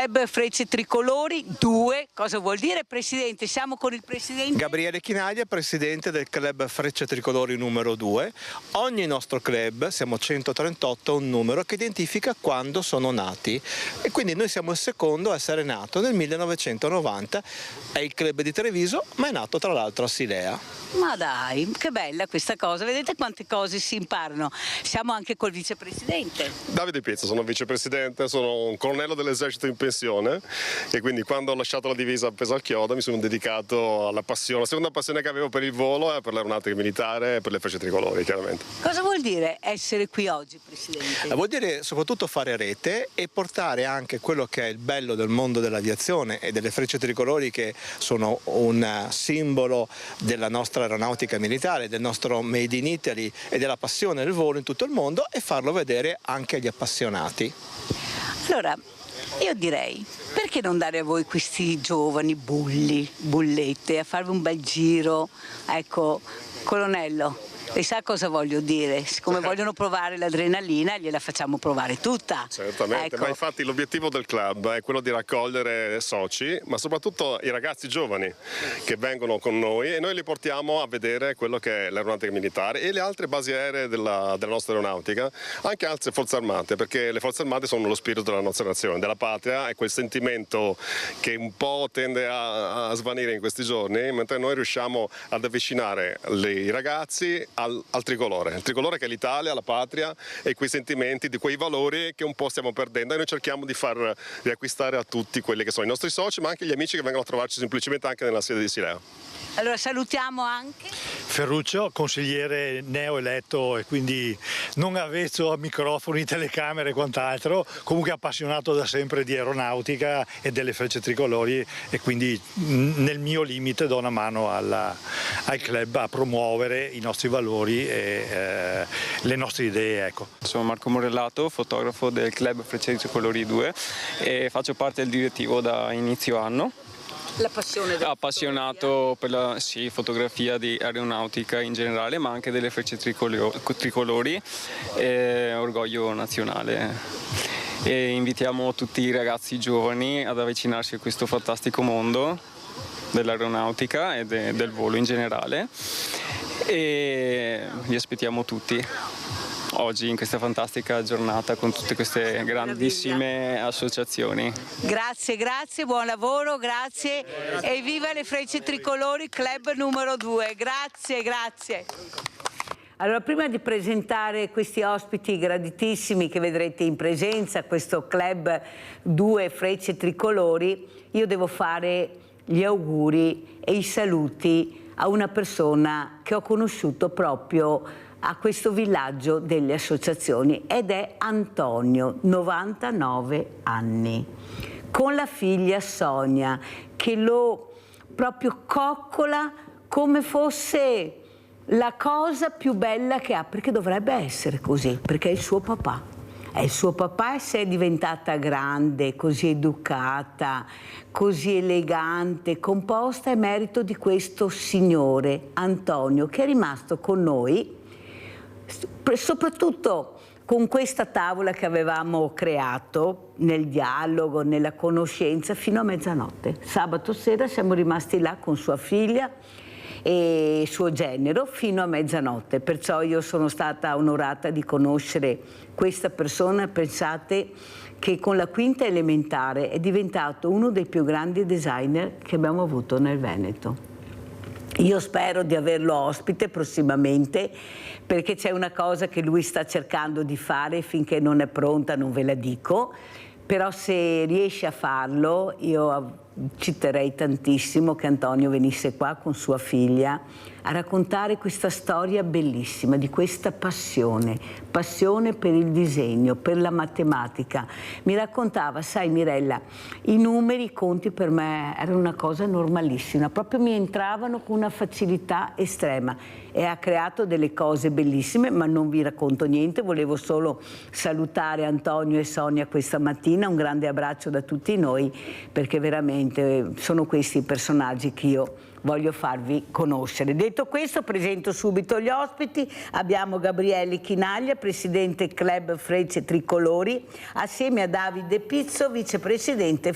Club Frecce Tricolori 2, cosa vuol dire Presidente? Siamo con il Presidente? Gabriele Chinaglia, Presidente del Club Frecce Tricolori numero 2. Ogni nostro club, siamo 138, ha un numero che identifica quando sono nati e quindi noi siamo il secondo a essere nato nel 1990, è il club di Treviso ma è nato tra l'altro a Silea. Ma dai, che bella questa cosa, vedete quante cose si imparano. Siamo anche col Vicepresidente. Davide Piezza, sono vicepresidente, sono un colonnello dell'esercito in pensione e quindi quando ho lasciato la divisa appesa al chiodo mi sono dedicato alla passione, la seconda passione che avevo per il volo è per l'aeronautica militare e per le frecce tricolori chiaramente. Cosa vuol dire essere qui oggi, Presidente? Vuol dire soprattutto fare rete e portare anche quello che è il bello del mondo dell'aviazione e delle frecce tricolori, che sono un simbolo della nostra aeronautica militare, del nostro Made in Italy e della passione del volo in tutto il mondo, e farlo vedere anche agli appassionati. Allora, io direi, perché non dare a voi questi giovani bullette, a farvi un bel giro? Ecco, colonnello, lei sa cosa voglio dire? Siccome vogliono provare l'adrenalina, gliela facciamo provare tutta. Certamente, ecco. Ma infatti l'obiettivo del club è quello di raccogliere soci, ma soprattutto i ragazzi giovani che vengono con noi, e noi li portiamo a vedere quello che è l'aeronautica militare e le altre basi aeree della nostra aeronautica, anche altre forze armate, perché le forze armate sono lo spirito della nostra nazione, della patria, è quel sentimento che un po' tende a svanire in questi giorni, mentre noi riusciamo ad avvicinare i ragazzi al tricolore, il tricolore che è l'Italia, la patria, e quei sentimenti, di quei valori che un po' stiamo perdendo, e noi cerchiamo di far riacquistare a tutti quelli che sono i nostri soci, ma anche gli amici che vengono a trovarci semplicemente anche nella sede di Silea. Allora salutiamo anche Ferruccio, consigliere neoeletto e quindi non avvezzo a microfoni, telecamere e quant'altro, comunque appassionato da sempre di aeronautica e delle frecce tricolori, e quindi nel mio limite do una mano al club a promuovere i nostri valori e le nostre idee. Ecco. Sono Marco Morellato, fotografo del Club Frecce Tricolori 2 e faccio parte del direttivo da inizio anno. la passione della Appassionato per la fotografia di aeronautica in generale, ma anche delle frecce tricolori, orgoglio nazionale. E invitiamo tutti i ragazzi giovani ad avvicinarsi a questo fantastico mondo dell'aeronautica e del volo in generale, e li aspettiamo tutti oggi in questa fantastica giornata con tutte queste grandissime associazioni. Grazie, grazie, buon lavoro, grazie e viva le frecce tricolori club numero 2, grazie, grazie. Allora, prima di presentare questi ospiti graditissimi che vedrete in presenza, questo club 2 frecce tricolori, io devo fare gli auguri e i saluti a una persona che ho conosciuto proprio a questo villaggio delle associazioni, ed è Antonio, 99 anni, con la figlia Sonia, che lo proprio coccola come fosse la cosa più bella che ha, perché dovrebbe essere così, perché è il suo papà. È il suo papà, e se è diventata grande, così educata, così elegante, composta, è merito di questo signore Antonio, che è rimasto con noi, soprattutto con questa tavola che avevamo creato nel dialogo, nella conoscenza, fino a mezzanotte. Sabato sera siamo rimasti là con sua figlia e suo genero fino a mezzanotte, perciò io sono stata onorata di conoscere questa persona. Pensate che con la quinta elementare è diventato uno dei più grandi designer che abbiamo avuto nel Veneto. Io spero di averlo ospite prossimamente, perché c'è una cosa che lui sta cercando di fare, finché non è pronta non ve la dico, però se riesce a farlo io ci terrei tantissimo che Antonio venisse qua con sua figlia a raccontare questa storia bellissima di questa passione per il disegno, per la matematica. Mi raccontava, sai Mirella, i numeri, i conti per me erano una cosa normalissima, proprio mi entravano con una facilità estrema, e ha creato delle cose bellissime, ma non vi racconto niente, volevo solo salutare Antonio e Sonia questa mattina, un grande abbraccio da tutti noi, perché veramente sono questi i personaggi che io voglio farvi conoscere. Detto questo, presento subito gli ospiti. Abbiamo Gabriele Chinaglia, presidente Club Frecce Tricolori, assieme a Davide Pizzo, vicepresidente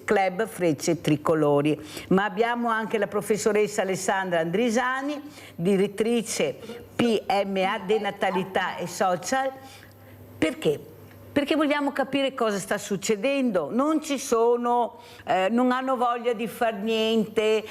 Club Frecce Tricolori. Ma abbiamo anche la professoressa Alessandra Andrisani, direttrice PMA Denatalità e Social. Perché? Perché vogliamo capire cosa sta succedendo. Non ci sono, non hanno voglia di far niente,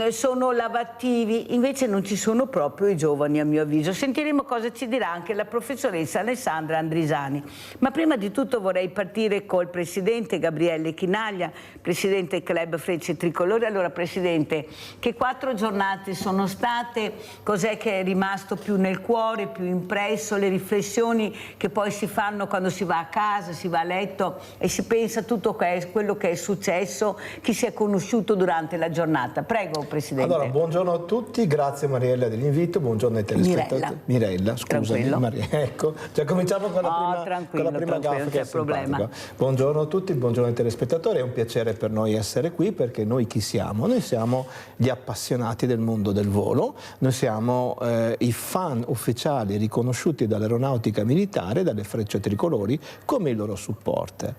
sono lavativi, invece non ci sono proprio i giovani, a mio avviso. Sentiremo cosa ci dirà anche la professoressa Alessandra Andrisani. Ma prima di tutto vorrei partire col presidente Gabriele Chinaglia, presidente Club Frecce Tricolori. Allora, presidente, che 4 giornate sono state? Cos'è che è rimasto più nel cuore, più impresso, le riflessioni che poi si fanno quando si va a casa, si va a letto e si pensa a tutto quello che è successo, chi si è conosciuto durante la giornata? Prego, presidente. Allora, buongiorno a tutti, grazie Mariella dell'invito, buongiorno ai telespettatori. Mirella, scusami. Ecco, cioè cominciamo con la prima gaffa che è simpatica. Buongiorno a tutti, buongiorno ai telespettatori, è un piacere per noi essere qui, perché noi chi siamo? Noi siamo gli appassionati del mondo del volo, noi siamo i fan ufficiali riconosciuti dall'aeronautica militare, dalle Frecce Tricolori, come i loro supporter.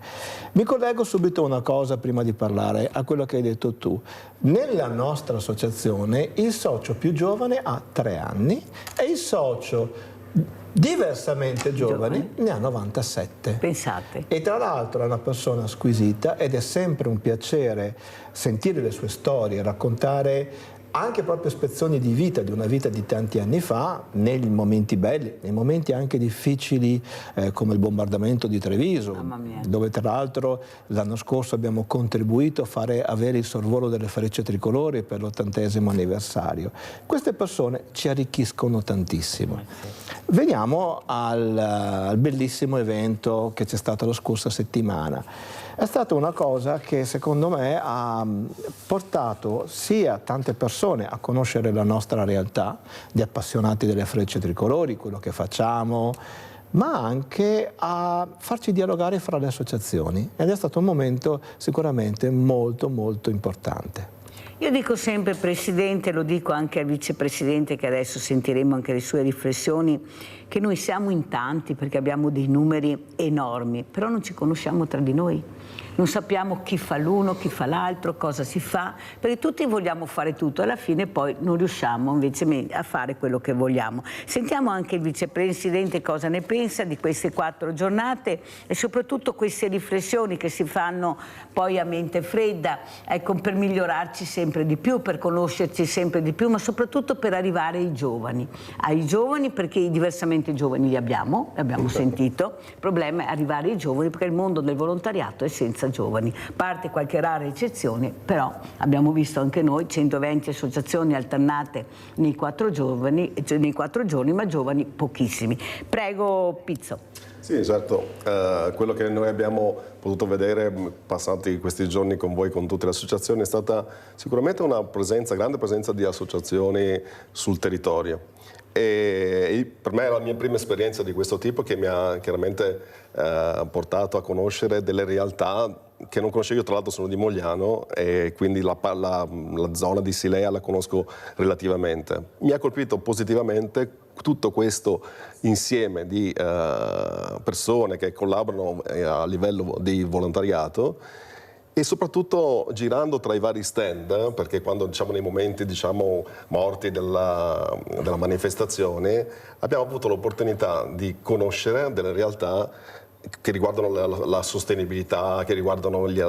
Mi collego subito a una cosa prima di parlare a quello che hai detto tu. Nella nostra associazione il socio più giovane ha 3 anni e il socio diversamente giovane ne ha 97. Pensate. E tra l'altro è una persona squisita ed è sempre un piacere sentire le sue storie, raccontare anche proprio spezzoni di vita, di una vita di tanti anni fa, nei momenti belli, nei momenti anche difficili, come il bombardamento di Treviso, dove tra l'altro l'anno scorso abbiamo contribuito a avere il sorvolo delle Frecce Tricolori per l'80° anniversario. Queste persone ci arricchiscono tantissimo. Veniamo al bellissimo evento che c'è stato la scorsa settimana. È stata una cosa che secondo me ha portato sia tante persone a conoscere la nostra realtà di appassionati delle Frecce Tricolori, quello che facciamo, ma anche a farci dialogare fra le associazioni, ed è stato un momento sicuramente molto molto importante. Io dico sempre, presidente, lo dico anche al vicepresidente, che adesso sentiremo anche le sue riflessioni, che noi siamo in tanti perché abbiamo dei numeri enormi, però non ci conosciamo tra di noi. Non sappiamo chi fa l'uno, chi fa l'altro, cosa si fa, perché tutti vogliamo fare tutto, alla fine poi non riusciamo invece a fare quello che vogliamo. Sentiamo anche il vicepresidente cosa ne pensa di queste 4 giornate e soprattutto queste riflessioni che si fanno poi a mente fredda, ecco, per migliorarci sempre di più, per conoscerci sempre di più, ma soprattutto per arrivare ai giovani. Ai giovani, perché diversamente i giovani li abbiamo sentito, il problema è arrivare ai giovani, perché il mondo del volontariato è senza giovani, parte qualche rara eccezione, però abbiamo visto anche noi 120 associazioni alternate nei 4 giorni, ma giovani pochissimi. Prego Pizzo. Sì, certo, quello che noi abbiamo potuto vedere passati questi giorni con voi, con tutte le associazioni, è stata sicuramente una grande presenza di associazioni sul territorio. E per me è la mia prima esperienza di questo tipo, che mi ha chiaramente portato a conoscere delle realtà che non conoscevo. Io tra l'altro sono di Mogliano e quindi la zona di Silea la conosco relativamente. Mi ha colpito positivamente tutto questo insieme di persone che collaborano a livello di volontariato, e soprattutto girando tra i vari stand, perché quando nei momenti morti della manifestazione abbiamo avuto l'opportunità di conoscere delle realtà che riguardano la sostenibilità, che riguardano gli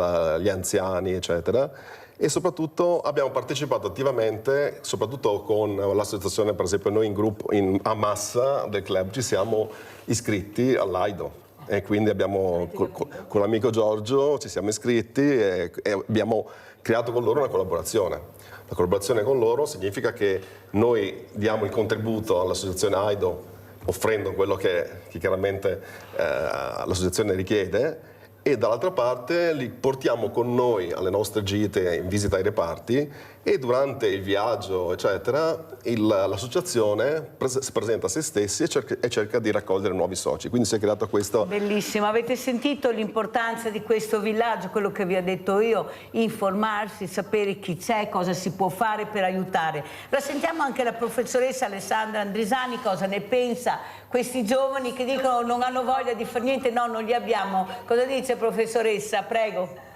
anziani, eccetera. E soprattutto abbiamo partecipato attivamente, soprattutto con l'associazione, per esempio noi in gruppo, a massa del club, ci siamo iscritti all'AIDO. E quindi abbiamo, con l'amico Giorgio, ci siamo iscritti e abbiamo creato con loro una collaborazione. La collaborazione con loro significa che noi diamo il contributo all'associazione AIDO, offrendo quello che chiaramente l'associazione richiede, e dall'altra parte li portiamo con noi alle nostre gite in visita ai reparti e durante il viaggio, eccetera, l'associazione si presenta a se stessi e cerca di raccogliere nuovi soci. Quindi si è creato questo... Bellissimo, avete sentito l'importanza di questo villaggio, quello che vi ho detto io, informarsi, sapere chi c'è, cosa si può fare per aiutare. La sentiamo anche la professoressa Alessandra Andrisani, cosa ne pensa, questi giovani che dicono non hanno voglia di fare niente, no, non li abbiamo. Cosa dice professoressa? Prego.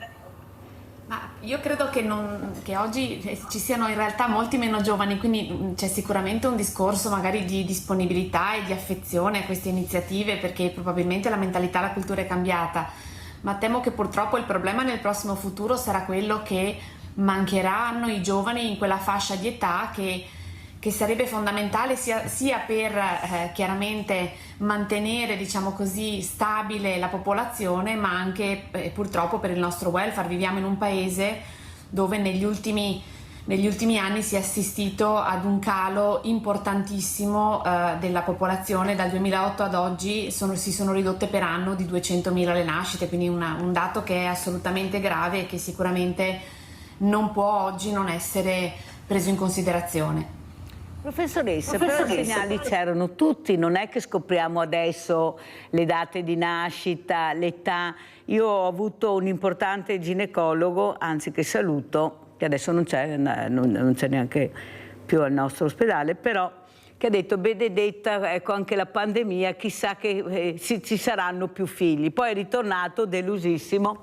Ma io credo che oggi ci siano in realtà molti meno giovani, quindi c'è sicuramente un discorso magari di disponibilità e di affezione a queste iniziative, perché probabilmente la mentalità, la cultura è cambiata, ma temo che purtroppo il problema nel prossimo futuro sarà quello che mancheranno i giovani in quella fascia di età che sarebbe fondamentale sia per chiaramente mantenere, diciamo così, stabile la popolazione, ma anche purtroppo per il nostro welfare. Viviamo in un paese dove negli ultimi anni si è assistito ad un calo importantissimo della popolazione. Dal 2008 ad oggi si sono ridotte per anno di 200.000 le nascite, quindi un dato che è assolutamente grave e che sicuramente non può oggi non essere preso in considerazione. Professoressa, però i segnali c'erano tutti, non è che scopriamo adesso le date di nascita, l'età. Io ho avuto un importante ginecologo, anzi che saluto, che adesso non c'è neanche più al nostro ospedale, però che ha detto: Benedetta, ecco anche la pandemia, chissà che ci saranno più figli. Poi è ritornato delusissimo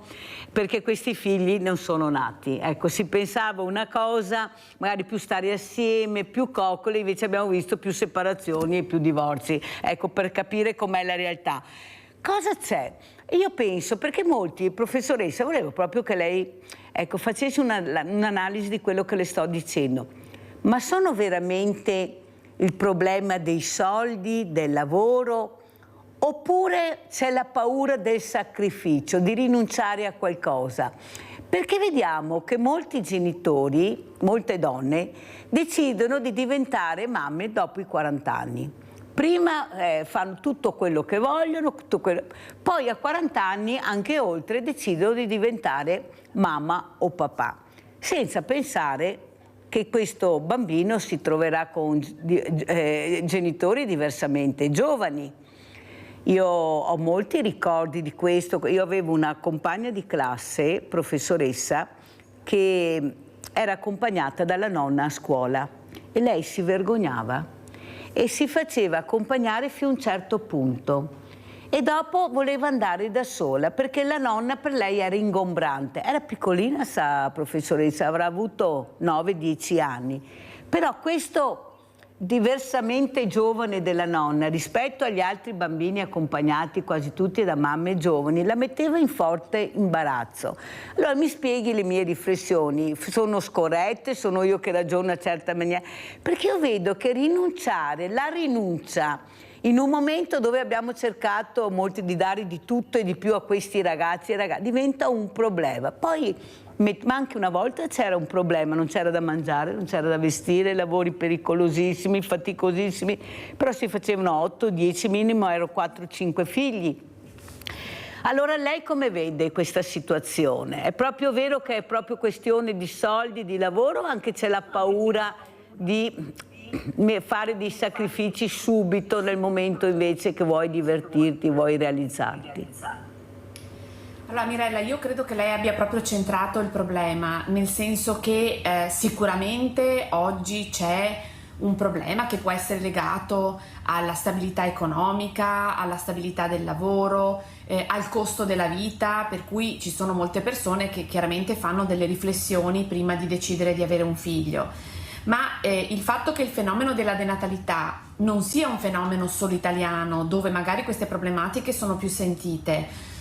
perché questi figli non sono nati. Ecco, si pensava una cosa, magari più stare assieme, più coccole, invece abbiamo visto più separazioni e più divorzi. Ecco, per capire com'è la realtà. Cosa c'è? Io penso, perché molti, professoressa, volevo proprio che lei facesse un'analisi di quello che le sto dicendo. Ma sono veramente il problema dei soldi, del lavoro, oppure c'è la paura del sacrificio, di rinunciare a qualcosa? Perché vediamo che molti genitori, molte donne, decidono di diventare mamme dopo i 40 anni. Prima fanno tutto quello che vogliono, poi a 40 anni, anche oltre, decidono di diventare mamma o papà, senza pensare che questo bambino si troverà con genitori diversamente giovani. Io ho molti ricordi di questo. Io avevo una compagna di classe, professoressa, che era accompagnata dalla nonna a scuola e lei si vergognava e si faceva accompagnare fino a un certo punto. E dopo voleva andare da sola perché la nonna per lei era ingombrante. Era piccolina, sa professoressa, avrà avuto 9-10 anni. Però questo diversamente giovane della nonna rispetto agli altri bambini accompagnati quasi tutti da mamme giovani la metteva in forte imbarazzo. Allora mi spieghi le mie riflessioni, sono scorrette, sono io che ragiono a certa maniera? Perché io vedo che la rinuncia in un momento dove abbiamo cercato molti di dare di tutto e di più a questi ragazzi e ragazze, diventa un problema. Poi, ma anche una volta c'era un problema, non c'era da mangiare, non c'era da vestire, lavori pericolosissimi, faticosissimi, però si facevano 8, 10, minimo ero 4-5 figli. Allora lei come vede questa situazione? È proprio vero che è proprio questione di soldi, di lavoro, o anche c'è la paura di fare dei sacrifici subito nel momento invece che vuoi divertirti, vuoi realizzarti? Allora Mirella, io credo che lei abbia proprio centrato il problema, nel senso che sicuramente oggi c'è un problema che può essere legato alla stabilità economica, alla stabilità del lavoro, al costo della vita, per cui ci sono molte persone che chiaramente fanno delle riflessioni prima di decidere di avere un figlio. Ma il fatto che il fenomeno della denatalità non sia un fenomeno solo italiano, dove magari queste problematiche sono più sentite,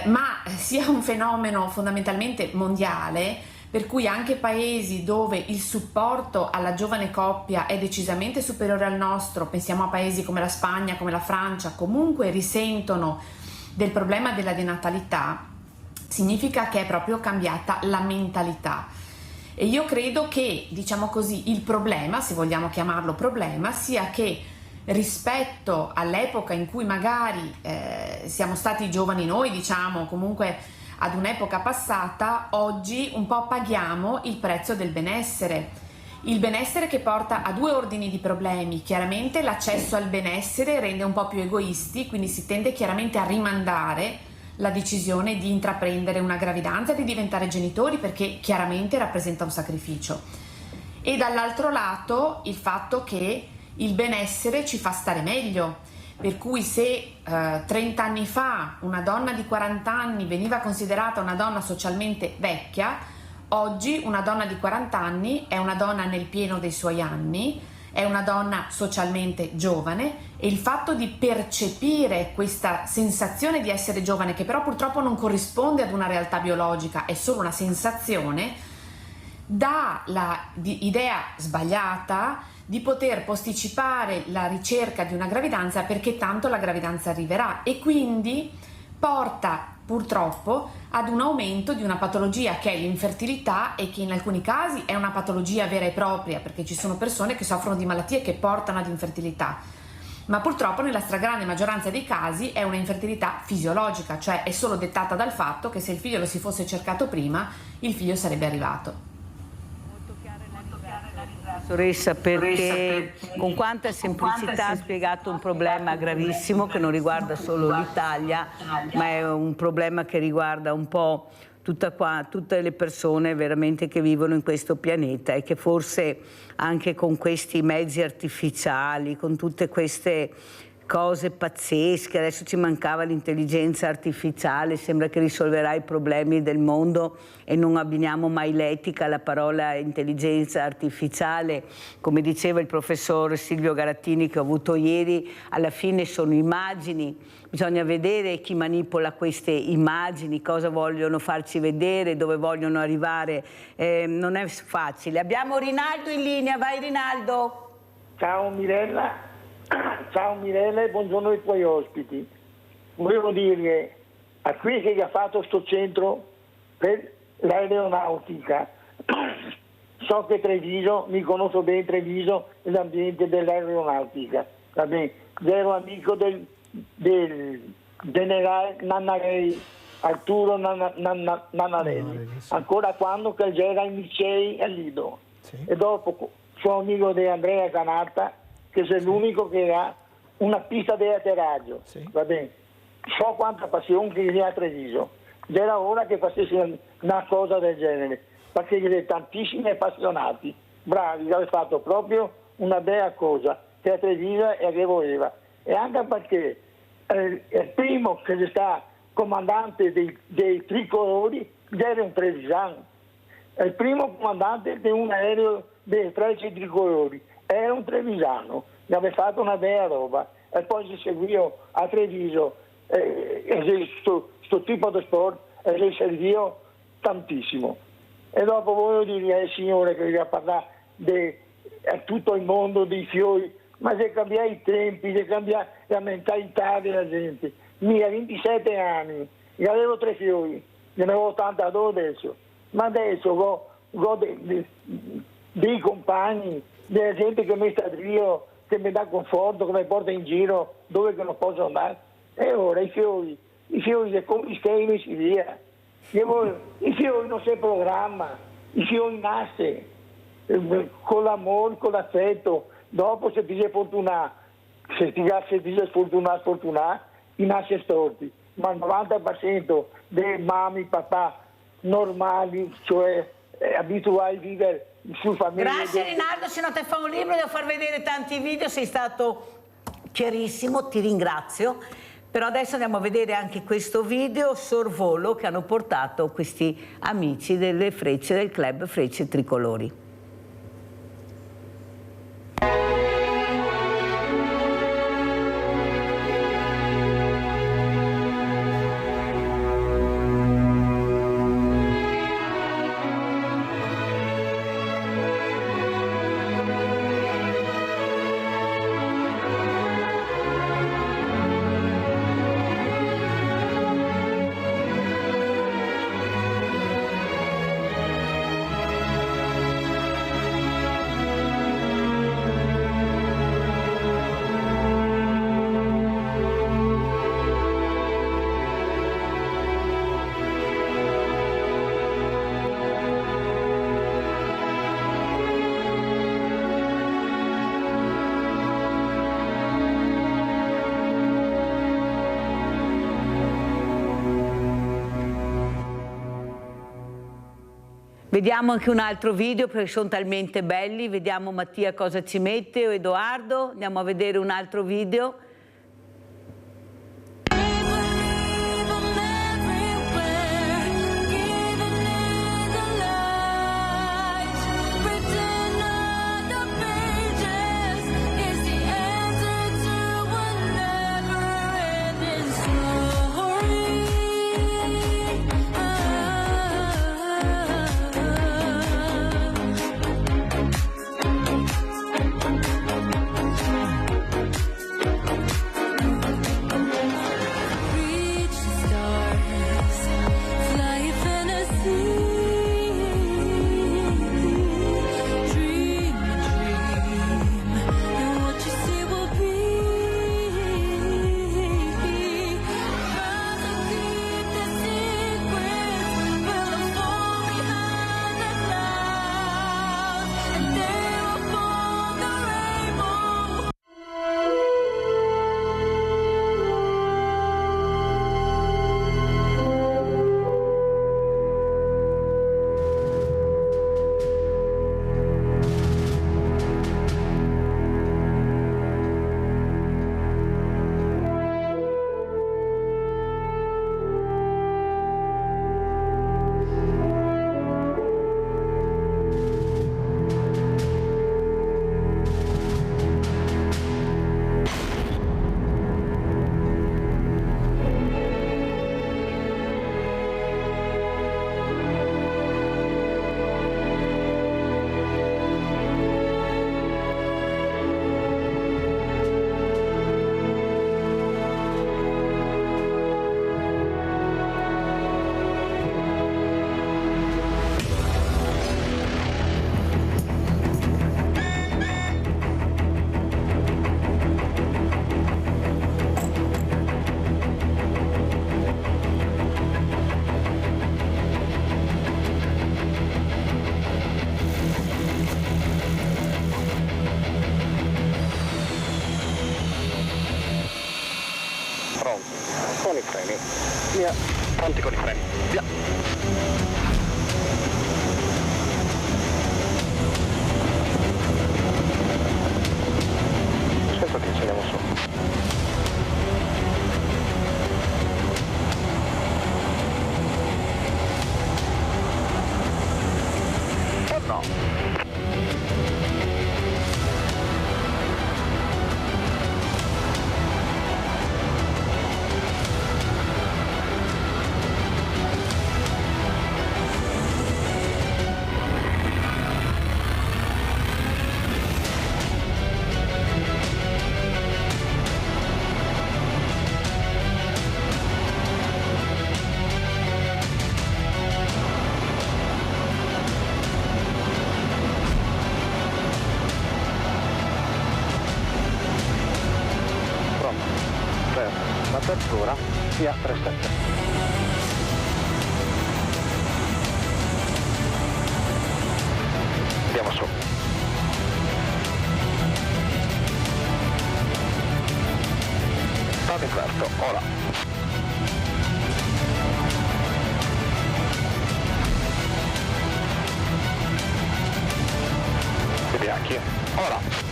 ma sia un fenomeno fondamentalmente mondiale, per cui anche paesi dove il supporto alla giovane coppia è decisamente superiore al nostro, pensiamo a paesi come la Spagna, come la Francia, comunque risentono del problema della denatalità, significa che è proprio cambiata la mentalità. E io credo che, diciamo così, il problema, se vogliamo chiamarlo problema, sia che rispetto all'epoca in cui magari siamo stati giovani noi, diciamo, comunque ad un'epoca passata, oggi un po' paghiamo il prezzo del benessere. Il benessere che porta a due ordini di problemi. Chiaramente l'accesso al benessere rende un po' più egoisti, quindi si tende chiaramente a rimandare la decisione di intraprendere una gravidanza e di diventare genitori, perché chiaramente rappresenta un sacrificio. E dall'altro lato il fatto che il benessere ci fa stare meglio, per cui se 30 anni fa una donna di 40 anni veniva considerata una donna socialmente vecchia, oggi una donna di 40 anni è una donna nel pieno dei suoi anni, è una donna socialmente giovane, e il fatto di percepire questa sensazione di essere giovane, che però purtroppo non corrisponde ad una realtà biologica, è solo una sensazione, dà l'idea sbagliata di poter posticipare la ricerca di una gravidanza perché tanto la gravidanza arriverà, e quindi porta purtroppo ad un aumento di una patologia che è l'infertilità, e che in alcuni casi è una patologia vera e propria, perché ci sono persone che soffrono di malattie che portano ad infertilità, ma purtroppo nella stragrande maggioranza dei casi è una infertilità fisiologica, cioè è solo dettata dal fatto che se il figlio lo si fosse cercato prima, il figlio sarebbe arrivato. Dottoressa, perché con quanta semplicità ha spiegato un problema gravissimo che non riguarda solo l'Italia, ma è un problema che riguarda un po' tutte le persone veramente che vivono in questo pianeta, e che forse anche con questi mezzi artificiali, con tutte queste cose pazzesche, adesso ci mancava l'intelligenza artificiale, sembra che risolverà i problemi del mondo e non abbiniamo mai l'etica alla parola intelligenza artificiale. Come diceva il professor Silvio Garattini che ho avuto ieri, alla fine sono immagini, bisogna vedere chi manipola queste immagini, cosa vogliono farci vedere, dove vogliono arrivare, non è facile. Abbiamo Rinaldo in linea, vai Rinaldo. Ciao Mirella. Ciao Mirella e buongiorno ai tuoi ospiti. Volevo dire a qui che ha fatto sto centro per l'aeronautica, so che Treviso, mi conosco bene Treviso e l'ambiente dell'aeronautica, va bene? Ero amico del generale Nannarelli, Arturo Nannarelli, ancora quando che c'era il Licei a Lido. Sì. E dopo sono amico di Andrea Canatta, che è l'unico che ha una pista di atterraggio, sì. Va bene? So quanta passione che ha a Treviso. Era ora che facesse una cosa del genere, perché ci sono tantissimi appassionati, bravi, che hanno fatto proprio una bella cosa, che a Treviso e che voleva. E anche perché il primo che sta comandante dei tricolori era un trevisano. Il primo comandante di un aereo dei 13 tricolori era un trevisano, ne aveva fatto una bella roba, e poi si seguiva a Treviso questo tipo di sport e si serviva tantissimo. E dopo voglio dire al signore che deve parlare di tutto il mondo dei fiori, ma se cambia i tempi, se cambia la mentalità della gente. Io a 27 anni, io avevo 3 fiori, ne avevo 82 adesso, ma adesso ho dei compagni, della gente che mi sta Dio, che mi dà conforto, che mi porta in giro dove che non posso andare. E ora i fiori come gli schemi si via. I fiori non si programma, i fiori nasce con l'amore, con l'affetto. Dopo se ti sei fortunato, sfortunato, i nasce storti. Ma il 90% dei mammi, papà normali, cioè abituati a vivere su famiglia. Grazie Rinaldo, se no te fa un libro, devo far vedere tanti video, sei stato chiarissimo, ti ringrazio. Però adesso andiamo a vedere anche questo video sorvolo che hanno portato questi amici delle Frecce, del club Frecce Tricolori. Vediamo anche un altro video perché sono talmente belli. Vediamo Mattia cosa ci mette o Edoardo. Andiamo a vedere un altro video. Con i freni, via, pronti con i freni, via. Aspetta che ci andiamo su. Oh no! Apertura via 37. Andiamo su. State inverso, ora. Bianchi, ora.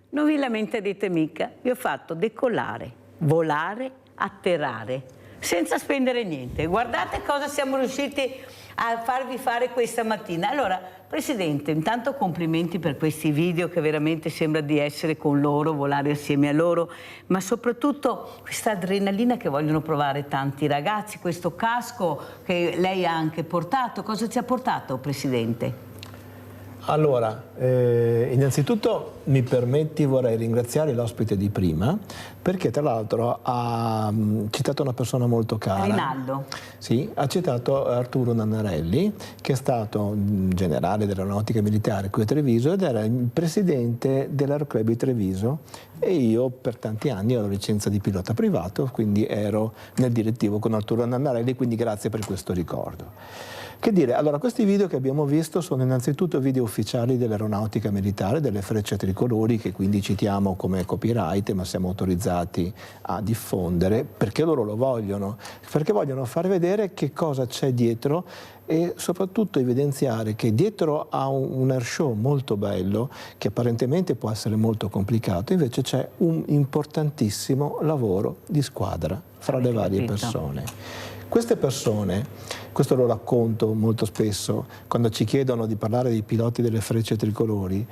Non vi lamenterete mica, vi ho fatto decollare, volare, atterrare, senza spendere niente. Guardate cosa siamo riusciti a farvi fare questa mattina. Allora, Presidente, intanto complimenti per questi video che veramente sembra di essere con loro, volare assieme a loro, ma soprattutto questa adrenalina che vogliono provare tanti ragazzi, questo casco che lei ha anche portato. Cosa ci ha portato, Presidente? Allora, innanzitutto mi permetti, vorrei ringraziare l'ospite di prima, perché tra l'altro ha citato una persona molto cara. Rinaldo. Sì, ha citato Arturo Nannarelli, che è stato generale dell'Aeronautica Militare qui a Treviso ed era il presidente dell'Aeroclub di Treviso, e io per tanti anni ho la licenza di pilota privato, quindi ero nel direttivo con Arturo Nannarelli, quindi grazie per questo ricordo. Che dire, allora questi video che abbiamo visto sono innanzitutto video ufficiali dell'Aeronautica Militare, delle Frecce Tricolori, che quindi citiamo come copyright, ma siamo autorizzati a diffondere perché loro lo vogliono, perché vogliono far vedere che cosa c'è dietro e soprattutto evidenziare che dietro a un air show molto bello, che apparentemente può essere molto complicato, invece c'è un importantissimo lavoro di squadra fra le varie persone. Queste persone, questo lo racconto molto spesso quando ci chiedono di parlare dei piloti delle Frecce Tricolori,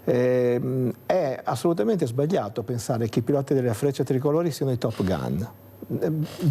è assolutamente sbagliato pensare che i piloti delle Frecce Tricolori siano i Top Gun.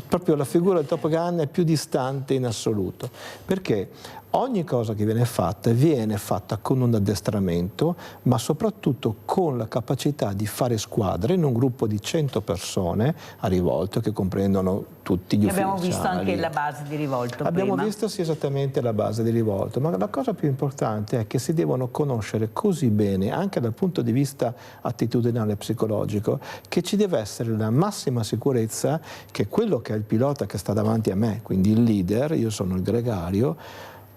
Proprio la figura del Top Gun è più distante in assoluto, perché ogni cosa che viene fatta con un addestramento, ma soprattutto con la capacità di fare squadre in un gruppo di 100 persone a rivolto, che comprendono tutti gli ufficiali. Abbiamo visto anche la base di rivolto Abbiamo prima. visto sì, esattamente la base di rivolto, ma la cosa più importante è che si devono conoscere così bene, anche dal punto di vista attitudinale e psicologico, che ci deve essere la massima sicurezza che quello che è il pilota che sta davanti a me, quindi il leader, io sono il gregario,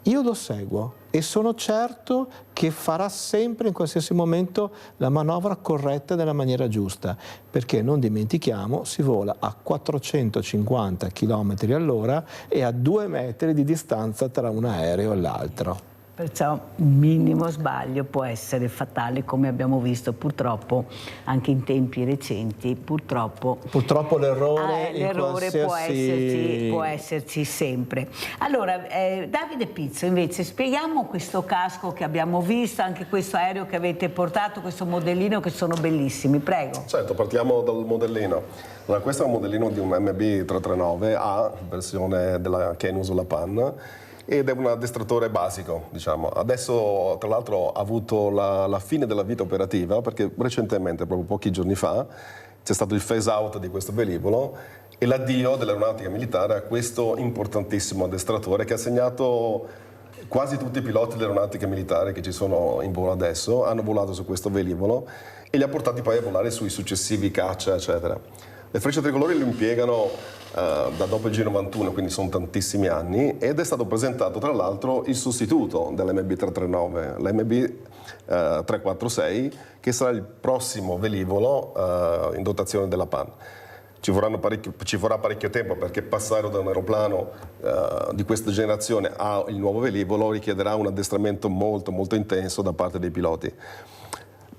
io lo seguo e sono certo che farà sempre in qualsiasi momento la manovra corretta nella maniera giusta, perché non dimentichiamo, si vola a 450 km all'ora e a 2 metri di distanza tra un aereo e l'altro. Perciò un minimo sbaglio può essere fatale, come abbiamo visto purtroppo anche in tempi recenti. Purtroppo l'errore può esserci sempre. Allora, Davide Pizzo, invece, spieghiamo questo casco che abbiamo visto, anche questo aereo che avete portato, questo modellino, che sono bellissimi. Prego. Certo, partiamo dal modellino. Allora, questo è un modellino di un MB339A, versione che è in uso la PAN, ed è un addestratore basico, diciamo. Adesso, tra l'altro, ha avuto la fine della vita operativa, perché recentemente, proprio pochi giorni fa, c'è stato il phase out di questo velivolo e l'addio dell'Aeronautica Militare a questo importantissimo addestratore che ha segnato quasi tutti i piloti dell'Aeronautica Militare che ci sono in volo adesso, hanno volato su questo velivolo e li ha portati poi a volare sui successivi caccia, eccetera. Le Frecce Tricolori lo impiegano da dopo il G91, quindi sono tantissimi anni, ed è stato presentato tra l'altro il sostituto dell'MB339, l'MB346, che sarà il prossimo velivolo in dotazione della PAN. Ci vorrà parecchio tempo, perché passare da un aeroplano di questa generazione al nuovo velivolo richiederà un addestramento molto molto intenso da parte dei piloti.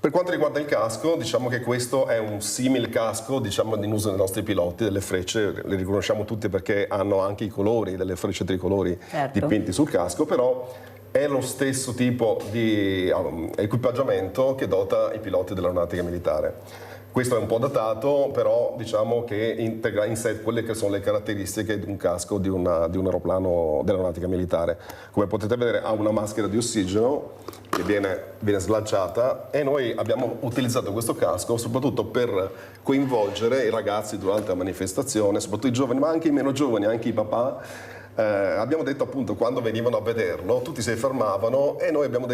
Per quanto riguarda il casco, diciamo che questo è un simile casco, diciamo, in uso dai nostri piloti delle Frecce, li riconosciamo tutti perché hanno anche i colori delle Frecce Tricolori dipinti sul casco, però è lo stesso tipo di equipaggiamento che dota i piloti dell'Aeronautica Militare. Questo è un po' datato, però diciamo che integra in sé quelle che sono le caratteristiche di un casco di un aeroplano dell'Aeronautica Militare. Come potete vedere, ha una maschera di ossigeno che viene slanciata, e noi abbiamo utilizzato questo casco soprattutto per coinvolgere i ragazzi durante la manifestazione, soprattutto i giovani, ma anche i meno giovani, anche i papà. Abbiamo detto, appunto, quando venivano a vederlo, tutti si fermavano e noi abbiamo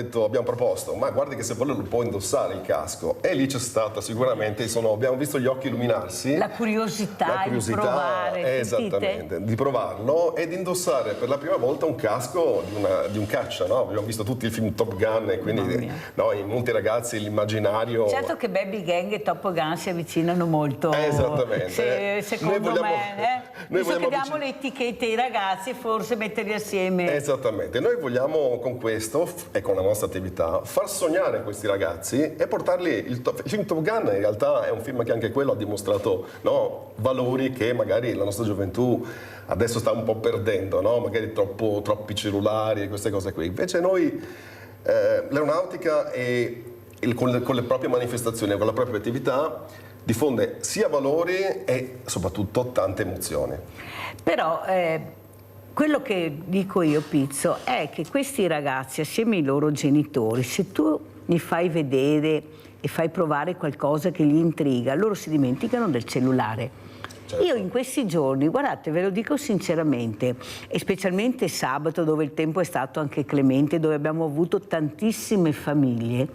proposto, ma guardi che se vuole lo può indossare il casco, e lì c'è stata sicuramente, abbiamo visto gli occhi illuminarsi, la curiosità di provare, esattamente, di provarlo e di indossare per la prima volta un casco di un caccia, no? Abbiamo visto tutti il film Top Gun e quindi in molti ragazzi l'immaginario. Certo che Baby Gang e Top Gun si avvicinano molto. Esattamente. Secondo me, visto che diamo le etichette ai ragazzi, forse metterli assieme. Esattamente, noi vogliamo con questo e con la nostra attività far sognare questi ragazzi e portarli. Il film Top Gun in realtà è un film che anche quello ha dimostrato, no, valori che magari la nostra gioventù adesso sta un po' perdendo, no? Magari troppi cellulari e queste cose qui. Invece noi, l'aeronautica con le proprie manifestazioni, con la propria attività, diffonde sia valori e soprattutto tante emozioni. Però quello che dico io, Pizzo, è che questi ragazzi, assieme ai loro genitori, se tu mi fai vedere e fai provare qualcosa che li intriga, loro si dimenticano del cellulare. Io in questi giorni, guardate, ve lo dico sinceramente, e specialmente sabato, dove il tempo è stato anche clemente, dove abbiamo avuto tantissime famiglie,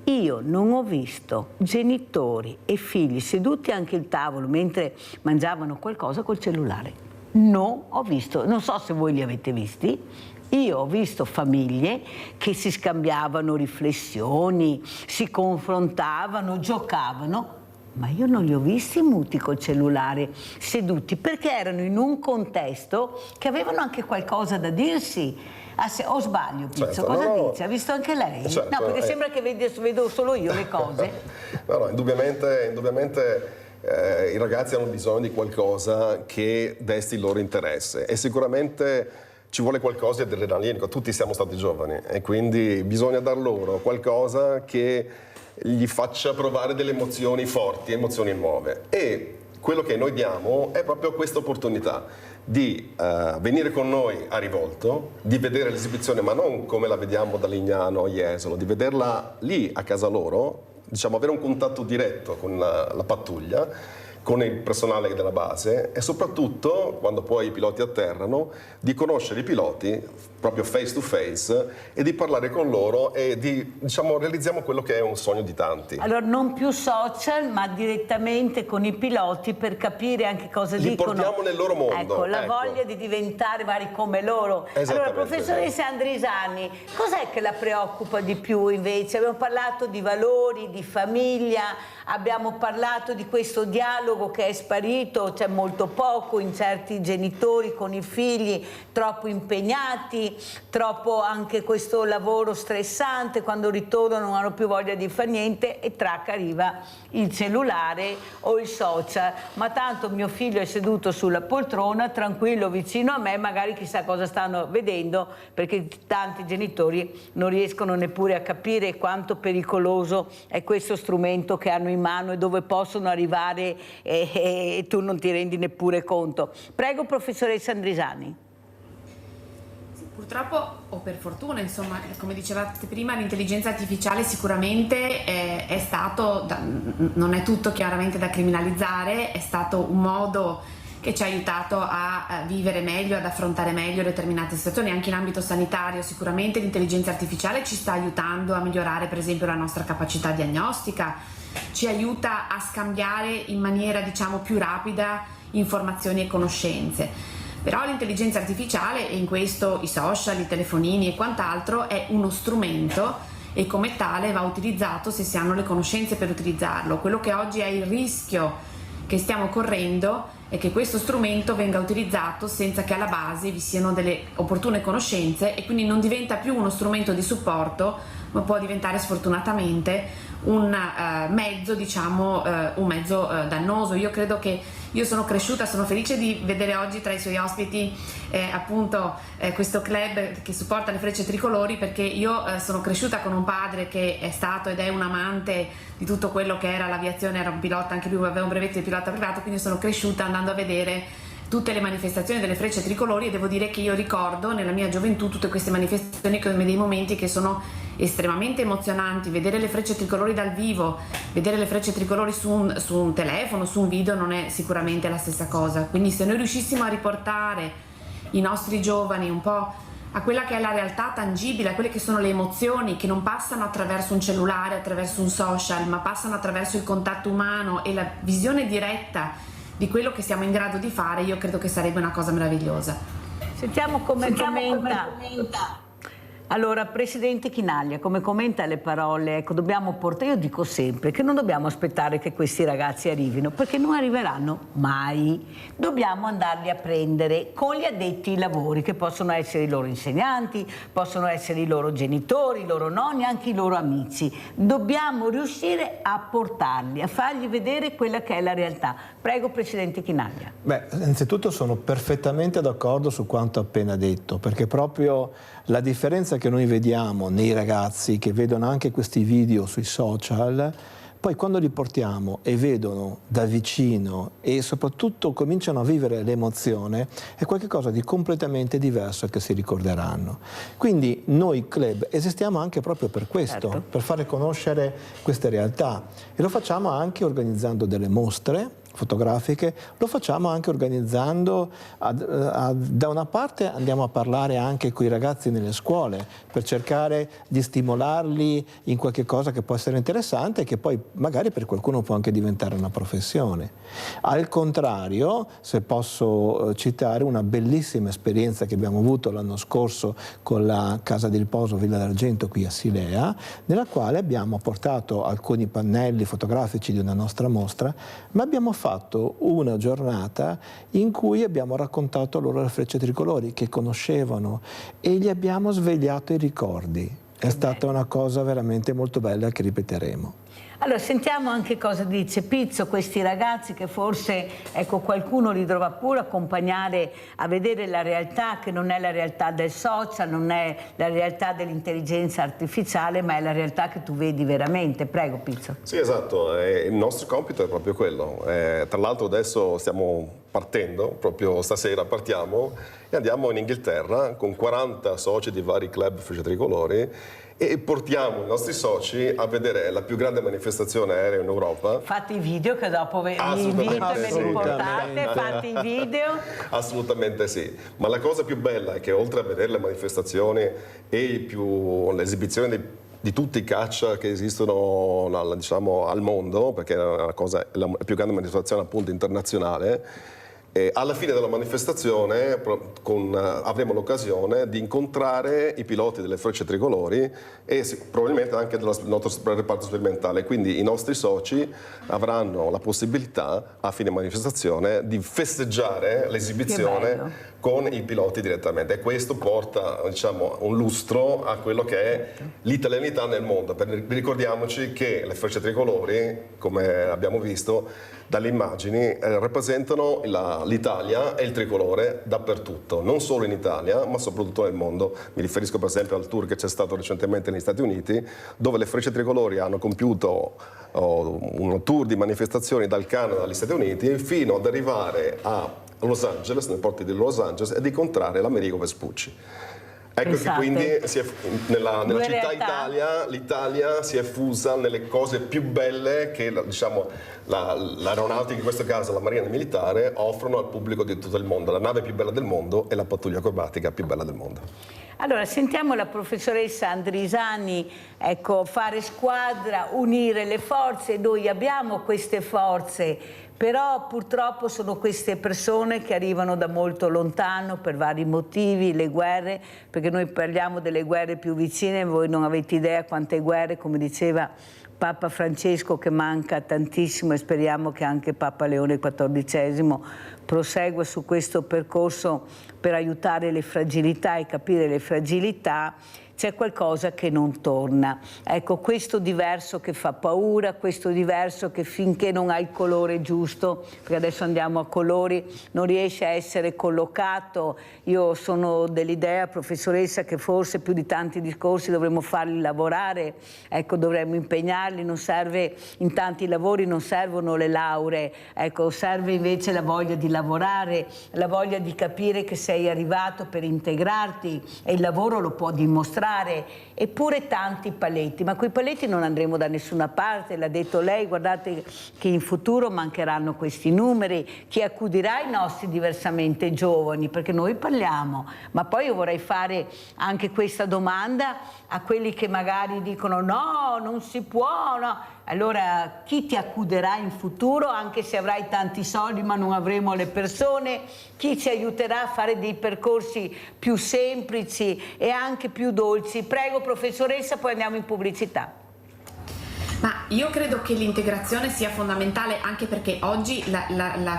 io non ho visto genitori e figli seduti anche al tavolo mentre mangiavano qualcosa col cellulare. Non ho visto, non so se voi li avete visti. Io ho visto famiglie che si scambiavano riflessioni, si confrontavano, giocavano, ma io non li ho visti muti col cellulare, seduti, perché erano in un contesto che avevano anche qualcosa da dirsi. O sbaglio, Pizzo? Certo, cosa no, dice? Ha visto anche lei? Certo, no, perché sembra che vedo solo io le cose. No, indubbiamente i ragazzi hanno bisogno di qualcosa che desti il loro interesse e sicuramente ci vuole qualcosa di adrenalinico. Tutti siamo stati giovani e quindi bisogna dar loro qualcosa che gli faccia provare delle emozioni forti, emozioni nuove, e quello che noi diamo è proprio questa opportunità di venire con noi a Rivolto, di vedere l'esibizione, ma non come la vediamo da Lignano a Jesolo, di vederla lì a casa loro, diciamo avere un contatto diretto con la pattuglia, con il personale della base e soprattutto, quando poi i piloti atterrano, di conoscere i piloti proprio face to face e di parlare con loro e realizziamo quello che è un sogno di tanti. Allora non più social, ma direttamente con i piloti per capire anche cosa dicono. Li portiamo nel loro mondo. Ecco, la voglia di diventare vari come loro. Allora, professoressa Andrisani, cos'è che la preoccupa di più invece? Abbiamo parlato di valori, di famiglia, abbiamo parlato di questo dialogo che è sparito, c'è molto poco in certi genitori con i figli, troppo impegnati, troppo anche questo lavoro stressante, quando ritornano non hanno più voglia di fare niente e trac arriva il cellulare o il social. Ma tanto mio figlio è seduto sulla poltrona, tranquillo vicino a me, magari chissà cosa stanno vedendo, perché tanti genitori non riescono neppure a capire quanto pericoloso è questo strumento che hanno in mano e dove possono arrivare e tu non ti rendi neppure conto. Prego, professoressa Andrisani. Purtroppo, o per fortuna, insomma, come dicevate prima, l'intelligenza artificiale sicuramente è stato, non è tutto chiaramente da criminalizzare, è stato un modo che ci ha aiutato a vivere meglio, ad affrontare meglio determinate situazioni, anche in ambito sanitario. Sicuramente l'intelligenza artificiale ci sta aiutando a migliorare per esempio la nostra capacità diagnostica, ci aiuta a scambiare in maniera più rapida informazioni e conoscenze. Però l'intelligenza artificiale, e in questo i social, i telefonini e quant'altro, è uno strumento e come tale va utilizzato se si hanno le conoscenze per utilizzarlo. Quello che oggi è il rischio che stiamo correndo è che questo strumento venga utilizzato senza che alla base vi siano delle opportune conoscenze e quindi non diventa più uno strumento di supporto, ma può diventare sfortunatamente un mezzo, un mezzo dannoso. Io credo che sono cresciuta, sono felice di vedere oggi tra i suoi ospiti questo club che supporta le Frecce Tricolori, perché io sono cresciuta con un padre che è stato ed è un amante di tutto quello che era l'aviazione, era un pilota, anche lui aveva un brevetto di pilota privato, quindi sono cresciuta andando a vedere tutte le manifestazioni delle Frecce Tricolori e devo dire che io ricordo nella mia gioventù tutte queste manifestazioni come dei momenti che sono estremamente emozionanti. Vedere le Frecce Tricolori dal vivo, vedere le Frecce Tricolori su un telefono, su un video non è sicuramente la stessa cosa, quindi se noi riuscissimo a riportare i nostri giovani un po' a quella che è la realtà tangibile, a quelle che sono le emozioni che non passano attraverso un cellulare, attraverso un social, ma passano attraverso il contatto umano e la visione diretta di quello che siamo in grado di fare, io credo che sarebbe una cosa meravigliosa. Sentiamo come commenta. Allora, Presidente Chinaglia, come commenta le parole? Ecco, dobbiamo portare, io dico sempre che non dobbiamo aspettare che questi ragazzi arrivino, perché non arriveranno mai. Dobbiamo andarli a prendere con gli addetti ai lavori, che possono essere i loro insegnanti, possono essere i loro genitori, i loro nonni, anche i loro amici. Dobbiamo riuscire a portarli, a fargli vedere quella che è la realtà. Prego, Presidente Chinaglia. Beh, innanzitutto sono perfettamente d'accordo su quanto appena detto, perché proprio la differenza che noi vediamo nei ragazzi che vedono anche questi video sui social Poi quando li portiamo e vedono da vicino e soprattutto cominciano a vivere l'emozione, è qualcosa di completamente diverso che si ricorderanno. Quindi noi club esistiamo anche proprio per questo, certo, per fare conoscere queste realtà, e lo facciamo anche organizzando delle mostre fotografiche, lo facciamo anche organizzando, da una parte andiamo a parlare anche con i ragazzi nelle scuole per cercare di stimolarli in qualche cosa che può essere interessante e che poi magari per qualcuno può anche diventare una professione. Al contrario, se posso citare una bellissima esperienza che abbiamo avuto l'anno scorso con la Casa di Riposo Villa d'Argento qui a Silea, nella quale abbiamo portato alcuni pannelli fotografici di una nostra mostra, ma abbiamo fatto una giornata in cui abbiamo raccontato loro le frecce tricolori che conoscevano e gli abbiamo svegliato i ricordi. È stata una cosa veramente molto bella che ripeteremo. Allora sentiamo anche cosa dice Pizzo, questi ragazzi che forse, ecco, qualcuno li dovrà pure accompagnare a vedere la realtà che non è la realtà del social, non è la realtà dell'intelligenza artificiale, ma è la realtà che tu vedi veramente. Prego Pizzo. Sì, esatto, il nostro compito è proprio quello. Tra l'altro adesso stiamo partendo, proprio stasera partiamo e andiamo in Inghilterra con 40 soci di vari club frecce tricolori e portiamo i nostri soci a vedere la più grande manifestazione aerea in Europa. Fate i video che dopo vi invito e me li portate, fate i video. Assolutamente sì, ma la cosa più bella è che oltre a vedere le manifestazioni e l'esibizione di tutti i caccia che esistono, diciamo, al mondo, perché è la più grande manifestazione appunto internazionale, alla fine della manifestazione avremo l'occasione di incontrare i piloti delle frecce tricolori e probabilmente anche del nostro reparto sperimentale, quindi i nostri soci avranno la possibilità a fine manifestazione di festeggiare l'esibizione con i piloti direttamente, e questo porta, diciamo, un lustro a quello che è l'italianità nel mondo. Ricordiamoci che le frecce tricolori, come abbiamo visto dalle immagini, rappresentano l'Italia e il tricolore dappertutto, non solo in Italia ma soprattutto nel mondo. Mi riferisco per esempio al tour che c'è stato recentemente negli Stati Uniti, dove le frecce tricolori hanno compiuto un tour di manifestazioni dal Canada agli Stati Uniti fino ad arrivare a Los Angeles, nei porti di Los Angeles, ed incontrare l'Americo Vespucci. Ecco, pensate, che quindi nella città Italia, l'Italia si è fusa nelle cose più belle che, diciamo, l'aeronautica, in questo caso la Marina Militare, offrono al pubblico di tutto il mondo. La nave più bella del mondo e la pattuglia acrobatica più bella del mondo. Allora, sentiamo la professoressa Andrisani, ecco, fare squadra, unire le forze. Noi abbiamo queste forze, però purtroppo sono queste persone che arrivano da molto lontano per vari motivi, le guerre, perché noi parliamo delle guerre più vicine, voi non avete idea quante guerre, come diceva Papa Francesco, che manca tantissimo, e speriamo che anche Papa Leone XIV prosegua su questo percorso per aiutare le fragilità e capire le fragilità. C'è qualcosa che non torna. Ecco, questo diverso che fa paura, questo diverso che finché non ha il colore giusto, perché adesso andiamo a colori, non riesce a essere collocato. Io sono dell'idea, professoressa, che forse più di tanti discorsi dovremmo farli lavorare, ecco, dovremmo impegnarli, non serve, in tanti lavori non servono le lauree, ecco, serve invece la voglia di lavorare, la voglia di capire che sei arrivato per integrarti, e il lavoro lo può dimostrare. Eppure tanti paletti, ma quei paletti non andremo da nessuna parte, l'ha detto lei, guardate che in futuro mancheranno questi numeri, chi accudirà i nostri diversamente giovani, perché noi parliamo, ma poi io vorrei fare anche questa domanda a quelli che magari dicono no, non si può, no. Allora chi ti accuderà in futuro, anche se avrai tanti soldi ma non avremo le persone? Chi ci aiuterà a fare dei percorsi più semplici e anche più dolci? Prego professoressa, poi andiamo in pubblicità. Ma io credo che l'integrazione sia fondamentale, anche perché oggi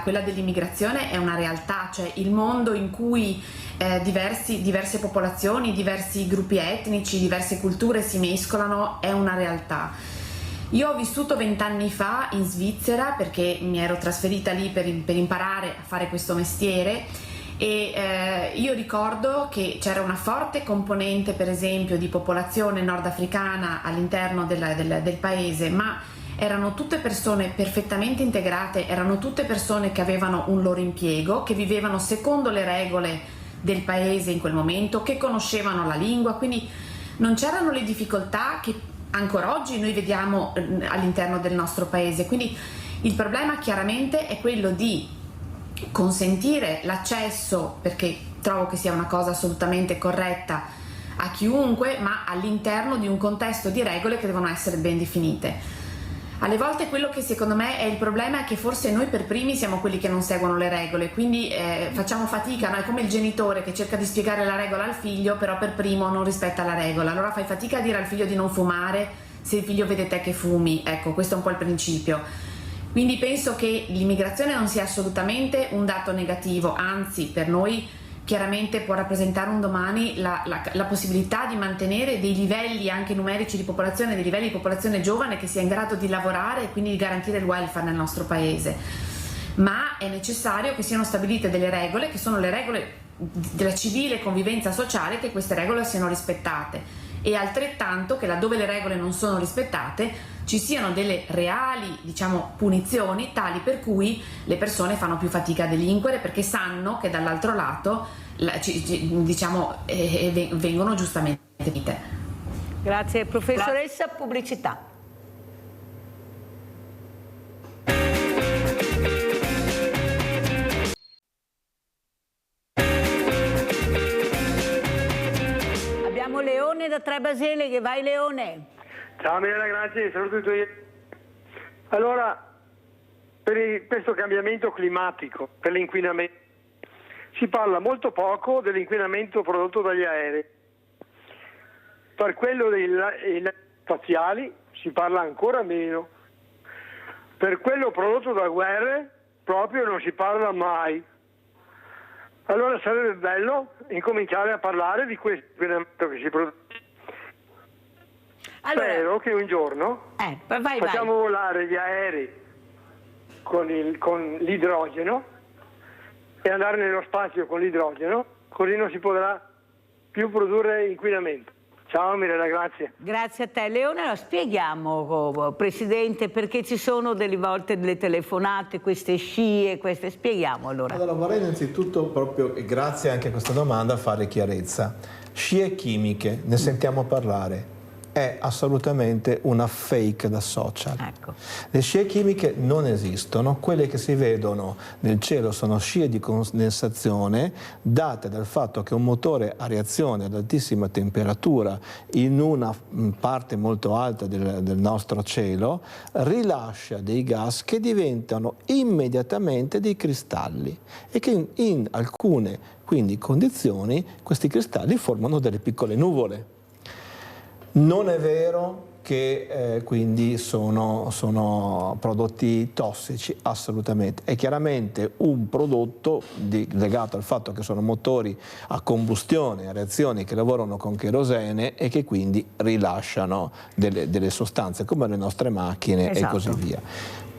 quella dell'immigrazione è una realtà, cioè il mondo in cui diverse popolazioni, diversi gruppi etnici, diverse culture si mescolano è una realtà. Io ho vissuto 20 anni fa in Svizzera, perché mi ero trasferita lì per imparare a fare questo mestiere, e io ricordo che c'era una forte componente, per esempio, di popolazione nordafricana all'interno del paese, ma erano tutte persone perfettamente integrate, erano tutte persone che avevano un loro impiego, che vivevano secondo le regole del paese in quel momento, che conoscevano la lingua, quindi non c'erano le difficoltà che ancora oggi noi vediamo all'interno del nostro paese. Quindi il problema chiaramente è quello di consentire l'accesso, perché trovo che sia una cosa assolutamente corretta, a chiunque, ma all'interno di un contesto di regole che devono essere ben definite. Alle volte quello che secondo me è il problema è che forse noi per primi siamo quelli che non seguono le regole, quindi facciamo fatica, no? È come il genitore che cerca di spiegare la regola al figlio, però per primo non rispetta la regola, allora fai fatica a dire al figlio di non fumare se il figlio vede te che fumi. Ecco, questo è un po' il principio. Quindi penso che l'immigrazione non sia assolutamente un dato negativo, anzi per noi chiaramente può rappresentare un domani la possibilità di mantenere dei livelli anche numerici di popolazione, dei livelli di popolazione giovane che sia in grado di lavorare e quindi di garantire il welfare nel nostro paese. Ma è necessario che siano stabilite delle regole, che sono le regole della civile convivenza sociale, che queste regole siano rispettate, e altrettanto che laddove le regole non sono rispettate ci siano delle reali, diciamo, punizioni tali per cui le persone fanno più fatica a delinquere, perché sanno che dall'altro lato diciamo vengono giustamente punite. Grazie professoressa. Pubblicità. Abbiamo Leone da Tre Baseleghe, vai Leone. Ciao Mirella, grazie, saluto tutti. Allora, per questo cambiamento climatico, per l'inquinamento, si parla molto poco dell'inquinamento prodotto dagli aerei. Per quello dei spaziali si parla ancora meno. Per quello prodotto da guerre proprio non si parla mai. Allora sarebbe bello incominciare a parlare di questo inquinamento che si produce. Allora, spero che un giorno facciamo volare gli aerei con l'idrogeno e andare nello spazio con l'idrogeno, così non si potrà più produrre inquinamento. Ciao Mirella, grazie. Grazie a te. Leone, lo spieghiamo, Presidente, perché ci sono delle volte delle telefonate, queste scie, spieghiamo allora. Allora vorrei innanzitutto, proprio grazie anche a questa domanda, fare chiarezza. Scie chimiche, ne sentiamo parlare. È assolutamente una fake da social. Ecco. Le scie chimiche non esistono, quelle che si vedono nel cielo sono scie di condensazione date dal fatto che un motore a reazione ad altissima temperatura in una parte molto alta del nostro cielo rilascia dei gas che diventano immediatamente dei cristalli e che in alcune quindi condizioni questi cristalli formano delle piccole nuvole. Non è vero che quindi sono prodotti tossici, assolutamente. È chiaramente un prodotto legato al fatto che sono motori a combustione, a reazioni che lavorano con cherosene e che quindi rilasciano delle sostanze come le nostre macchine, esatto, e così via.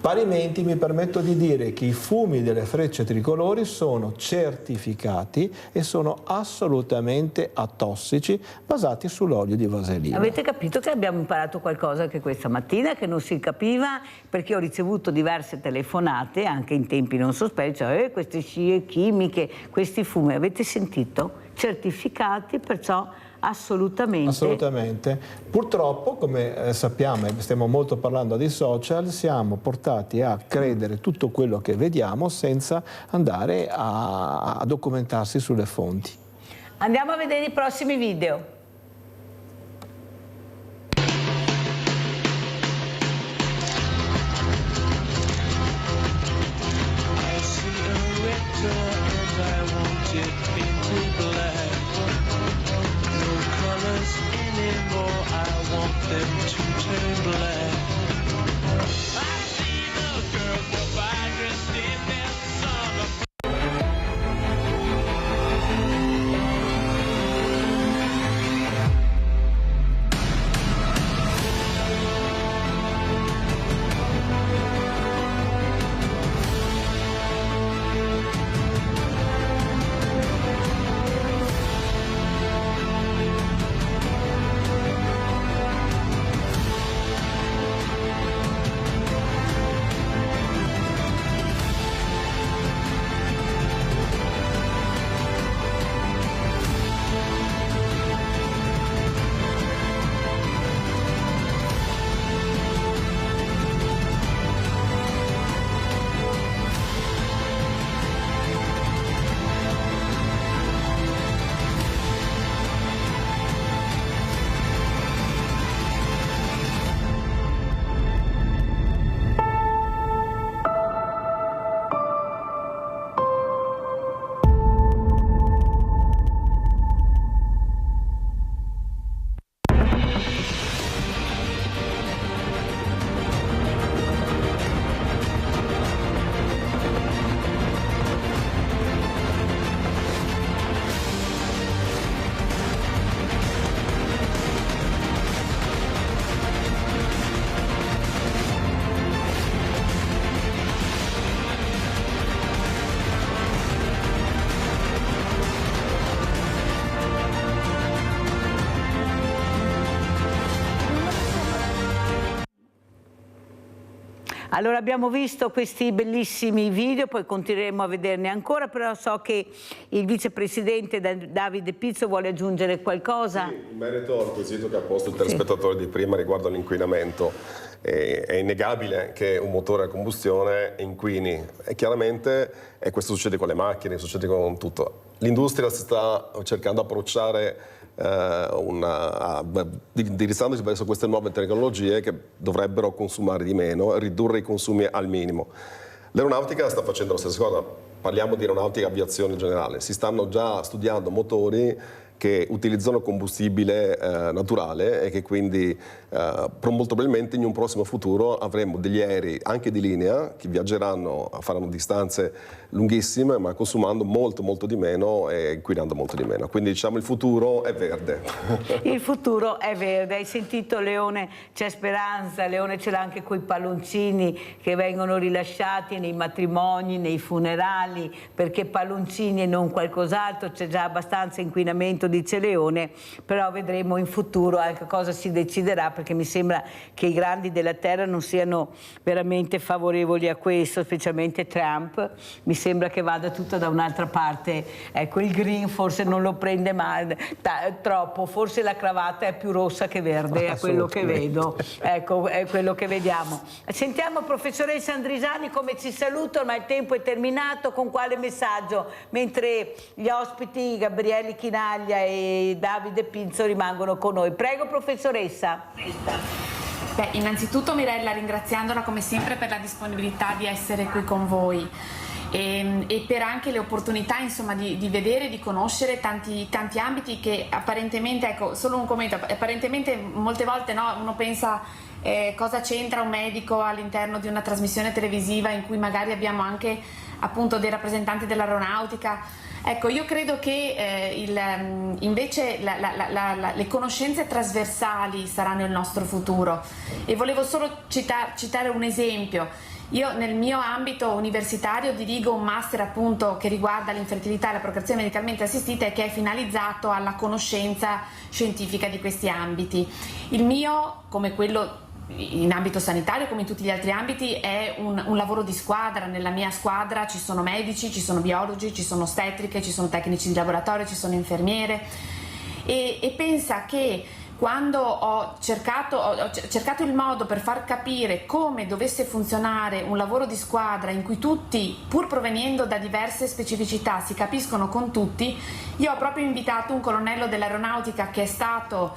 Parimenti mi permetto di dire che i fumi delle frecce tricolori sono certificati e sono assolutamente atossici, basati sull'olio di vaselina. Avete capito che abbiamo imparato qualcosa anche questa mattina che non si capiva, perché ho ricevuto diverse telefonate anche in tempi non sospetti, cioè queste scie chimiche, questi fumi, avete sentito? Certificati, perciò assolutamente. Assolutamente. Purtroppo, come sappiamo e stiamo molto parlando dei social, siamo portati a credere tutto quello che vediamo senza andare a documentarsi sulle fonti. Andiamo a vedere i prossimi video. Allora abbiamo visto questi bellissimi video, poi continueremo a vederne ancora, però so che il vicepresidente Davide Pizzo vuole aggiungere qualcosa. Sì, in merito al quesito che ha posto il telespettatore di prima riguardo all'inquinamento, è innegabile che un motore a combustione inquini e chiaramente questo succede con le macchine, succede con tutto. L'industria si sta cercando di approcciare indirizzandosi verso queste nuove tecnologie che dovrebbero consumare di meno e ridurre i consumi al minimo. L'aeronautica sta facendo la stessa cosa, parliamo di aeronautica e aviazione in generale, si stanno già studiando motori che utilizzano combustibile naturale e che quindi molto probabilmente in un prossimo futuro avremo degli aerei anche di linea che viaggeranno, faranno distanze lunghissime ma consumando molto di meno e inquinando molto di meno. Quindi diciamo il futuro è verde. Il futuro è verde, hai sentito Leone, c'è speranza, Leone ce l'ha anche coi palloncini che vengono rilasciati nei matrimoni, nei funerali, perché palloncini e non qualcos'altro, c'è già abbastanza inquinamento, dice Leone, però vedremo in futuro anche cosa si deciderà, perché mi sembra che i grandi della terra non siano veramente favorevoli a questo, specialmente Trump. Mi sembra che vada tutta da un'altra parte. Ecco, il green forse non lo prende male troppo, forse la cravatta è più rossa che verde, è quello che vedo, ecco, è quello che vediamo. Sentiamo professoressa Andrisani come ci saluta, ma il tempo è terminato, con quale messaggio, mentre gli ospiti Gabriele Chinaglia e Davide Pizzo rimangono con noi. Prego professoressa. Beh, innanzitutto Mirella, ringraziandola come sempre per la disponibilità di essere qui con voi e per anche le opportunità, insomma, di vedere, di conoscere tanti ambiti che apparentemente, ecco, solo un commento, apparentemente molte volte no, uno pensa cosa c'entra un medico all'interno di una trasmissione televisiva in cui magari abbiamo anche appunto dei rappresentanti dell'aeronautica. Ecco, io credo che invece le conoscenze trasversali saranno il nostro futuro e volevo solo citare un esempio. Io nel mio ambito universitario dirigo un master appunto che riguarda l'infertilità e la procreazione medicalmente assistita e che è finalizzato alla conoscenza scientifica di questi ambiti. Il mio, come quello in ambito sanitario come in tutti gli altri ambiti, è un lavoro di squadra. Nella mia squadra ci sono medici, ci sono biologi, ci sono ostetriche, ci sono tecnici di laboratorio, ci sono infermiere e pensa che quando ho cercato il modo per far capire come dovesse funzionare un lavoro di squadra in cui tutti, pur provenendo da diverse specificità, si capiscono con tutti, io ho proprio invitato un colonnello dell'aeronautica che è stato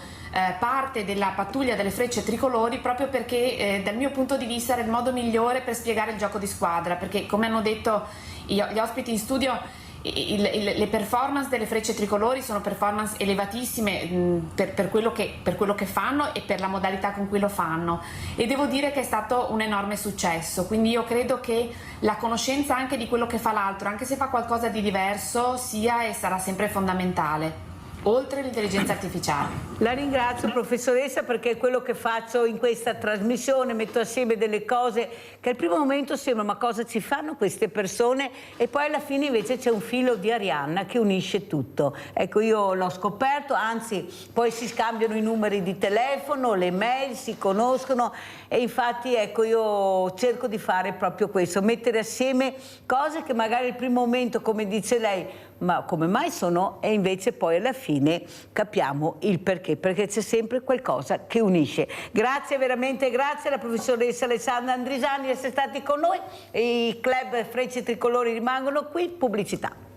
parte della pattuglia delle frecce tricolori, proprio perché dal mio punto di vista era il modo migliore per spiegare il gioco di squadra, perché come hanno detto gli ospiti in studio, le performance delle frecce tricolori sono performance elevatissime per quello che fanno e per la modalità con cui lo fanno, e devo dire che è stato un enorme successo. Quindi io credo che la conoscenza anche di quello che fa l'altro, anche se fa qualcosa di diverso, sia e sarà sempre fondamentale, oltre l'intelligenza artificiale. La ringrazio professoressa, perché è quello che faccio in questa trasmissione, metto assieme delle cose che al primo momento sembrano ma cosa ci fanno queste persone, e poi alla fine invece c'è un filo di Arianna che unisce tutto. Ecco, io l'ho scoperto, anzi poi si scambiano i numeri di telefono, le mail, si conoscono, e infatti ecco io cerco di fare proprio questo, mettere assieme cose che magari al primo momento, come dice lei, ma come mai sono, e invece poi alla fine capiamo il perché c'è sempre qualcosa che unisce. Grazie veramente, grazie alla professoressa Alessandra Andrisani di essere stati con noi. I club Frecce Tricolori rimangono qui, pubblicità.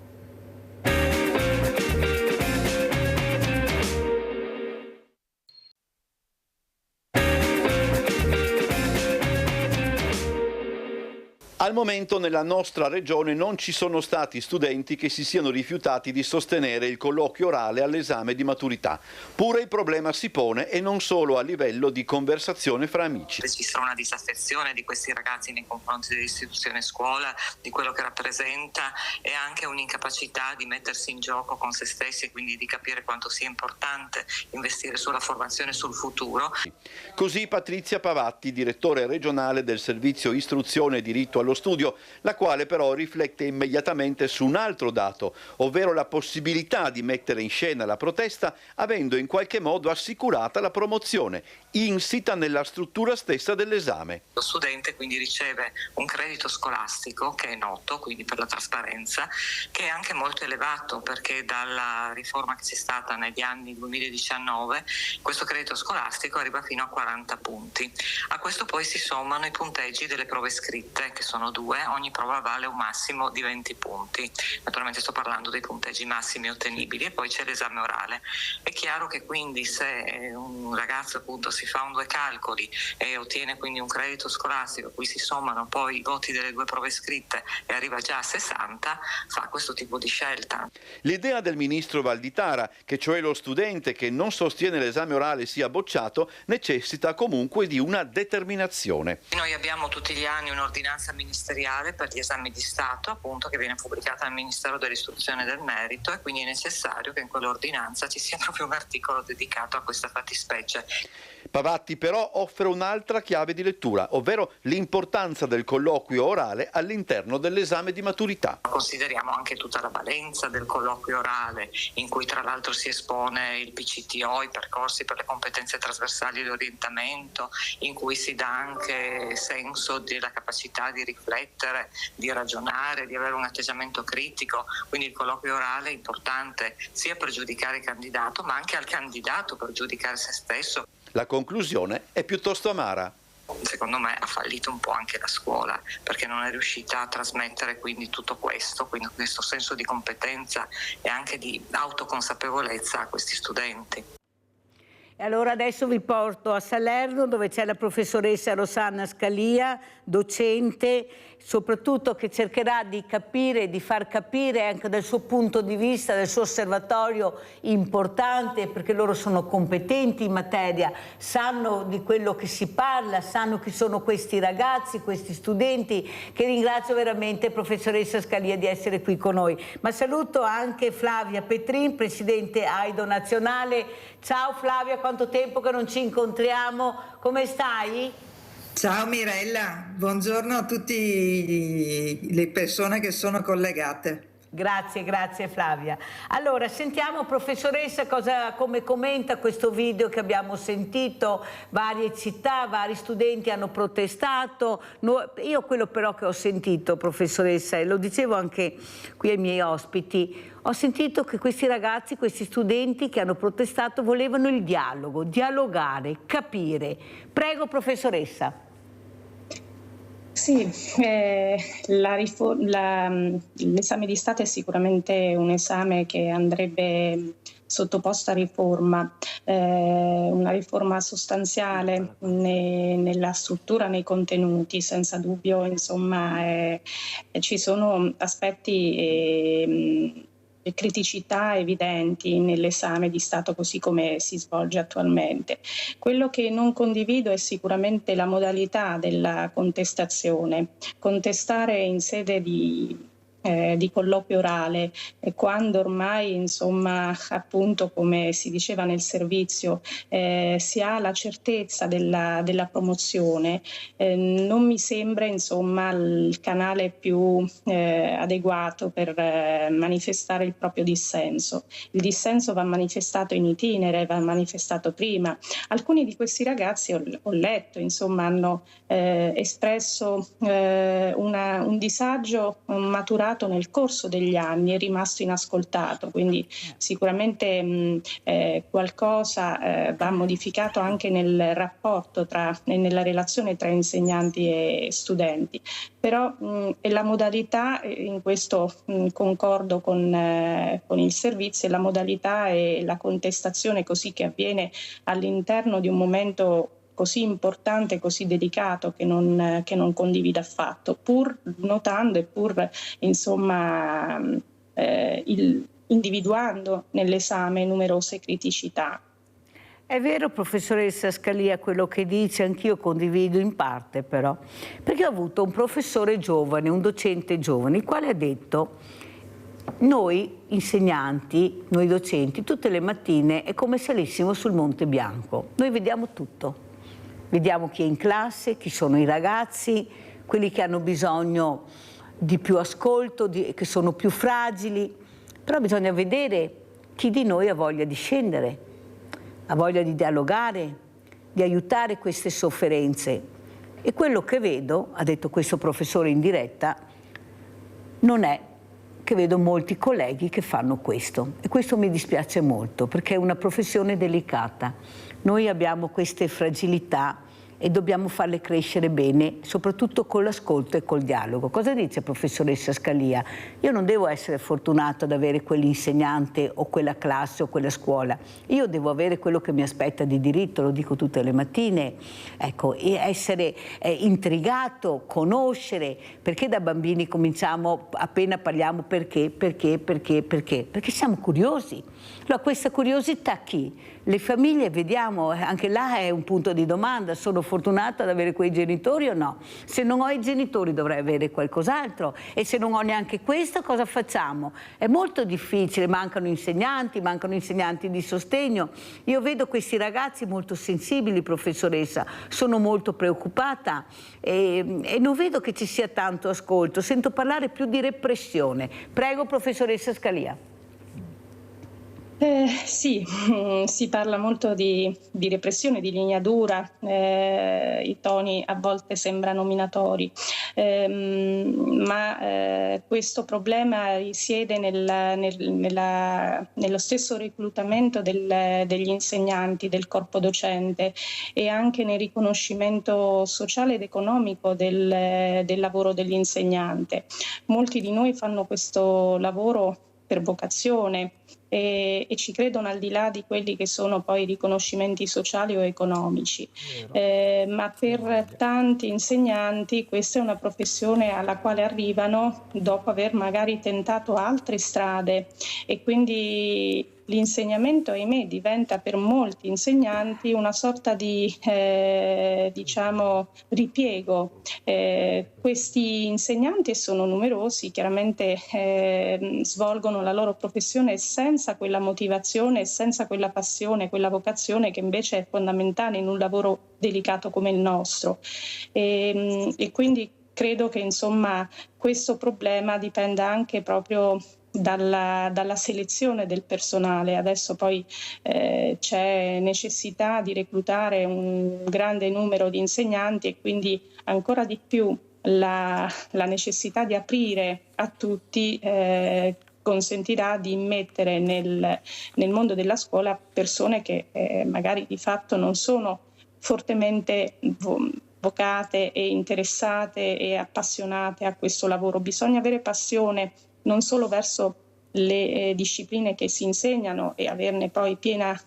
Al momento nella nostra regione non ci sono stati studenti che si siano rifiutati di sostenere il colloquio orale all'esame di maturità. Pure il problema si pone, e non solo a livello di conversazione fra amici. Esiste una disaffezione di questi ragazzi nei confronti dell'istituzione scuola, di quello che rappresenta, e anche un'incapacità di mettersi in gioco con se stessi e quindi di capire quanto sia importante investire sulla formazione e sul futuro. Così Patrizia Pavatti, direttore regionale del servizio istruzione e diritto allo studio, la quale però riflette immediatamente su un altro dato, ovvero la possibilità di mettere in scena la protesta avendo in qualche modo assicurata la promozione, insita nella struttura stessa dell'esame. Lo studente quindi riceve un credito scolastico che è noto, quindi per la trasparenza, che è anche molto elevato, perché dalla riforma che c'è stata negli anni 2019 questo credito scolastico arriva fino a 40 punti. A questo poi si sommano i punteggi delle prove scritte, che sono 2, ogni prova vale un massimo di 20 punti. Naturalmente sto parlando dei punteggi massimi ottenibili, e poi c'è l'esame orale. È chiaro che quindi se un ragazzo appunto si fa un 2 calcoli e ottiene quindi un credito scolastico, cui si sommano poi i voti delle 2 prove scritte e arriva già a 60, fa questo tipo di scelta. L'idea del ministro Valditara, che cioè lo studente che non sostiene l'esame orale sia bocciato, necessita comunque di una determinazione. Noi abbiamo tutti gli anni un'ordinanza ministeriale per gli esami di Stato, appunto, che viene pubblicata dal Ministero dell'Istruzione e del Merito, e quindi è necessario che in quell'ordinanza ci sia proprio un articolo dedicato a questa fattispecie. Pavatti però offre un'altra chiave di lettura, ovvero l'importanza del colloquio orale all'interno dell'esame di maturità. Consideriamo anche tutta la valenza del colloquio orale, in cui tra l'altro si espone il PCTO, i percorsi per le competenze trasversali di orientamento, in cui si dà anche senso della capacità di riflettere, di ragionare, di avere un atteggiamento critico. Quindi il colloquio orale è importante sia per giudicare il candidato, ma anche al candidato per giudicare se stesso. La conclusione è piuttosto amara. Secondo me ha fallito un po' anche la scuola, perché non è riuscita a trasmettere quindi tutto questo, quindi questo senso di competenza e anche di autoconsapevolezza a questi studenti. E allora adesso vi porto a Salerno, dove c'è la professoressa Rosanna Scalia, docente, soprattutto che cercherà di capire, di far capire anche dal suo punto di vista, del suo osservatorio importante, perché loro sono competenti in materia, sanno di quello che si parla, sanno chi sono questi ragazzi, questi studenti, che ringrazio veramente, professoressa Scalia, di essere qui con noi. Ma saluto anche Flavia Petrin, presidente AIDO nazionale. Ciao Flavia, quanto tempo che non ci incontriamo, come stai? Ciao Mirella, buongiorno a tutte le persone che sono collegate. Grazie Flavia. Allora sentiamo, professoressa, come commenta questo video che abbiamo sentito. Varie città, vari studenti hanno protestato. Io quello però che ho sentito, professoressa, e lo dicevo anche qui ai miei ospiti, ho sentito che questi ragazzi, questi studenti che hanno protestato volevano il dialogo, dialogare, capire. Prego, professoressa. Sì, l'esame di Stato è sicuramente un esame che andrebbe sottoposto a riforma, una riforma sostanziale nella struttura, nei contenuti, senza dubbio, insomma, ci sono aspetti e criticità evidenti nell'esame di Stato così come si svolge attualmente. Quello che non condivido è sicuramente la modalità della contestazione. Contestare in sede di colloquio orale, quando ormai, insomma, appunto, come si diceva nel servizio, si ha la certezza della promozione, non mi sembra, insomma, il canale più adeguato per manifestare il proprio dissenso. Il dissenso va manifestato in itinere, va manifestato prima. Alcuni di questi ragazzi, ho letto, insomma, hanno espresso un disagio maturato nel corso degli anni, è rimasto inascoltato, quindi sicuramente qualcosa va modificato anche nel rapporto nella relazione tra insegnanti e studenti. Però è la modalità, in questo concordo con il servizio, è la modalità e la contestazione così che avviene all'interno di un momento così importante, così delicato, che non condivido affatto, pur notando e pur, insomma, individuando nell'esame numerose criticità. È vero, professoressa Scalia, quello che dice, anch'io condivido in parte però, perché ho avuto un professore giovane, un docente giovane, il quale ha detto: noi insegnanti, noi docenti, tutte le mattine è come se salissimo sul Monte Bianco, noi vediamo tutto. Vediamo chi è in classe, chi sono i ragazzi, quelli che hanno bisogno di più ascolto, che sono più fragili, però bisogna vedere chi di noi ha voglia di scendere, ha voglia di dialogare, di aiutare queste sofferenze. E quello che vedo, ha detto questo professore in diretta, non è che vedo molti colleghi che fanno questo. E questo mi dispiace molto, perché è una professione delicata. Noi abbiamo queste fragilità e dobbiamo farle crescere bene, soprattutto con l'ascolto e col dialogo. Cosa dice professoressa Scalia? Io non devo essere fortunato ad avere quell'insegnante o quella classe o quella scuola. Io devo avere quello che mi aspetta di diritto, lo dico tutte le mattine, ecco, e essere intrigato, conoscere, perché da bambini cominciamo, appena parliamo perché? Perché siamo curiosi. Allora questa curiosità chi? Le famiglie, vediamo, anche là è un punto di domanda, sono fortunata ad avere quei genitori o no? Se non ho i genitori dovrei avere qualcos'altro, e se non ho neanche questo cosa facciamo? È molto difficile, mancano insegnanti di sostegno. Io vedo questi ragazzi molto sensibili, professoressa, sono molto preoccupata e non vedo che ci sia tanto ascolto, sento parlare più di repressione. Prego professoressa Scalia. Sì, si parla molto di repressione, di linea dura, i toni a volte sembrano minatori, ma questo problema risiede nello stesso reclutamento degli insegnanti, del corpo docente, e anche nel riconoscimento sociale ed economico del lavoro dell'insegnante. Molti di noi fanno questo lavoro per vocazione e ci credono al di là di quelli che sono poi i riconoscimenti sociali o economici, ma per tanti insegnanti questa è una professione alla quale arrivano dopo aver magari tentato altre strade, e quindi l'insegnamento, ahimè, diventa per molti insegnanti una sorta di ripiego. Questi insegnanti, sono numerosi, chiaramente svolgono la loro professione senza quella motivazione, senza quella passione, quella vocazione che invece è fondamentale in un lavoro delicato come il nostro. E quindi credo che insomma questo problema dipenda anche proprio dalla selezione del personale. Adesso poi c'è necessità di reclutare un grande numero di insegnanti e quindi ancora di più la necessità di aprire a tutti consentirà di immettere nel mondo della scuola persone che magari di fatto non sono fortemente vocate e interessate e appassionate a questo lavoro. Bisogna avere passione non solo verso le discipline che si insegnano e averne poi piena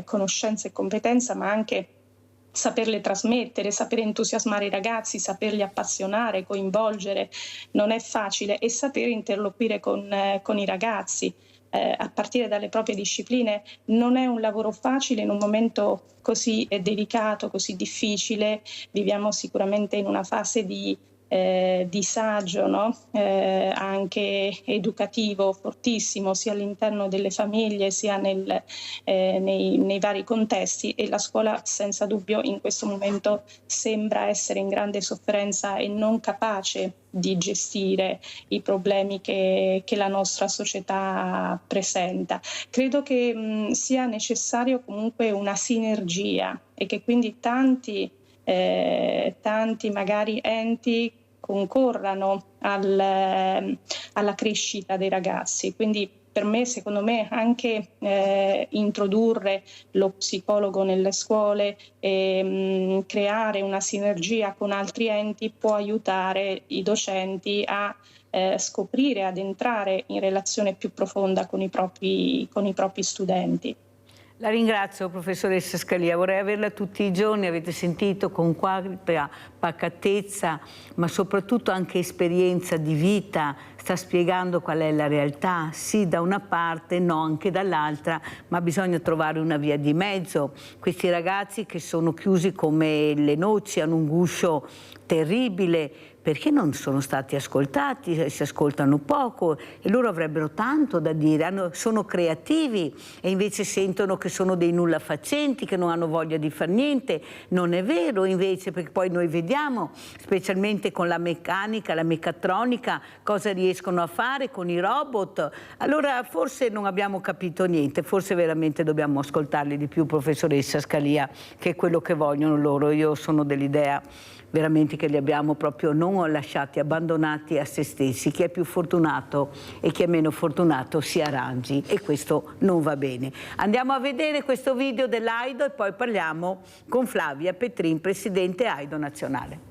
conoscenza e competenza, ma anche saperle trasmettere, sapere entusiasmare i ragazzi, saperli appassionare, coinvolgere. Non è facile, e sapere interloquire con i ragazzi a partire dalle proprie discipline non è un lavoro facile in un momento così delicato, così difficile. Viviamo sicuramente in una fase di disagio, no? Anche educativo fortissimo, sia all'interno delle famiglie sia nei vari contesti, e la scuola senza dubbio in questo momento sembra essere in grande sofferenza e non capace di gestire i problemi che la nostra società presenta. Credo che sia necessario comunque una sinergia, e che quindi tanti magari enti concorrano alla crescita dei ragazzi. Quindi per me, secondo me, anche introdurre lo psicologo nelle scuole e creare una sinergia con altri enti può aiutare i docenti a scoprire, ad entrare in relazione più profonda con i propri studenti. La ringrazio professoressa Scalia, vorrei averla tutti i giorni, avete sentito, con quanta pacatezza, ma soprattutto anche esperienza di vita, sta spiegando qual è la realtà, sì da una parte, no anche dall'altra, ma bisogna trovare una via di mezzo. Questi ragazzi che sono chiusi come le noci, hanno un guscio terribile, perché non sono stati ascoltati, si ascoltano poco e loro avrebbero tanto da dire, sono creativi e invece sentono che sono dei nullafacenti, che non hanno voglia di far niente. Non è vero invece, perché poi noi vediamo, specialmente con la meccanica, la meccatronica, cosa riescono a fare con i robot. Allora forse non abbiamo capito niente, forse veramente dobbiamo ascoltarli di più, professoressa Scalia, che è quello che vogliono loro. Io sono dell'idea veramente che li abbiamo proprio non lasciati, abbandonati a se stessi. Chi è più fortunato e chi è meno fortunato si arrangi, e questo non va bene. Andiamo a vedere questo video dell'Aido e poi parliamo con Flavia Petrin, presidente Aido nazionale.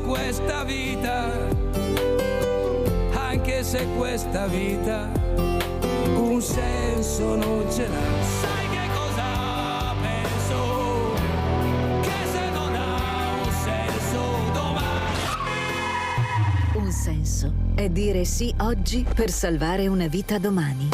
Questa vita, anche se questa vita un senso non ce l'ha. Sai che cosa penso? Che se non ha un senso domani. Un senso è dire sì oggi per salvare una vita domani.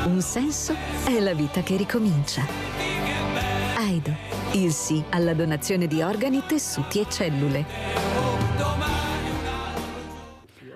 Un senso è la vita che ricomincia. Aido, il sì alla donazione di organi, tessuti e cellule.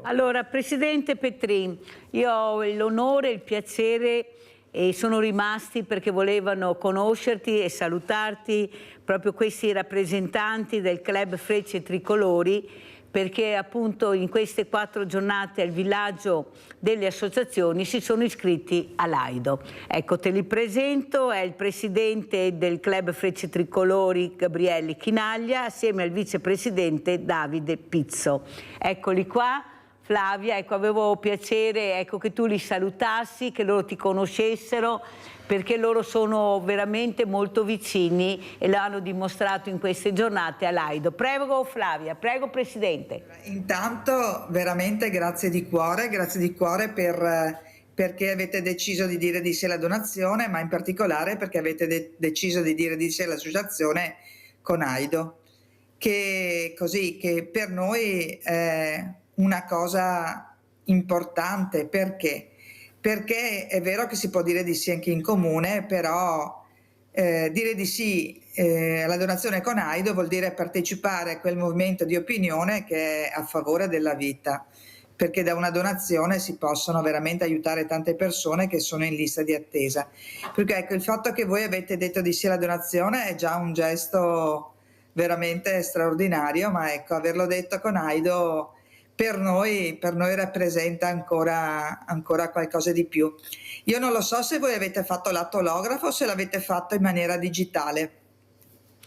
Allora, Presidente Petrin, io ho l'onore e il piacere, e sono rimasti perché volevano conoscerti e salutarti proprio questi rappresentanti del Club Frecce Tricolori, perché appunto in queste 4 giornate al villaggio delle associazioni si sono iscritti all'Aido. Ecco, te li presento, è il presidente del Club Frecce Tricolori Gabriele Chinaglia assieme al vicepresidente Davide Pizzo. Eccoli qua. Flavia, ecco, avevo piacere che tu li salutassi, che loro ti conoscessero, perché loro sono veramente molto vicini e lo hanno dimostrato in queste giornate all'Aido. Prego Flavia, prego Presidente. Intanto veramente grazie di cuore perché avete deciso di dire di sì alla donazione, ma in particolare perché avete deciso di dire di sì all'associazione con Aido, che per noi è una cosa importante. Perché è vero che si può dire di sì anche in comune, però dire di sì alla donazione con Aido vuol dire partecipare a quel movimento di opinione che è a favore della vita, perché da una donazione si possono veramente aiutare tante persone che sono in lista di attesa. Perché ecco, il fatto che voi avete detto di sì alla donazione è già un gesto veramente straordinario, ma ecco, averlo detto con Aido per noi rappresenta ancora qualcosa di più. Io non lo so se voi avete fatto l'atto olografo o se l'avete fatto in maniera digitale.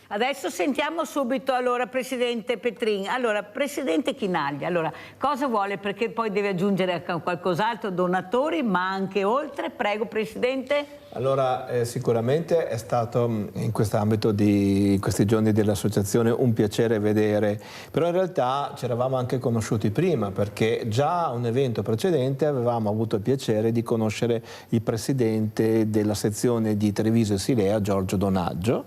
Adesso sentiamo subito, allora, Presidente Petrin. Allora, Presidente Chinaglia, allora, cosa vuole? Perché poi deve aggiungere qualcos'altro, donatori, ma anche oltre. Prego, Presidente. Allora, sicuramente è stato in quest'ambito di questi giorni dell'associazione un piacere vedere, però in realtà ci eravamo anche conosciuti prima, perché già a un evento precedente avevamo avuto il piacere di conoscere il Presidente della sezione di Treviso e Silea, Giorgio Donaggio.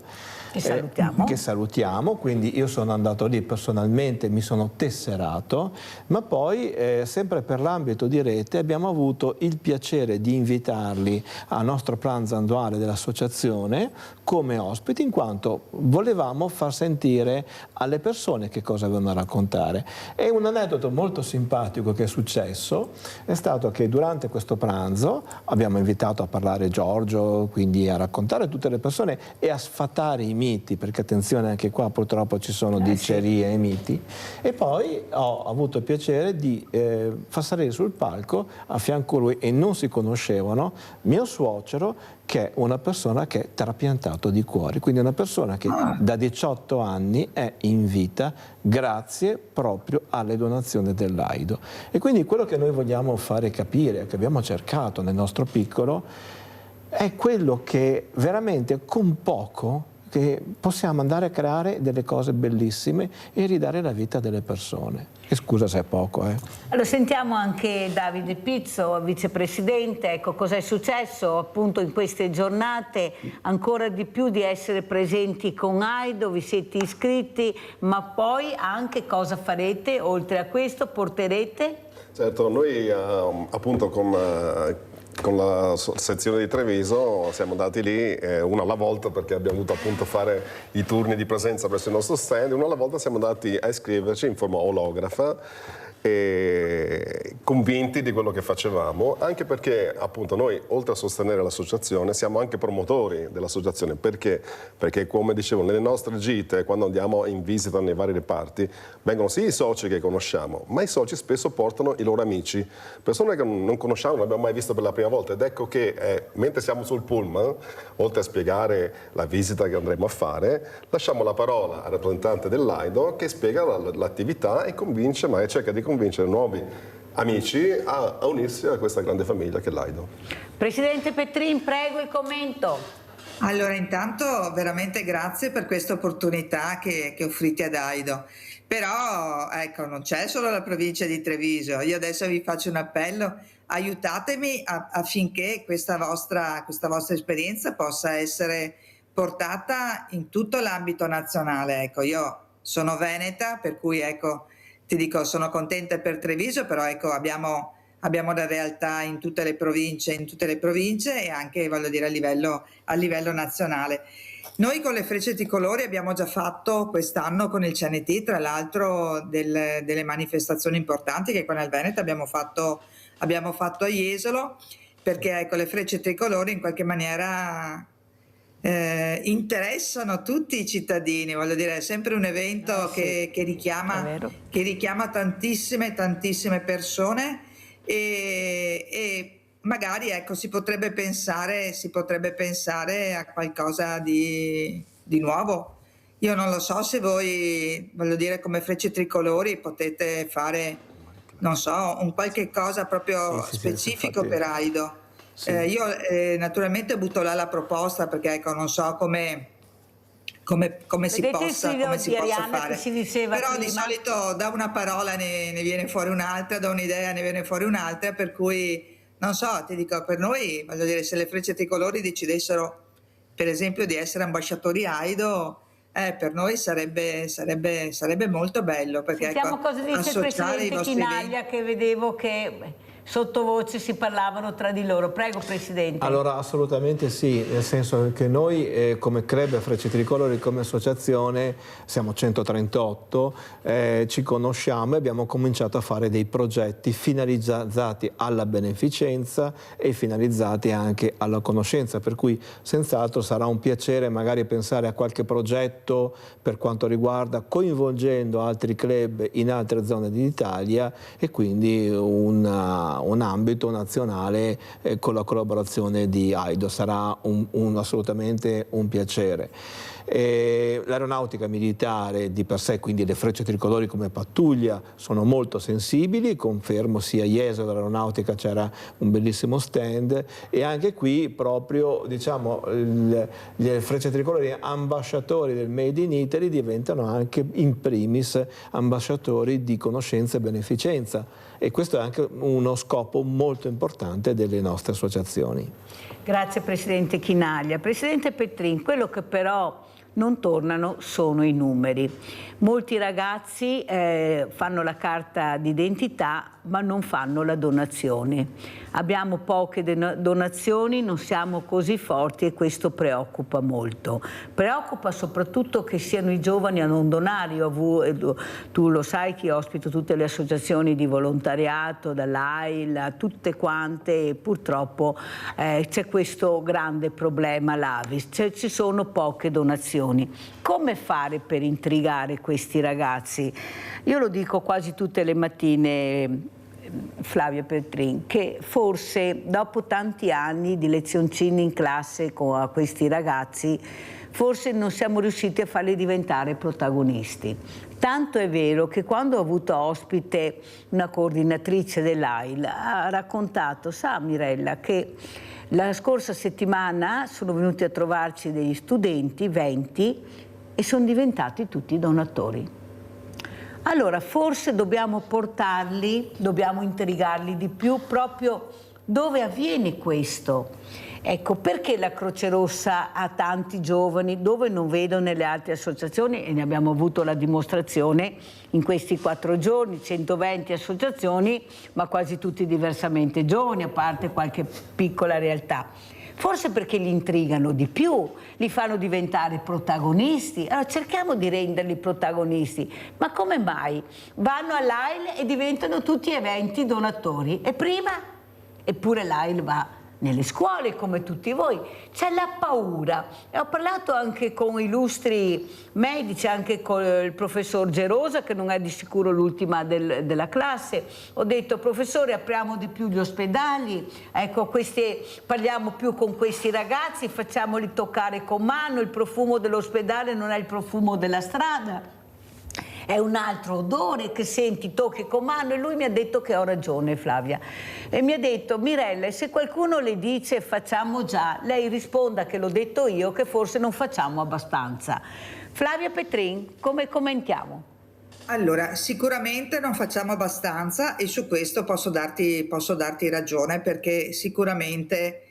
Che salutiamo, quindi io sono andato lì personalmente, mi sono tesserato, ma poi sempre per l'ambito di rete abbiamo avuto il piacere di invitarli al nostro pranzo annuale dell'associazione come ospiti, in quanto volevamo far sentire alle persone che cosa avevano da raccontare. E un aneddoto molto simpatico che è successo è stato che durante questo pranzo abbiamo invitato a parlare Giorgio, quindi a raccontare tutte le persone e a sfatare i miti, perché attenzione, anche qua purtroppo ci sono dicerie e miti, e poi ho avuto il piacere di far salire sul palco a fianco a lui, e non si conoscevano, mio suocero, che è una persona che è trapiantato di cuore, quindi una persona che da 18 anni è in vita grazie proprio alle donazioni dell'Aido. E quindi quello che noi vogliamo fare capire, che abbiamo cercato nel nostro piccolo, è quello che veramente con poco che possiamo andare a creare delle cose bellissime e ridare la vita delle persone. E scusa se è poco. Allora sentiamo anche Davide Pizzo, vicepresidente, ecco cosa è successo appunto in queste giornate, ancora di più di essere presenti con AIDO, vi siete iscritti, ma poi anche cosa farete oltre a questo, porterete? Certo, noi appunto con la sezione di Treviso siamo andati lì una alla volta, perché abbiamo dovuto appunto fare i turni di presenza presso il nostro stand. Una alla volta siamo andati a iscriverci in forma olografa, convinti di quello che facevamo, anche perché appunto noi, oltre a sostenere l'associazione, siamo anche promotori dell'associazione. Perché? Perché, come dicevo, nelle nostre gite, quando andiamo in visita nei vari reparti, vengono sì i soci che conosciamo, ma i soci spesso portano i loro amici, persone che non conosciamo, non abbiamo mai visto per la prima volta. Ed ecco che mentre siamo sul pullman, oltre a spiegare la visita che andremo a fare, lasciamo la parola al rappresentante dell'AIDO che spiega l'attività e convince, ma cerca di convincere nuovi amici a unirsi a questa grande famiglia che è l'AIDO. Presidente Petrin, prego il commento. Allora, intanto veramente grazie per questa opportunità che offrite ad AIDO. Però ecco, non c'è solo la provincia di Treviso. Io adesso vi faccio un appello: aiutatemi affinché questa vostra esperienza possa essere portata in tutto l'ambito nazionale. Ecco, io sono veneta, per cui ecco, ti dico, sono contenta per Treviso, però ecco, abbiamo la realtà in tutte le province e anche, voglio dire, a livello nazionale. Noi con le Frecce Tricolori abbiamo già fatto quest'anno con il CNT, tra l'altro, delle manifestazioni importanti che qua nel Veneto abbiamo fatto a Jesolo, perché ecco, le Frecce Tricolori in qualche maniera interessano tutti i cittadini, voglio dire, è sempre un evento che richiama tantissime persone e magari ecco, si potrebbe pensare a qualcosa di nuovo. Io non lo so se voi, voglio dire, come Frecce Tricolori potete fare, non so, un qualche cosa proprio specifico per AIDO. Sì. Io naturalmente butto là la proposta, perché ecco, non so come si possa fare, però prima, di solito da una parola ne viene fuori un'altra, da un'idea ne viene fuori un'altra, per cui non so, ti dico, per noi, voglio dire, se le Frecce Tricolori decidessero per esempio di essere ambasciatori AIDO, per noi sarebbe molto bello, perché sentiamo ecco, cosa dice il presidente Chinaglia, che vedevo che sottovoce si parlavano tra di loro. Prego, Presidente. Allora, assolutamente sì, nel senso che noi come Club Frecce Tricolori, come associazione, siamo 138, ci conosciamo e abbiamo cominciato a fare dei progetti finalizzati alla beneficenza e finalizzati anche alla conoscenza, per cui senz'altro sarà un piacere magari pensare a qualche progetto per quanto riguarda coinvolgendo altri club in altre zone d'Italia e quindi un ambito nazionale con la collaborazione di AIDO. Sarà assolutamente un piacere. L'aeronautica militare di per sé, quindi le Frecce Tricolori come pattuglia, sono molto sensibili, confermo sia a Jesolo dell'aeronautica c'era un bellissimo stand, e anche qui proprio diciamo le Frecce Tricolori ambasciatori del Made in Italy diventano anche in primis ambasciatori di conoscenza e beneficenza, e questo è anche uno scopo molto importante delle nostre associazioni. Grazie Presidente Chinaglia. Presidente Petrin, quello che però non tornano sono i numeri. Molti ragazzi fanno la carta d'identità ma non fanno la donazione. Abbiamo poche donazioni, non siamo così forti e questo preoccupa molto. Preoccupa soprattutto che siano i giovani a non donare. Tu lo sai che io ospito tutte le associazioni di volontariato, dall'AIL, tutte quante, e purtroppo c'è questo grande problema l'Avis, ci sono poche donazioni. Come fare per intrigare questi ragazzi? Io lo dico quasi tutte le mattine, Flavia Petrin, che forse dopo tanti anni di lezioncini in classe a questi ragazzi, forse non siamo riusciti a farli diventare protagonisti. Tanto è vero che quando ho avuto ospite una coordinatrice dell'AIL ha raccontato, sa Mirella, che la scorsa settimana sono venuti a trovarci degli studenti, 20, e sono diventati tutti donatori. Allora forse dobbiamo portarli, dobbiamo intrigarli di più proprio dove avviene questo. Ecco, perché la Croce Rossa ha tanti giovani dove non vedo nelle altre associazioni, e ne abbiamo avuto la dimostrazione in questi 4 giorni, 120 associazioni, ma quasi tutti diversamente giovani, a parte qualche piccola realtà. Forse perché li intrigano di più, li fanno diventare protagonisti. Allora cerchiamo di renderli protagonisti. Ma come mai? Vanno all'AIL e diventano tutti eventi donatori. E prima? Eppure l'AIL va nelle scuole come tutti voi. C'è la paura. E ho parlato anche con illustri medici, anche con il professor Gerosa, che non è di sicuro l'ultima della classe. Ho detto, professore, apriamo di più gli ospedali, ecco, parliamo più con questi ragazzi, facciamoli toccare con mano, il profumo dell'ospedale non è il profumo della strada. È un altro odore che senti, tocchi con mano, e lui mi ha detto che ho ragione, Flavia. E mi ha detto, Mirella, se qualcuno le dice facciamo già, lei risponda che l'ho detto io, che forse non facciamo abbastanza. Flavia Petrin, come commentiamo? Allora, sicuramente non facciamo abbastanza, e su questo posso darti ragione, perché sicuramente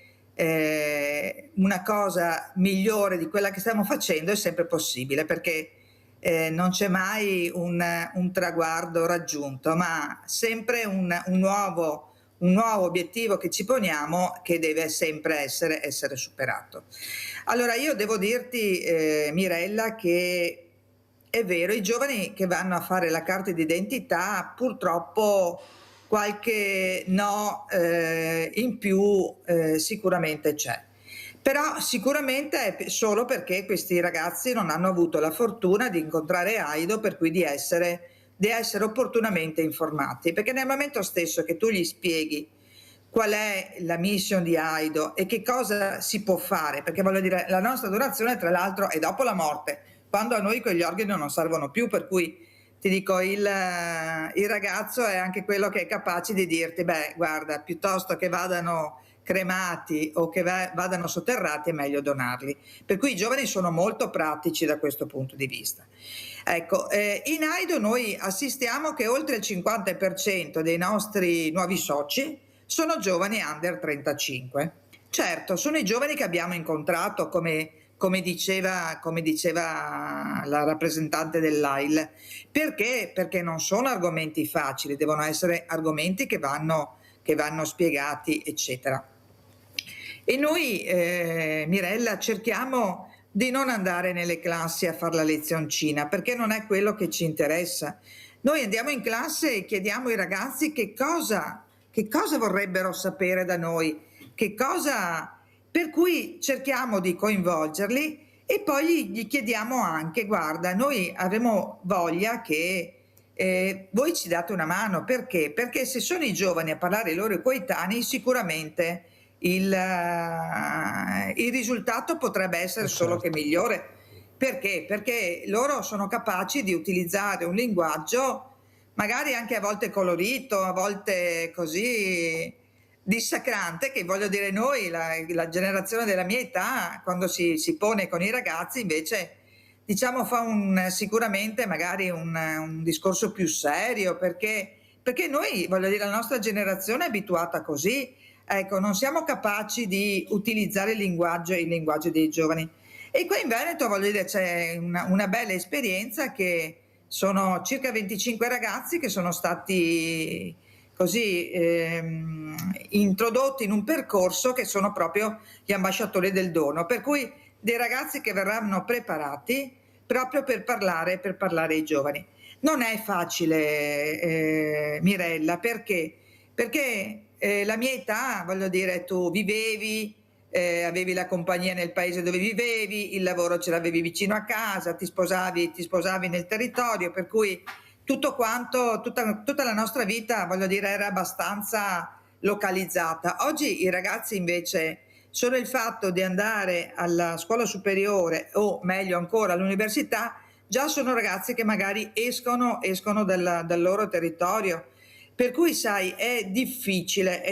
una cosa migliore di quella che stiamo facendo è sempre possibile, perché non c'è mai un traguardo raggiunto, ma sempre un nuovo obiettivo che ci poniamo, che deve sempre essere superato. Allora io devo dirti, Mirella, che è vero, i giovani che vanno a fare la carta d'identità, purtroppo qualche no in più sicuramente c'è. Però sicuramente è solo perché questi ragazzi non hanno avuto la fortuna di incontrare Aido, per cui di essere opportunamente informati. Perché nel momento stesso che tu gli spieghi qual è la mission di Aido e che cosa si può fare, perché voglio dire, la nostra donazione tra l'altro è dopo la morte, quando a noi quegli organi non servono più, per cui ti dico, il ragazzo è anche quello che è capace di dirti, beh guarda, piuttosto che vadano cremati o che vadano sotterrati è meglio donarli. Per cui i giovani sono molto pratici da questo punto di vista. Ecco, in Aido noi assistiamo che oltre il 50% dei nostri nuovi soci sono giovani under 35. Certo, sono i giovani che abbiamo incontrato, come diceva la rappresentante dell'AIL. Perché? Perché non sono argomenti facili, devono essere argomenti che vanno spiegati, eccetera. E noi, Mirella, cerchiamo di non andare nelle classi a fare la lezioncina, perché non è quello che ci interessa. Noi andiamo in classe e chiediamo ai ragazzi che cosa vorrebbero sapere da noi, per cui cerchiamo di coinvolgerli, e poi gli chiediamo anche, guarda, noi avremo voglia che voi ci date una mano. Perché? Perché se sono i giovani a parlare ai loro coetanei, sicuramente il risultato potrebbe essere solo che migliore. Perché? Perché loro sono capaci di utilizzare un linguaggio magari anche a volte colorito, a volte così dissacrante, che voglio dire, noi, la generazione della mia età, quando si pone con i ragazzi invece, diciamo, fa sicuramente magari un discorso più serio, perché noi, voglio dire, la nostra generazione è abituata così. Ecco, non siamo capaci di utilizzare il linguaggio dei giovani. E qui in Veneto, voglio dire, c'è una bella esperienza, che sono circa 25 ragazzi che sono stati così introdotti in un percorso che sono proprio gli ambasciatori del dono, per cui dei ragazzi che verranno preparati proprio per parlare ai giovani. Non è facile, Mirella, perché la mia età, voglio dire, tu vivevi, avevi la compagnia nel paese dove vivevi, il lavoro ce l'avevi vicino a casa, ti sposavi nel territorio, per cui tutto quanto, tutta la nostra vita, voglio dire, era abbastanza localizzata. Oggi i ragazzi invece, solo il fatto di andare alla scuola superiore o meglio ancora all'università, già sono ragazzi che magari escono dal loro territorio. Per cui sai, è difficile.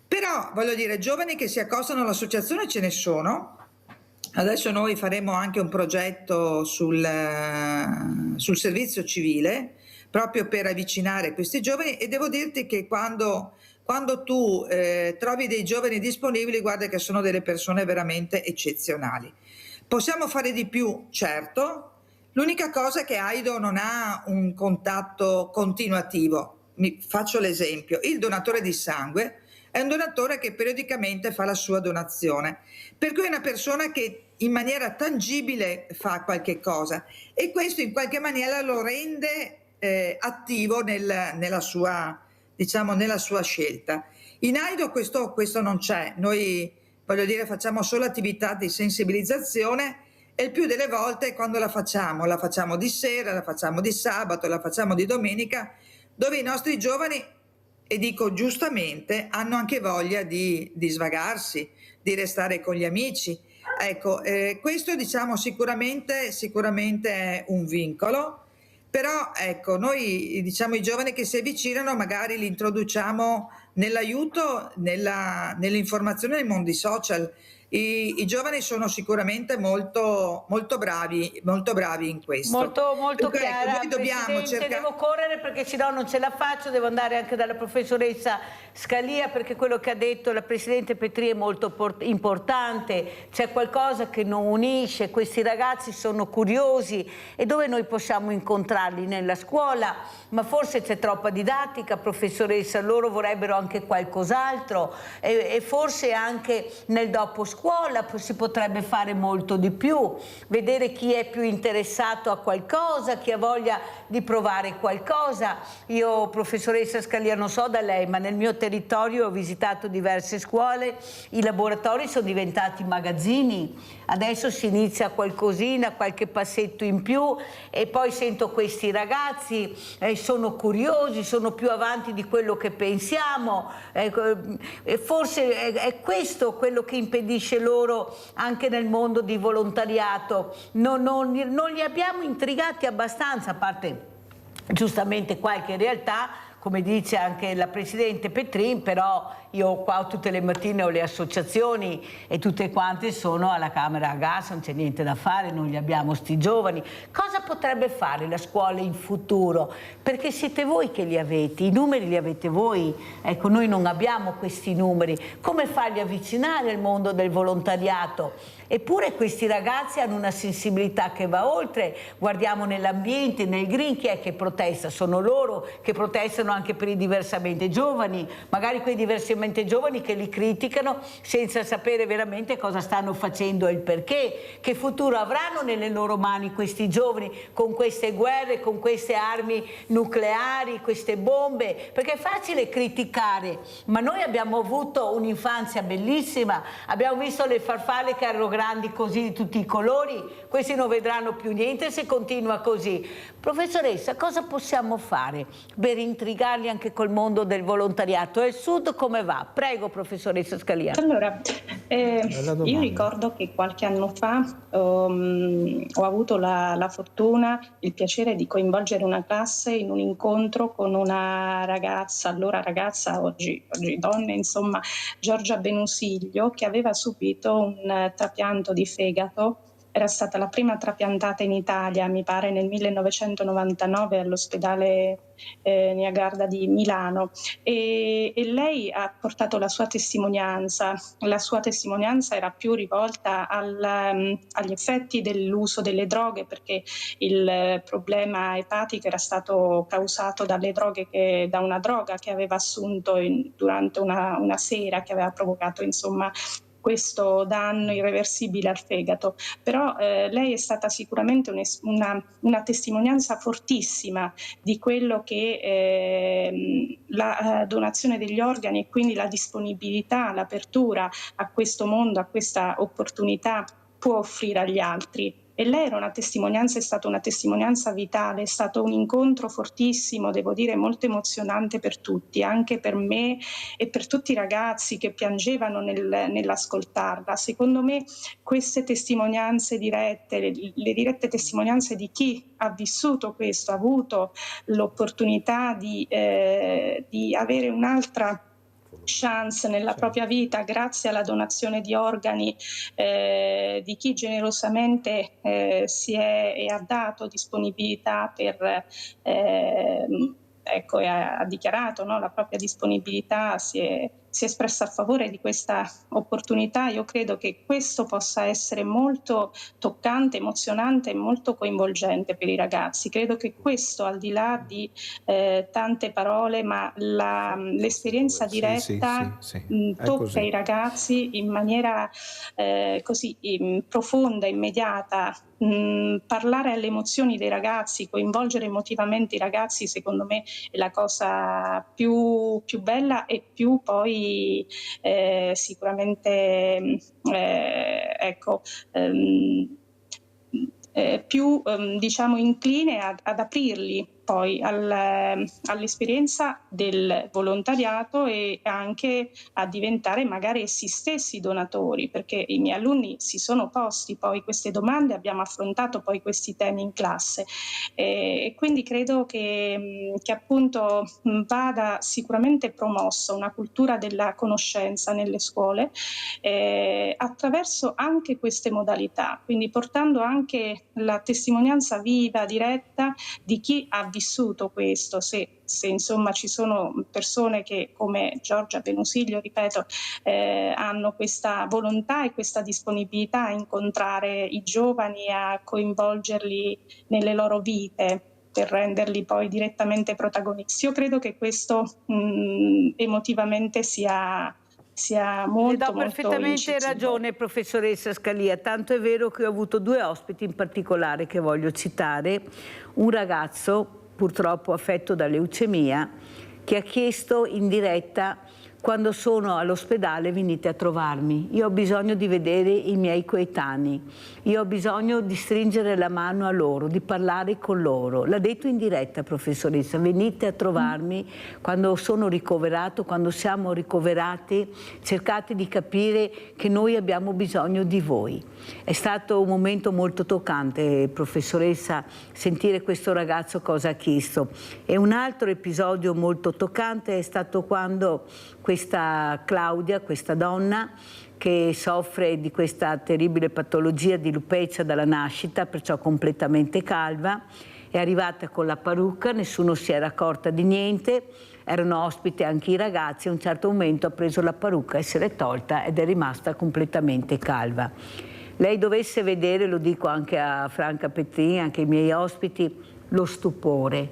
Però voglio dire, giovani che si accostano all'associazione ce ne sono. Adesso noi faremo anche un progetto sul servizio civile, proprio per avvicinare questi giovani, e devo dirti che quando tu trovi dei giovani disponibili, guarda che sono delle persone veramente eccezionali. Possiamo fare di più, certo. L'unica cosa è che Aido non ha un contatto continuativo. Faccio l'esempio: il donatore di sangue è un donatore che periodicamente fa la sua donazione, per cui è una persona che in maniera tangibile fa qualche cosa, e questo in qualche maniera lo rende attivo nella sua scelta. In Aido questo non c'è. Noi, voglio dire, facciamo solo attività di sensibilizzazione, e il più delle volte quando la facciamo di sera, la facciamo di sabato, la facciamo di domenica, dove i nostri giovani, e dico giustamente, hanno anche voglia di svagarsi, di restare con gli amici. Ecco, questo diciamo sicuramente è un vincolo, però ecco, noi diciamo i giovani che si avvicinano magari li introduciamo nell'aiuto, nell'informazione nei mondi social. I giovani sono sicuramente molto bravi in questo. Molto chiara, noi dobbiamo cercare. Devo correre perché sennò non ce la faccio, devo andare anche dalla professoressa Scalia, perché quello che ha detto la Presidente Petri è molto importante. C'è qualcosa che non unisce, questi ragazzi sono curiosi, e dove noi possiamo incontrarli? Nella scuola, ma forse c'è troppa didattica, professoressa, loro vorrebbero anche qualcos'altro, e forse anche nel dopo scuola si potrebbe fare molto di più, vedere chi è più interessato a qualcosa, chi ha voglia di provare qualcosa. Io, professoressa Scalia, non so da lei, ma nel mio territorio ho visitato diverse scuole, i laboratori sono diventati magazzini, adesso si inizia qualcosina, qualche passetto in più, e poi sento questi ragazzi, sono curiosi, sono più avanti di quello che pensiamo, e forse è questo quello che impedisce loro anche nel mondo di volontariato. Non li abbiamo intrigati abbastanza, a parte giustamente qualche realtà, come dice anche la Presidente Petrin, però io qua tutte le mattine ho le associazioni e tutte quante sono alla camera a gas, non c'è niente da fare, non li abbiamo sti giovani. Cosa potrebbe fare la scuola in futuro? Perché siete voi che li avete, i numeri li avete voi, ecco, noi non abbiamo questi numeri. Come farli avvicinare al mondo del volontariato? Eppure questi ragazzi hanno una sensibilità che va oltre, guardiamo nell'ambiente, nel green, chi è che protesta? Sono loro che protestano anche per i diversamente giovani, magari quei diversamente giovani che li criticano senza sapere veramente cosa stanno facendo e il perché, che futuro avranno nelle loro mani questi giovani con queste guerre, con queste armi nucleari, queste bombe, perché è facile criticare, ma noi abbiamo avuto un'infanzia bellissima, abbiamo visto le farfalle che erano grandi così di tutti i colori, questi non vedranno più niente se continua così. Professoressa, cosa possiamo fare per intrigarli anche col mondo del volontariato? E il Sud come va? Prego, professoressa Scalia. Allora, io ricordo che qualche anno fa ho avuto la fortuna, il piacere di coinvolgere una classe in un incontro con una ragazza, allora ragazza, oggi donna, insomma, Giorgia Benusiglio, che aveva subito un trapianto di fegato. Era stata la prima trapiantata in Italia, mi pare nel 1999 all'ospedale Niagarda di Milano, e lei ha portato la sua testimonianza. La sua testimonianza era più rivolta agli effetti dell'uso delle droghe, perché il problema epatico era stato causato dalle droghe da una droga che aveva assunto durante una sera, che aveva provocato insomma questo danno irreversibile al fegato. Però lei è stata sicuramente una testimonianza fortissima di quello che la donazione degli organi e quindi la disponibilità, l'apertura a questo mondo, a questa opportunità può offrire agli altri. E lei era una testimonianza, è stata una testimonianza vitale, è stato un incontro fortissimo, devo dire molto emozionante per tutti, anche per me e per tutti i ragazzi che piangevano nell'ascoltarla. Secondo me queste testimonianze dirette, le dirette testimonianze di chi ha vissuto questo, ha avuto l'opportunità di avere un'altra chance nella propria vita grazie alla donazione di organi di chi generosamente si è e ha dato disponibilità per ecco, ha dichiarato, no, la propria disponibilità, si è espressa a favore di questa opportunità. Io credo che questo possa essere molto toccante, emozionante e molto coinvolgente per i ragazzi. Credo che questo, al di là di tante parole, ma l'esperienza diretta tocca i ragazzi in maniera così profonda, immediata. Parlare alle emozioni dei ragazzi, coinvolgere emotivamente i ragazzi, secondo me è la cosa più bella e più poi sicuramente più diciamo incline ad aprirli poi all'esperienza del volontariato e anche a diventare magari essi stessi donatori, perché i miei alunni si sono posti poi queste domande, abbiamo affrontato poi questi temi in classe e quindi credo che appunto vada sicuramente promossa una cultura della conoscenza nelle scuole attraverso anche queste modalità, quindi portando anche la testimonianza viva, diretta di chi ha vissuto questo, se insomma ci sono persone che come Giorgia Penusiglio, ripeto, hanno questa volontà e questa disponibilità a incontrare i giovani, a coinvolgerli nelle loro vite per renderli poi direttamente protagonisti. Io credo che questo emotivamente sia molto, Le do molto perfettamente incisivo. ragione, professoressa Scalia, tanto è vero che ho avuto due ospiti in particolare che voglio citare. Un ragazzo purtroppo affetto da leucemia che ha chiesto in diretta: quando sono all'ospedale venite a trovarmi, io ho bisogno di vedere i miei coetanei, io ho bisogno di stringere la mano a loro, di parlare con loro. L'ha detto in diretta, professoressa, venite a trovarmi quando sono ricoverato, quando siamo ricoverati, cercate di capire che noi abbiamo bisogno di voi. È stato un momento molto toccante, professoressa, sentire questo ragazzo cosa ha chiesto. E un altro episodio molto toccante è stato quando questa Claudia, questa donna che soffre di questa terribile patologia di alopecia dalla nascita, perciò completamente calva, è arrivata con la parrucca, nessuno si era accorta di niente, erano ospiti anche i ragazzi, a un certo momento ha preso la parrucca e se l'è tolta ed è rimasta completamente calva. Lei dovesse vedere, lo dico anche a Franca Petrini, anche ai miei ospiti, lo stupore,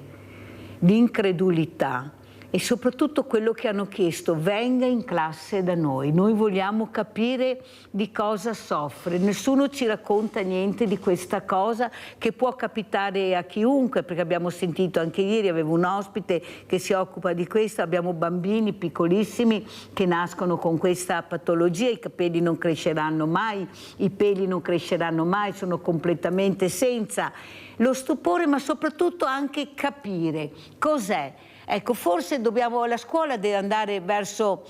l'incredulità e soprattutto quello che hanno chiesto: venga in classe da noi vogliamo capire di cosa soffre, nessuno ci racconta niente di questa cosa che può capitare a chiunque, perché abbiamo sentito anche ieri, avevo un ospite che si occupa di questo, abbiamo bambini piccolissimi che nascono con questa patologia, i capelli non cresceranno mai, i peli non cresceranno mai, sono completamente senza. Lo stupore, ma soprattutto anche capire cos'è. Ecco, forse la scuola deve andare verso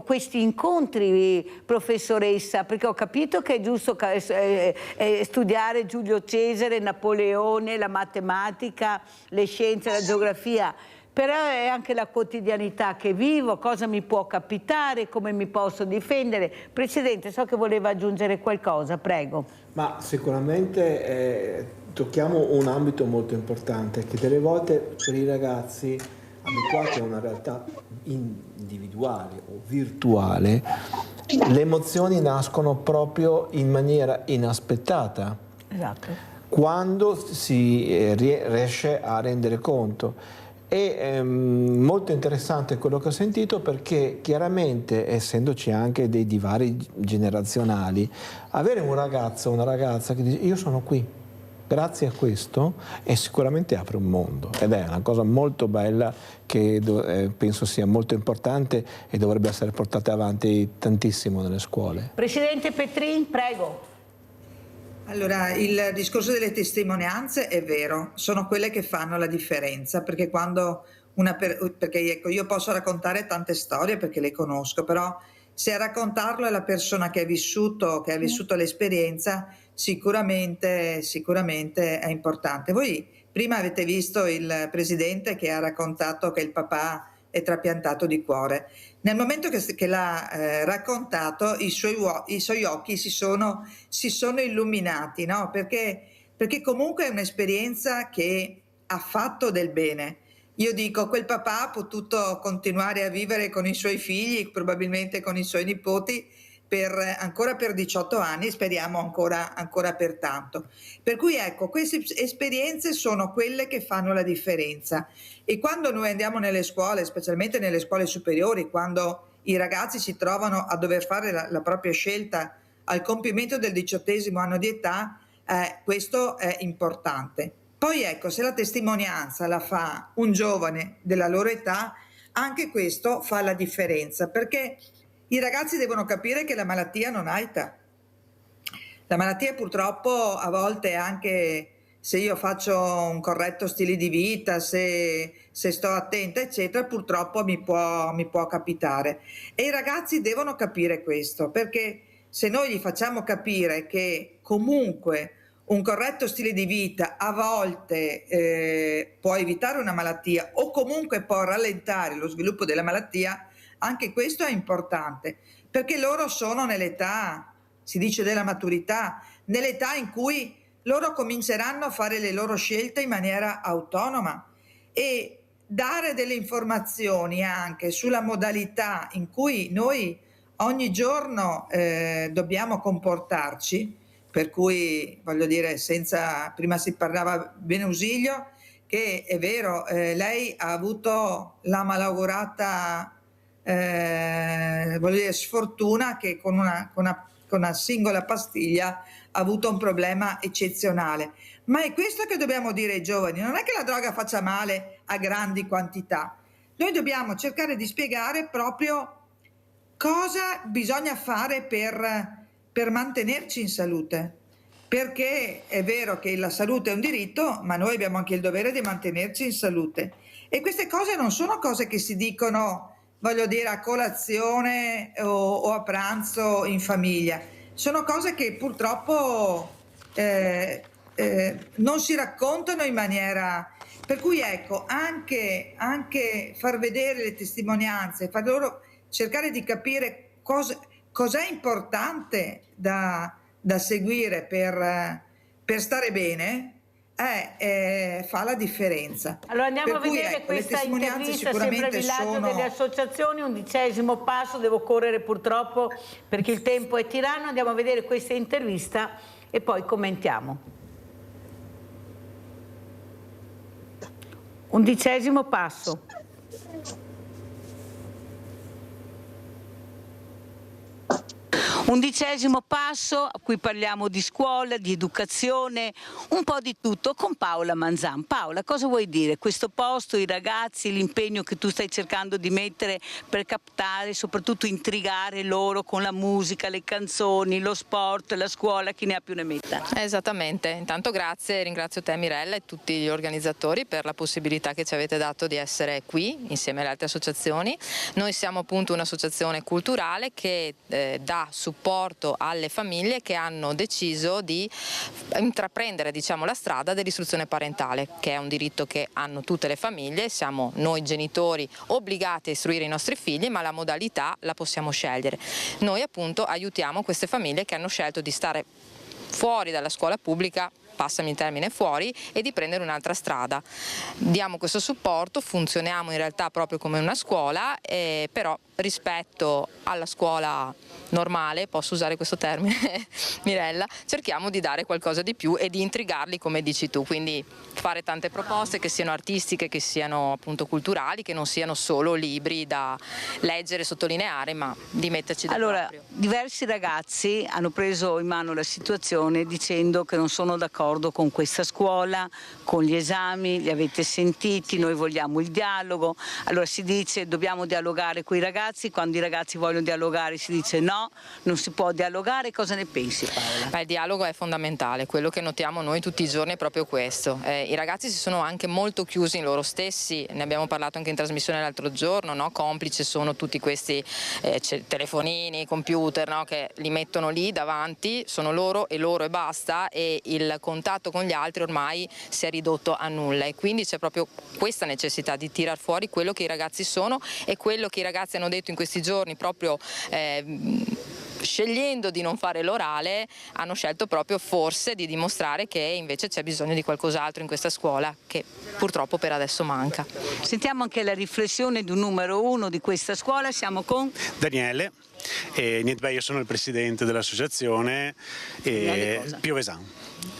questi incontri, professoressa, perché ho capito che è giusto studiare Giulio Cesare, Napoleone, la matematica, le scienze, la geografia, però è anche la quotidianità che vivo, cosa mi può capitare, come mi posso difendere. Presidente, so che voleva aggiungere qualcosa, prego. Ma sicuramente tocchiamo un ambito molto importante, che delle volte per i ragazzi abituati a una realtà individuale o virtuale, le emozioni nascono proprio in maniera inaspettata. Esatto. Quando si riesce a rendere conto. È molto interessante quello che ho sentito, perché chiaramente, essendoci anche dei divari generazionali, avere un ragazzo o una ragazza che dice io sono qui, grazie a questo, e sicuramente apre un mondo, ed è una cosa molto bella che penso sia molto importante e dovrebbe essere portata avanti tantissimo nelle scuole. Presidente Petrin, prego. Allora, il discorso delle testimonianze è vero, sono quelle che fanno la differenza, perché quando perché ecco, io posso raccontare tante storie perché le conosco, però se a raccontarlo è la persona che ha vissuto l'esperienza, sicuramente è importante. Voi prima avete visto il presidente che ha raccontato che il papà è trapiantato di cuore. Nel momento che l'ha raccontato, i suoi occhi si sono illuminati, no? Perché comunque è un'esperienza che ha fatto del bene. Io dico, quel papà ha potuto continuare a vivere con i suoi figli, probabilmente con i suoi nipoti, ancora per 18 anni, speriamo ancora per tanto. Per cui ecco, queste esperienze sono quelle che fanno la differenza. E quando noi andiamo nelle scuole, specialmente nelle scuole superiori, quando i ragazzi si trovano a dover fare la propria scelta al compimento del 18° anno di età, questo è importante. Poi ecco, se la testimonianza la fa un giovane della loro età, anche questo fa la differenza, perché i ragazzi devono capire che la malattia non ha età. La malattia purtroppo a volte, anche se io faccio un corretto stile di vita, se sto attenta eccetera, purtroppo mi può capitare. E i ragazzi devono capire questo, perché se noi gli facciamo capire che comunque un corretto stile di vita a volte può evitare una malattia o comunque può rallentare lo sviluppo della malattia, anche questo è importante, perché loro sono nell'età, si dice della maturità, nell'età in cui loro cominceranno a fare le loro scelte in maniera autonoma, e dare delle informazioni anche sulla modalità in cui noi ogni giorno dobbiamo comportarci, per cui voglio dire, prima si parlava Benusilio, che è vero, lei ha avuto la malaugurata voglio dire, sfortuna che con una singola pastiglia ha avuto un problema eccezionale. Ma è questo che dobbiamo dire ai giovani, non è che la droga faccia male a grandi quantità, noi dobbiamo cercare di spiegare proprio cosa bisogna fare per mantenerci in salute, perché è vero che la salute è un diritto, ma noi abbiamo anche il dovere di mantenerci in salute, e queste cose non sono cose che si dicono, voglio dire, a colazione o a pranzo in famiglia, sono cose che purtroppo non si raccontano in maniera, per cui ecco, anche far vedere le testimonianze, far loro cercare di capire cos'è importante da seguire per stare bene, fa la differenza. Allora andiamo a vedere questa intervista sempre a Villaggio delle Associazioni, 11° passo, devo correre purtroppo perché il tempo è tiranno, andiamo a vedere questa intervista e poi commentiamo. 11° passo. 11° passo, a cui parliamo di scuola, di educazione, un po' di tutto, con Paola Manzan. Paola, cosa vuoi dire? Questo posto, i ragazzi, l'impegno che tu stai cercando di mettere per captare, soprattutto intrigare loro con la musica, le canzoni, lo sport, la scuola, chi ne ha più ne metta. Esattamente, intanto grazie, ringrazio te Mirella e tutti gli organizzatori per la possibilità che ci avete dato di essere qui insieme alle altre associazioni. Noi siamo appunto un'associazione culturale che dà supporto alle famiglie che hanno deciso di intraprendere, diciamo, la strada dell'istruzione parentale, che è un diritto che hanno tutte le famiglie. Siamo noi genitori obbligati a istruire i nostri figli, ma la modalità la possiamo scegliere. Noi appunto aiutiamo queste famiglie che hanno scelto di stare fuori dalla scuola pubblica, passami il termine, fuori, e di prendere un'altra strada. Diamo questo supporto, funzioniamo in realtà proprio come una scuola, però rispetto alla scuola normale, posso usare questo termine Mirella, cerchiamo di dare qualcosa di più e di intrigarli come dici tu, quindi fare tante proposte che siano artistiche, che siano appunto culturali, che non siano solo libri da leggere e sottolineare, ma di metterci da proprio. Diversi ragazzi hanno preso in mano la situazione dicendo che non sono d'accordo con questa scuola, con gli esami, li avete sentiti, noi vogliamo il dialogo. Allora si dice dobbiamo dialogare con i ragazzi, quando i ragazzi vogliono dialogare si dice no, non si può dialogare. Cosa ne pensi, Paola? Il dialogo è fondamentale, quello che notiamo noi tutti i giorni è proprio questo. I ragazzi si sono anche molto chiusi in loro stessi, ne abbiamo parlato anche in trasmissione l'altro giorno, no? Complice sono tutti questi telefonini, computer, no? Che li mettono lì davanti, sono loro e basta, e il contatto con gli altri ormai si è ridotto a nulla, e quindi c'è proprio questa necessità di tirar fuori quello che i ragazzi sono e quello che i ragazzi hanno detto in questi giorni, proprio scegliendo di non fare l'orale, hanno scelto proprio forse di dimostrare che invece c'è bisogno di qualcos'altro in questa scuola, che purtroppo per adesso manca. Sentiamo anche la riflessione di un numero uno di questa scuola. Siamo con Daniele. Io sono il presidente dell'associazione Piovesan.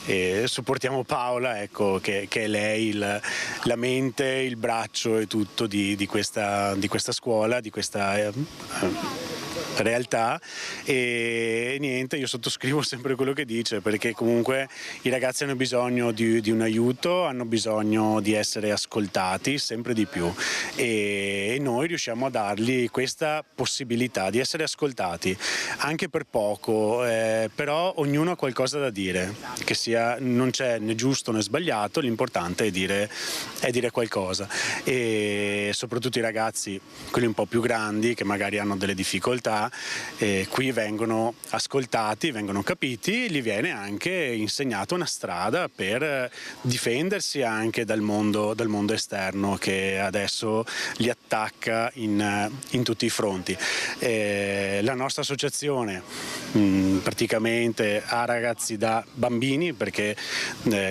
E supportiamo Paola, ecco, che è lei la mente, il braccio e tutto di questa scuola, di questa realtà, e niente, io sottoscrivo sempre quello che dice, perché comunque i ragazzi hanno bisogno di un aiuto, hanno bisogno di essere ascoltati sempre di più, e noi riusciamo a dargli questa possibilità di essere ascoltati anche per poco, però ognuno ha qualcosa da dire, che non c'è né giusto né sbagliato, l'importante è dire qualcosa, e soprattutto i ragazzi, quelli un po' più grandi, che magari hanno delle difficoltà, qui vengono ascoltati, vengono capiti, gli viene anche insegnata una strada per difendersi anche dal mondo esterno, che adesso li attacca in tutti i fronti. La nostra associazione praticamente ha ragazzi da bambini, perché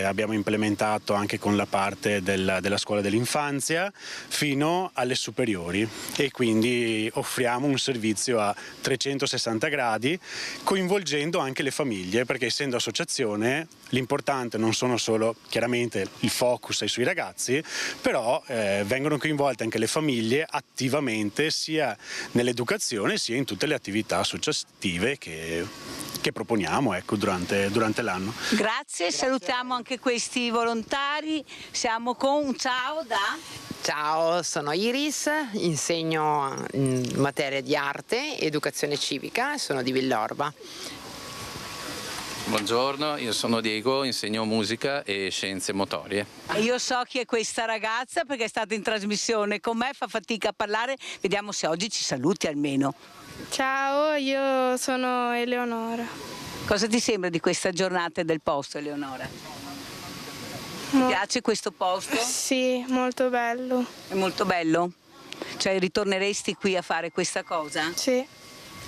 abbiamo implementato anche con la parte della scuola dell'infanzia fino alle superiori, e quindi offriamo un servizio a 360 gradi, coinvolgendo anche le famiglie, perché essendo associazione l'importante non sono solo, chiaramente il focus è sui ragazzi, però vengono coinvolte anche le famiglie attivamente, sia nell'educazione sia in tutte le attività associative che proponiamo, ecco, durante l'anno. Grazie, salutiamo anche questi volontari. Siamo con un ciao da... Ciao, sono Iris, insegno in materia di arte e educazione civica, sono di Villorba. Buongiorno, io sono Diego, insegno musica e scienze motorie. Io so chi è questa ragazza perché è stata in trasmissione con me, fa fatica a parlare, vediamo se oggi ci saluti almeno. Ciao, io sono Eleonora. Cosa ti sembra di questa giornata del posto, Eleonora? Ti piace questo posto? Sì, molto bello. È molto bello? Cioè ritorneresti qui a fare questa cosa? Sì.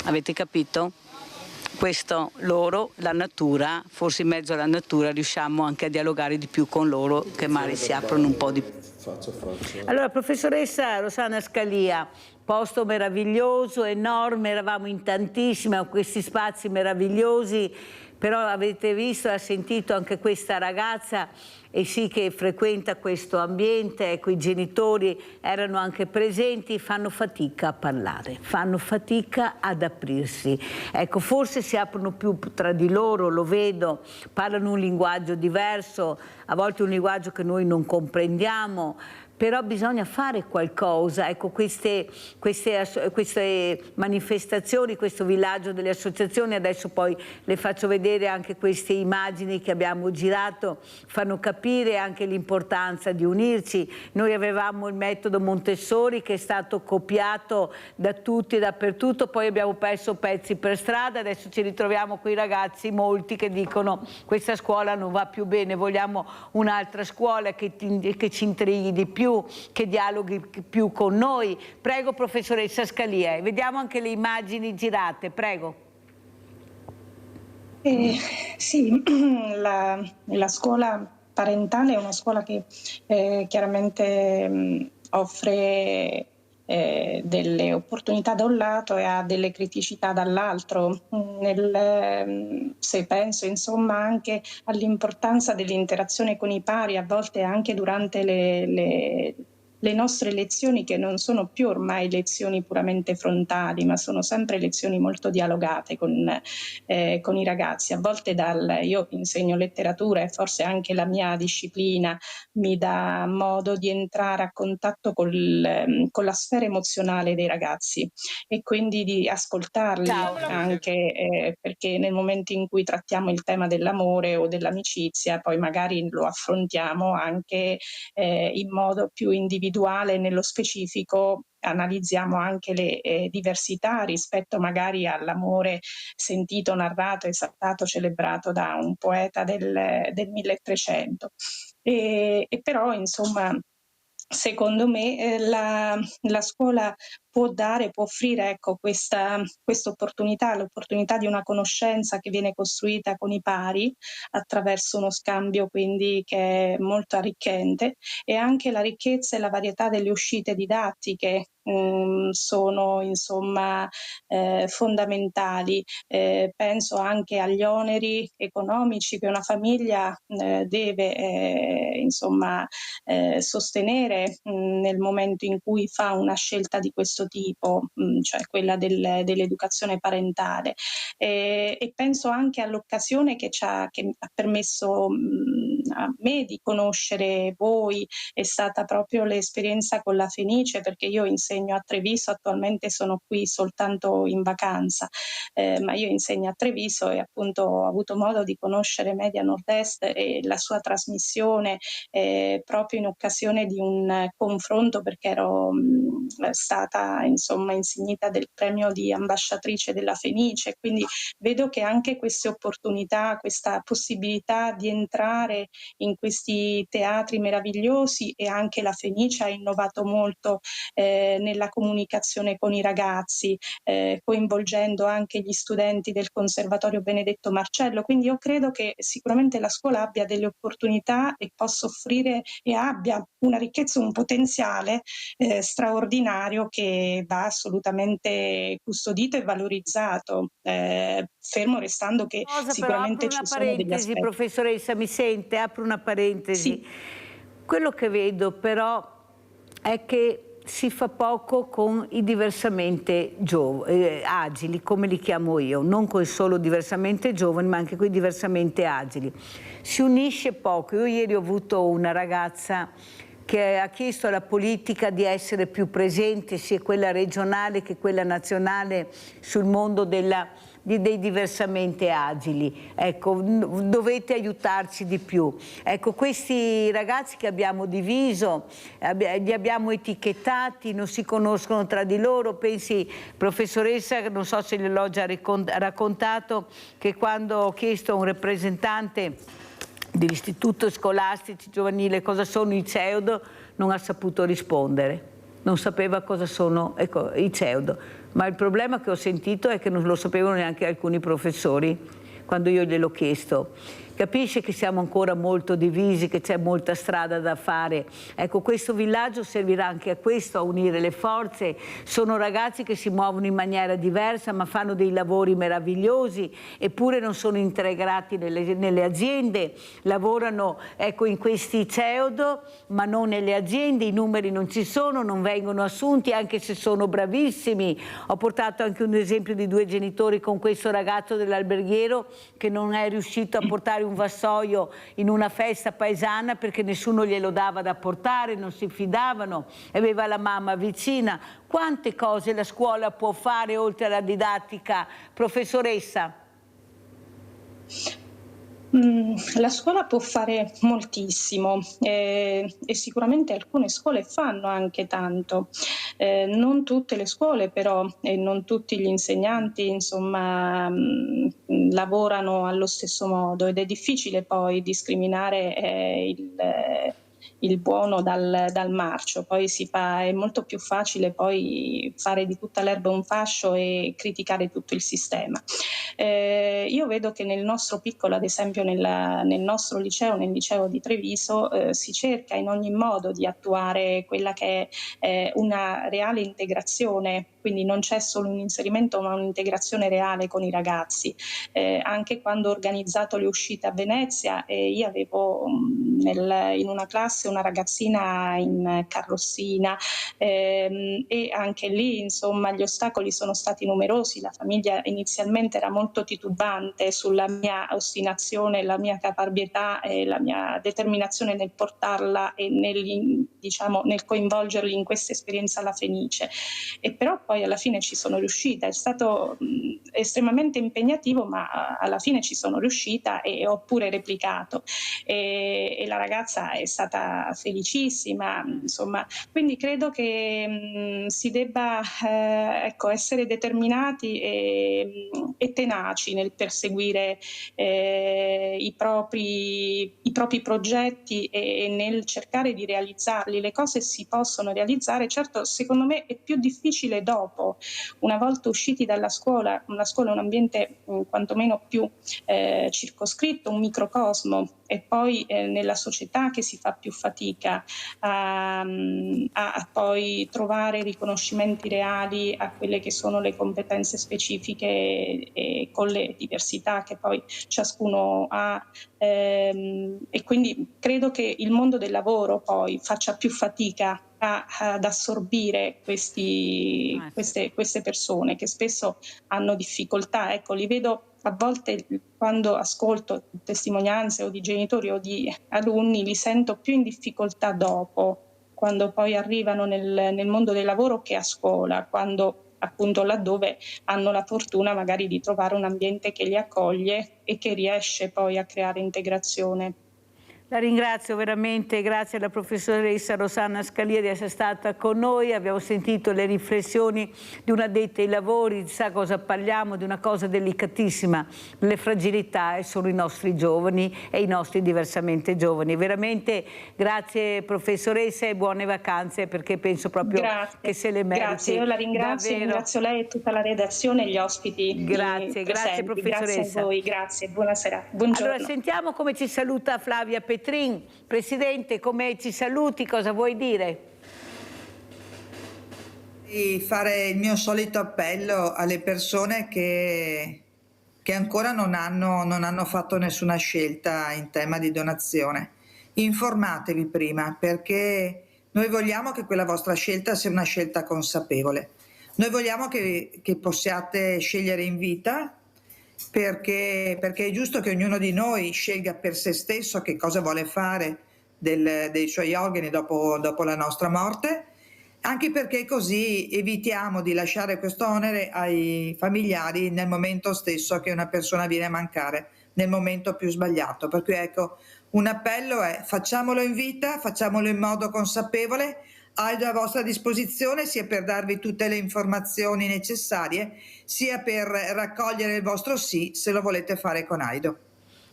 Avete capito? Questo loro, la natura, forse in mezzo alla natura riusciamo anche a dialogare di più con loro, che magari si aprono un po' di più. Allora, professoressa Rossana Scalia, posto meraviglioso, enorme, eravamo in tantissimi, a questi spazi meravigliosi, però avete visto, ha sentito anche questa ragazza, e sì, che frequenta questo ambiente, ecco, i genitori erano anche presenti, fanno fatica a parlare, fanno fatica ad aprirsi. Ecco, forse si aprono più tra di loro, lo vedo, parlano un linguaggio diverso, a volte un linguaggio che noi non comprendiamo, però bisogna fare qualcosa. Ecco, queste manifestazioni, questo villaggio delle associazioni, adesso poi le faccio vedere anche queste immagini che abbiamo girato, fanno capire anche l'importanza di unirci. Noi avevamo il metodo Montessori che è stato copiato da tutti e dappertutto, poi abbiamo perso pezzi per strada, adesso ci ritroviamo con i ragazzi, molti che dicono questa scuola non va più bene, vogliamo un'altra scuola che ci intrighi di più, che dialoghi più con noi. Prego, professoressa Scalia, vediamo anche le immagini girate, prego. Sì, la scuola parentale è una scuola che chiaramente offre delle opportunità da un lato e ha delle criticità dall'altro. Se penso insomma anche all'importanza dell'interazione con i pari, a volte anche durante le nostre lezioni, che non sono più ormai lezioni puramente frontali, ma sono sempre lezioni molto dialogate con i ragazzi. A volte io insegno letteratura e forse anche la mia disciplina mi dà modo di entrare a contatto con la sfera emozionale dei ragazzi e quindi di ascoltarli anche perché nel momento in cui trattiamo il tema dell'amore o dell'amicizia, poi magari lo affrontiamo anche in modo più individuale, nello specifico analizziamo anche le diversità rispetto magari all'amore sentito, narrato, esaltato, celebrato da un poeta del 1300. E però, insomma, secondo me la scuola può offrire, ecco, questa opportunità, l'opportunità di una conoscenza che viene costruita con i pari attraverso uno scambio quindi che è molto arricchente, e anche la ricchezza e la varietà delle uscite didattiche sono insomma fondamentali. Penso anche agli oneri economici che una famiglia deve insomma sostenere nel momento in cui fa una scelta di questo tipo, cioè quella dell'educazione parentale, e penso anche all'occasione che ha permesso a me di conoscere voi, è stata proprio l'esperienza con la Fenice, perché io insegno a Treviso, attualmente sono qui soltanto in vacanza, ma io insegno a Treviso e appunto ho avuto modo di conoscere Media Nord-Est e la sua trasmissione proprio in occasione di un confronto, perché ero stata insomma insignita del premio di ambasciatrice della Fenice, quindi vedo che anche queste opportunità, questa possibilità di entrare in questi teatri meravigliosi, e anche la Fenice ha innovato molto nella comunicazione con i ragazzi, coinvolgendo anche gli studenti del Conservatorio Benedetto Marcello, quindi io credo che sicuramente la scuola abbia delle opportunità e possa offrire e abbia una ricchezza, un potenziale straordinario che va assolutamente custodito e valorizzato, fermo restando che sicuramente ci sono degli aspetti. Professoressa, mi sente? Apro una parentesi. Sì. Quello che vedo però è che si fa poco con i diversamente agili, come li chiamo io, non con solo diversamente giovani, ma anche con i diversamente agili. Si unisce poco. Io ieri ho avuto una ragazza che ha chiesto alla politica di essere più presente, sia quella regionale che quella nazionale, sul mondo dei diversamente agili. Ecco, dovete aiutarci di più. Ecco, questi ragazzi che abbiamo diviso, li abbiamo etichettati, non si conoscono tra di loro. Pensi, professoressa, non so se gliel'ho già raccontato, che quando ho chiesto a un rappresentante dell'istituto scolastici giovanile cosa sono i CEOD, non ha saputo rispondere, non sapeva cosa sono i CEOD, ma il problema che ho sentito è che non lo sapevano neanche alcuni professori quando io gliel'ho chiesto. Capisce che siamo ancora molto divisi, che c'è molta strada da fare. Ecco, questo villaggio servirà anche a questo, a unire le forze. Sono ragazzi che si muovono in maniera diversa, ma fanno dei lavori meravigliosi, eppure non sono integrati nelle aziende. Lavorano, ecco, in questi CEOD, ma non nelle aziende. I numeri non ci sono, non vengono assunti, anche se sono bravissimi. Ho portato anche un esempio di 2 genitori con questo ragazzo dell'alberghiero che non è riuscito a portare un vassoio in una festa paesana perché nessuno glielo dava da portare, non si fidavano, aveva la mamma vicina. Quante cose la scuola può fare oltre alla didattica, professoressa? La scuola può fare moltissimo e sicuramente alcune scuole fanno anche tanto, non tutte le scuole però e non tutti gli insegnanti insomma lavorano allo stesso modo, ed è difficile poi discriminare il buono dal marcio. Poi è molto più facile poi fare di tutta l'erba un fascio e criticare tutto il sistema. Io vedo che nel nostro piccolo, ad esempio nel nostro liceo, nel liceo di Treviso, si cerca in ogni modo di attuare quella che è una reale integrazione quindi non c'è solo un inserimento ma un'integrazione reale con i ragazzi. Anche quando ho organizzato le uscite a Venezia, io avevo in una classe una ragazzina in carrozzina, e anche lì insomma gli ostacoli sono stati numerosi. La famiglia inizialmente era molto titubante sulla mia ostinazione, la mia caparbietà e la mia determinazione nel portarla e nel coinvolgerli in questa esperienza alla Fenice, e però poi alla fine ci sono riuscita. È stato estremamente impegnativo, ma alla fine ci sono riuscita e ho pure replicato, e la ragazza è stata felicissima, insomma. Quindi credo che si debba essere determinati e tenaci nel perseguire i propri progetti e nel cercare di realizzarli. Le cose si possono realizzare, certo secondo me è più difficile dopo, una volta usciti dalla scuola. Una scuola è un ambiente quantomeno più circoscritto, un microcosmo, e poi nella società che si fa più fatica a poi trovare riconoscimenti reali a quelle che sono le competenze specifiche e con le diversità che poi ciascuno ha, e quindi credo che il mondo del lavoro poi faccia più fatica ad assorbire queste persone che spesso hanno difficoltà. Ecco, li vedo a volte, quando ascolto testimonianze o di genitori o di alunni, li sento più in difficoltà dopo, quando poi arrivano nel mondo del lavoro, che a scuola, quando appunto laddove hanno la fortuna magari di trovare un ambiente che li accoglie e che riesce poi a creare integrazione. La ringrazio veramente, grazie alla professoressa Rosanna Scalia di essere stata con noi. Abbiamo sentito le riflessioni di una addetta ai lavori, sa cosa parliamo, di una cosa delicatissima, le fragilità, e sono i nostri giovani e i nostri diversamente giovani. Veramente grazie professoressa e buone vacanze, perché penso proprio che se le meriti. Grazie, io la ringrazio, ringrazio lei e tutta la redazione e gli ospiti. Grazie professoressa. Grazie a voi, grazie, buonasera, buongiorno. Allora sentiamo come ci saluta Flavia Petrin. Presidente, come ci saluti, cosa vuoi dire? Di fare il mio solito appello alle persone che ancora non hanno fatto nessuna scelta in tema di donazione. Informatevi prima, perché noi vogliamo che quella vostra scelta sia una scelta consapevole. Noi vogliamo che possiate scegliere in vita, perché è giusto che ognuno di noi scelga per se stesso che cosa vuole fare dei suoi organi dopo la nostra morte, anche perché così evitiamo di lasciare questo onere ai familiari nel momento stesso che una persona viene a mancare, nel momento più sbagliato. Per cui ecco, un appello è: facciamolo in vita, facciamolo in modo consapevole. Aido a vostra disposizione sia per darvi tutte le informazioni necessarie, sia per raccogliere il vostro sì, se lo volete fare con Aido.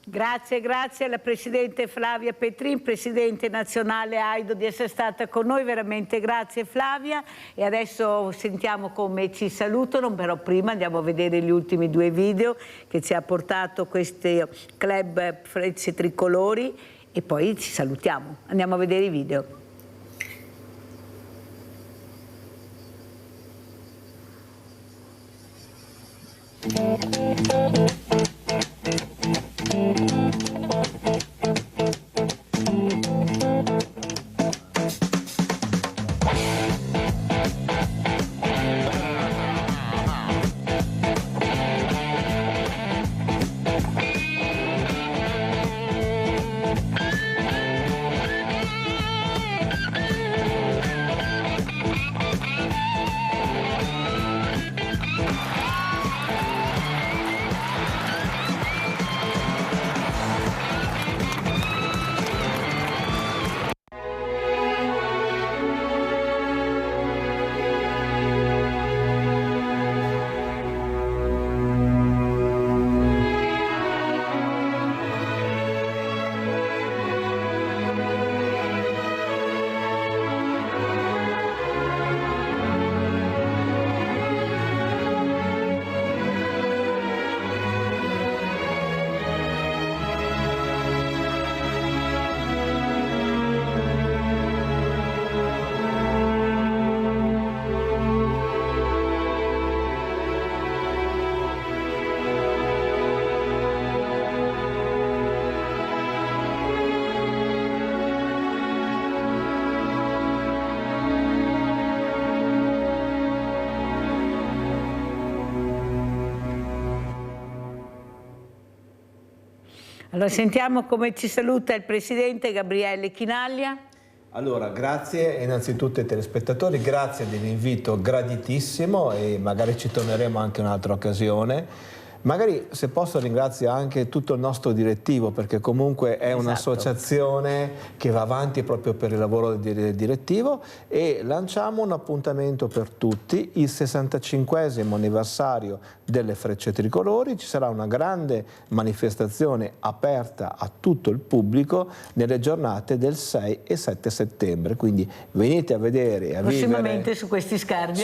Grazie alla Presidente Flavia Petrin, Presidente nazionale Aido, di essere stata con noi, veramente grazie Flavia. E adesso sentiamo come ci salutano, però prima andiamo a vedere gli ultimi 2 video che ci ha portato questo club Frecce Tricolori e poi ci salutiamo. Andiamo a vedere i video. Allora sentiamo come ci saluta il presidente Gabriele Chinaglia. Allora, grazie innanzitutto ai telespettatori, grazie dell'invito graditissimo e magari ci torneremo anche in un'altra occasione. Magari, se posso, ringrazio anche tutto il nostro direttivo, perché comunque è un'associazione che va avanti proprio per il lavoro del direttivo, e lanciamo un appuntamento per tutti, il 65esimo anniversario delle Frecce Tricolori. Ci sarà una grande manifestazione aperta a tutto il pubblico nelle giornate del 6 e 7 settembre, quindi venite a vedere e a prossimamente su questi schermi,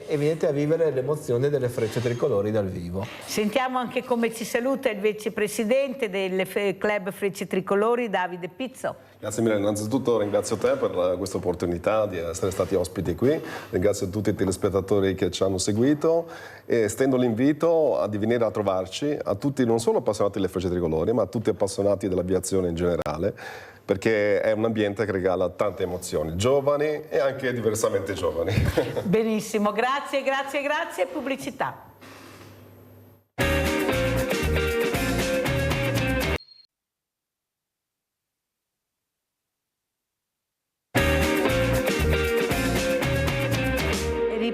e venite a vivere l'emozione delle Frecce Tricolori dal vivo. Sentiamo anche come ci saluta il vicepresidente del Club Frecce Tricolori, Davide Pizzo. Grazie mille, innanzitutto ringrazio te per questa opportunità di essere stati ospiti qui, ringrazio tutti i telespettatori che ci hanno seguito e stendo l'invito a venire a trovarci, a tutti non solo appassionati delle Frecce Tricolori, ma a tutti appassionati dell'aviazione in generale, perché è un ambiente che regala tante emozioni, giovani e anche diversamente giovani. Benissimo, grazie, pubblicità.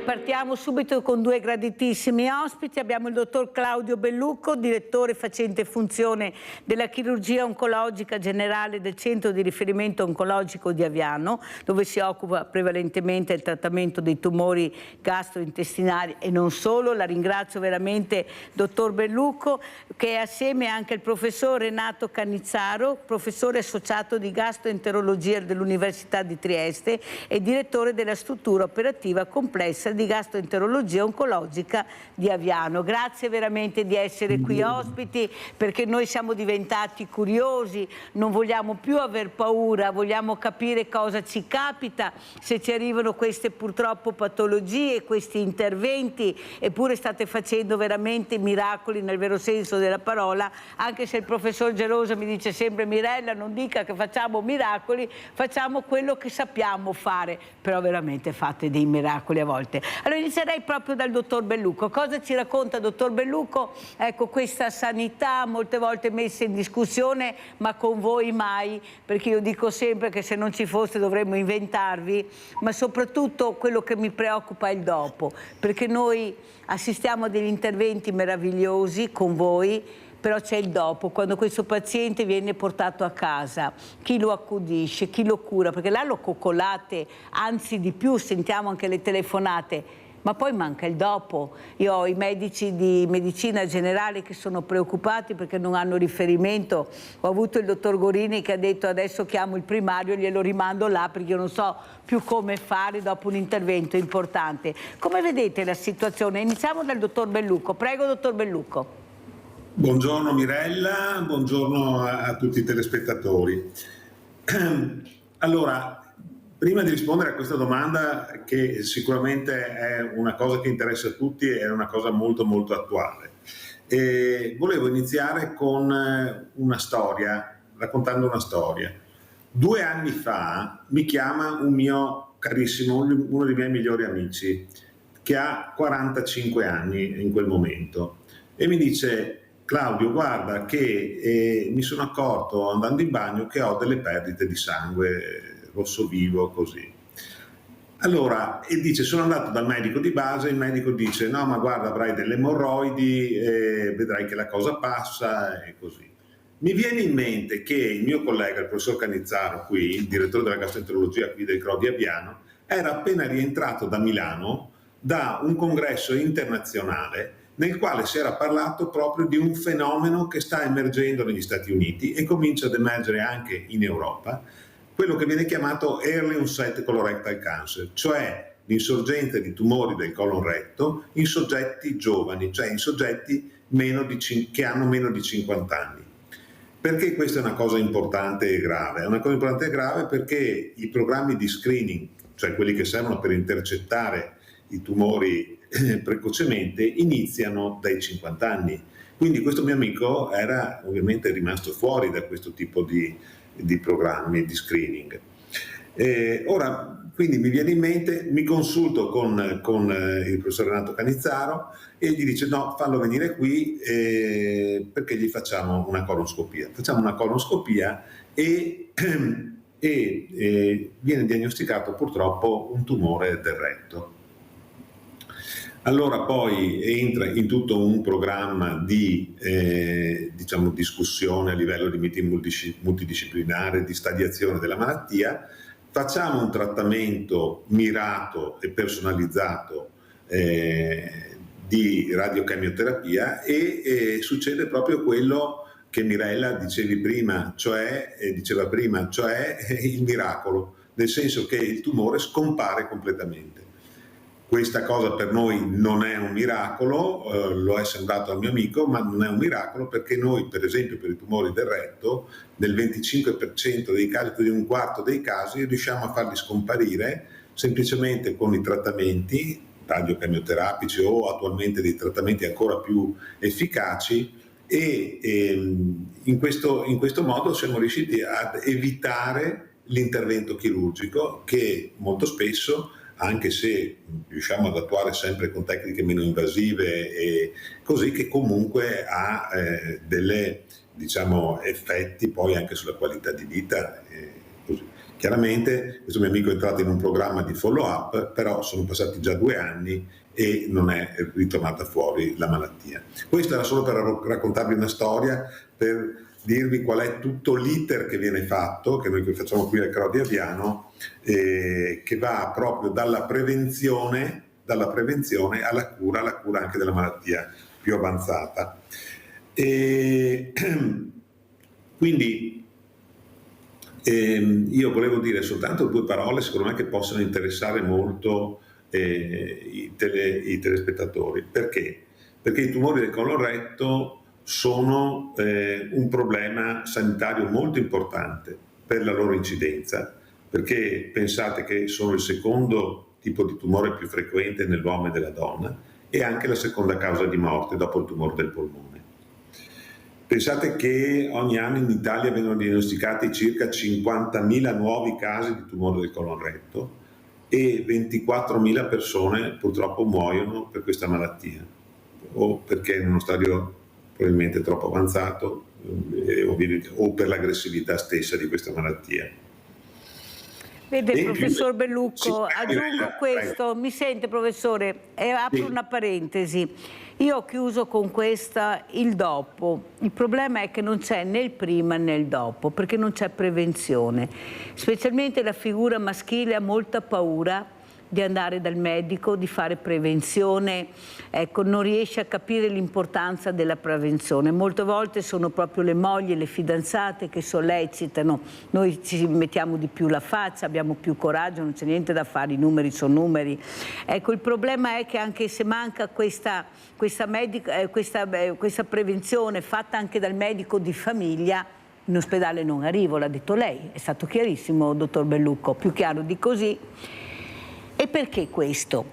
Partiamo subito con due graditissimi ospiti. Abbiamo il dottor Claudio Bellucco, direttore facente funzione della chirurgia oncologica generale del centro di riferimento oncologico di Aviano, dove si occupa prevalentemente del trattamento dei tumori gastrointestinali e non solo. La ringrazio veramente, dottor Bellucco, che è assieme anche il professor Renato Cannizzaro, professore associato di gastroenterologia dell'Università di Trieste e direttore della struttura operativa complessa di gastroenterologia oncologica di Aviano. Grazie veramente di essere qui ospiti, perché noi siamo diventati curiosi, non vogliamo più aver paura, vogliamo capire cosa ci capita, se ci arrivano queste purtroppo patologie, questi interventi, eppure state facendo veramente miracoli nel vero senso della parola, anche se il professor Gerosa mi dice sempre: Mirella, non dica che facciamo miracoli, facciamo quello che sappiamo fare, però veramente fate dei miracoli a volte. Allora inizierei proprio dal dottor Bellucco. Cosa ci racconta, dottor Bellucco? Ecco, questa sanità molte volte messa in discussione, ma con voi mai, perché io dico sempre che se non ci foste dovremmo inventarvi, ma soprattutto quello che mi preoccupa è il dopo, perché noi assistiamo a degli interventi meravigliosi con voi, però c'è il dopo, quando questo paziente viene portato a casa, chi lo accudisce, chi lo cura, perché là lo coccolate, anzi di più, sentiamo anche le telefonate, ma poi manca il dopo. Io ho i medici di medicina generale che sono preoccupati perché non hanno riferimento. Ho avuto il dottor Gorini che ha detto: adesso chiamo il primario e glielo rimando là perché io non so più come fare dopo un intervento importante. Come vedete la situazione? Iniziamo dal dottor Bellucco. Prego, dottor Bellucco. Buongiorno Mirella, buongiorno a tutti i telespettatori. Allora, prima di rispondere a questa domanda, che sicuramente è una cosa che interessa a tutti, è una cosa molto molto attuale, volevo iniziare con una storia, raccontando una storia. 2 anni fa mi chiama un mio carissimo, uno dei miei migliori amici, che ha 45 anni in quel momento, e mi dice: Claudio, guarda che mi sono accorto andando in bagno che ho delle perdite di sangue rosso vivo, così. Allora, e dice: sono andato dal medico di base, il medico dice: no, ma guarda, avrai delle emorroidi, vedrai che la cosa passa, e così. Mi viene in mente che il mio collega, il professor Cannizzaro, qui, il direttore della gastroenterologia qui del CRO di Aviano, era appena rientrato da Milano da un congresso internazionale nel quale si era parlato proprio di un fenomeno che sta emergendo negli Stati Uniti e comincia ad emergere anche in Europa, quello che viene chiamato Early Onset Colorectal Cancer, cioè l'insorgenza di tumori del colon retto in soggetti giovani, cioè in soggetti che hanno meno di 50 anni. Perché questa è una cosa importante e grave? È una cosa importante e grave perché i programmi di screening, cioè quelli che servono per intercettare i tumori precocemente, iniziano dai 50 anni. Quindi questo mio amico era ovviamente rimasto fuori da questo tipo di programmi di screening. Ora, quindi mi viene in mente, mi consulto con il professor Renato Canizzaro e gli dice no, fallo venire qui perché gli facciamo una colonoscopia. Facciamo una colonoscopia e viene diagnosticato purtroppo un tumore del retto. Allora poi entra in tutto un programma di diciamo, discussione a livello di meeting multidisciplinare, di stadiazione della malattia. Facciamo un trattamento mirato e personalizzato di radiochemioterapia e succede proprio quello che Mirella diceva prima, cioè il miracolo, nel senso che il tumore scompare completamente. Questa cosa per noi non è un miracolo, lo è sembrato al mio amico, ma non è un miracolo perché noi, per esempio, per i tumori del retto, nel 25% dei casi, più di un quarto dei casi, riusciamo a farli scomparire semplicemente con i trattamenti radiochemioterapici o attualmente dei trattamenti ancora più efficaci e in questo modo siamo riusciti ad evitare l'intervento chirurgico che molto spesso, anche se riusciamo ad attuare sempre con tecniche meno invasive e così, che comunque ha delle, diciamo, effetti poi anche sulla qualità di vita. Così. Chiaramente questo mio amico è entrato in un programma di follow up, però sono passati già 2 anni e non è ritornata fuori la malattia. Questo era solo per raccontarvi una storia, per dirvi qual è tutto l'iter che viene fatto, che noi facciamo qui al Crò di Aviano, che va proprio dalla prevenzione alla cura anche della malattia più avanzata. Quindi io volevo dire soltanto 2 parole, secondo me, che possono interessare molto i telespettatori. Perché? Perché i tumori del colon retto sono un problema sanitario molto importante per la loro incidenza, perché pensate che sono il secondo tipo di tumore più frequente nell'uomo e nella donna e anche la seconda causa di morte dopo il tumore del polmone. Pensate che ogni anno in Italia vengono diagnosticati circa 50.000 nuovi casi di tumore del colon retto e 24.000 persone purtroppo muoiono per questa malattia, o perché in uno stadio probabilmente troppo avanzato o per l'aggressività stessa di questa malattia. Vede, professor Bellucco, aggiungo questo, mi sente professore, e apro una parentesi. Io ho chiuso con questa il dopo. Il problema è che non c'è né il prima né il dopo, perché non c'è prevenzione. Specialmente la figura maschile ha molta paura di andare dal medico, di fare prevenzione, ecco, non riesce a capire l'importanza della prevenzione. Molte volte sono proprio le mogli, le fidanzate che sollecitano, noi ci mettiamo di più la faccia, abbiamo più coraggio, non c'è niente da fare, i numeri sono numeri. Ecco, il problema è che anche se manca questa prevenzione fatta anche dal medico di famiglia, in ospedale non arrivo, l'ha detto lei, è stato chiarissimo, dottor Bellucco, più chiaro di così. E perché questo?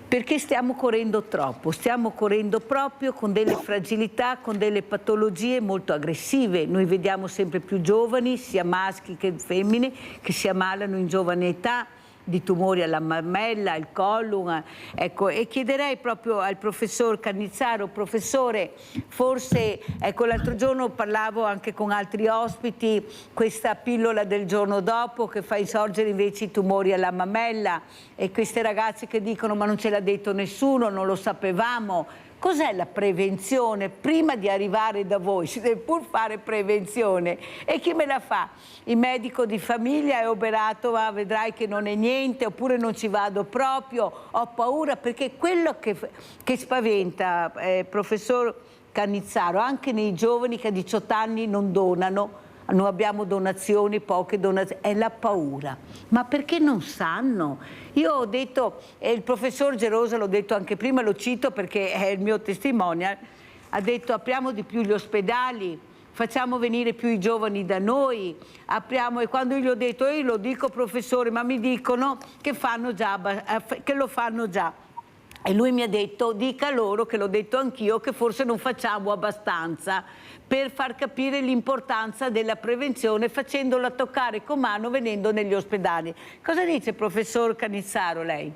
Perché stiamo correndo troppo, stiamo correndo proprio con delle fragilità, con delle patologie molto aggressive. Noi vediamo sempre più giovani, sia maschi che femmine, che si ammalano in giovane età di tumori alla mammella, al collum, ecco, e chiederei proprio al professor Canizzaro, professore, forse, ecco, l'altro giorno parlavo anche con altri ospiti, questa pillola del giorno dopo che fa insorgere invece i tumori alla mammella e queste ragazze che dicono ma non ce l'ha detto nessuno, non lo sapevamo. Cos'è la prevenzione? Prima di arrivare da voi si deve pur fare prevenzione. E chi me la fa? Il medico di famiglia è operato, ma vedrai che non è niente, oppure non ci vado proprio, ho paura, perché quello che spaventa, professor Canizzaro, anche nei giovani che a 18 anni non donano, non abbiamo donazioni, poche donazioni, è la paura. Ma perché non sanno? Io ho detto, e il professor Gerosa l'ho detto anche prima, lo cito perché è il mio testimonial, ha detto apriamo di più gli ospedali, facciamo venire più i giovani da noi, apriamo, e quando io gli ho detto, io lo dico professore, ma mi dicono che fanno già, che lo fanno già. E lui mi ha detto, dica loro, che l'ho detto anch'io, che forse non facciamo abbastanza per far capire l'importanza della prevenzione facendola toccare con mano venendo negli ospedali. Cosa dice professor Canizzaro lei?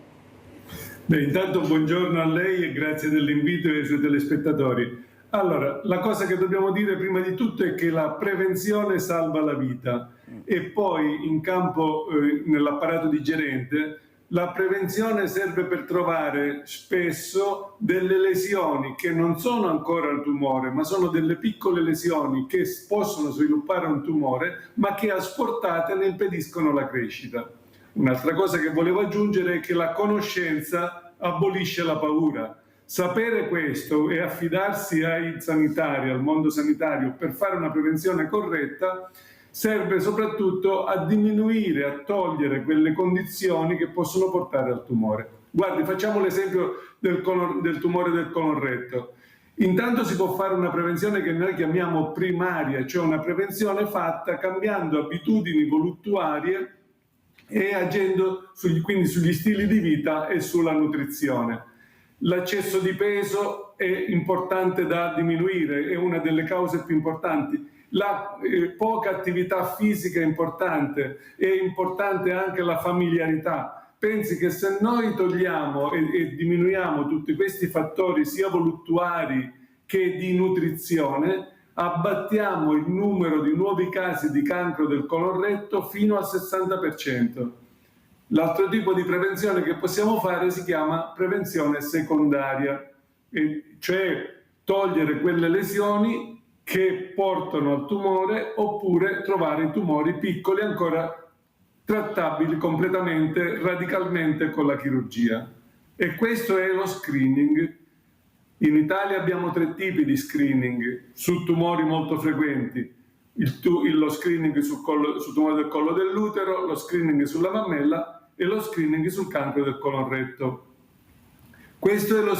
Beh, intanto buongiorno a lei e grazie dell'invito e ai suoi telespettatori. Allora, la cosa che dobbiamo dire prima di tutto è che la prevenzione salva la vita e poi in campo, nell'apparato digerente, la prevenzione serve per trovare spesso delle lesioni che non sono ancora il tumore, ma sono delle piccole lesioni che possono sviluppare un tumore, ma che asportate ne impediscono la crescita. Un'altra cosa che volevo aggiungere è che la conoscenza abolisce la paura. Sapere questo e affidarsi ai sanitari, al mondo sanitario, per fare una prevenzione corretta serve soprattutto a diminuire, a togliere quelle condizioni che possono portare al tumore. Guardi, facciamo l'esempio del tumore del colon retto. Intanto si può fare una prevenzione che noi chiamiamo primaria, cioè una prevenzione fatta cambiando abitudini voluttuarie e agendo quindi sugli stili di vita e sulla nutrizione. L'eccesso di peso è importante da diminuire, è una delle cause più importanti. La poca attività fisica è importante anche la familiarità. Pensi che se noi togliamo e diminuiamo tutti questi fattori sia voluttuari che di nutrizione, abbattiamo il numero di nuovi casi di cancro del colon retto fino al 60%. L'altro tipo di prevenzione che possiamo fare si chiama prevenzione secondaria, cioè togliere quelle lesioni che portano al tumore oppure trovare i tumori piccoli ancora trattabili completamente, radicalmente con la chirurgia. E questo è lo screening. In Italia abbiamo 3 tipi di screening su tumori molto frequenti. Lo screening sul tumore del collo dell'utero, lo screening sulla mammella e lo screening sul cancro del colon retto. Questo è uno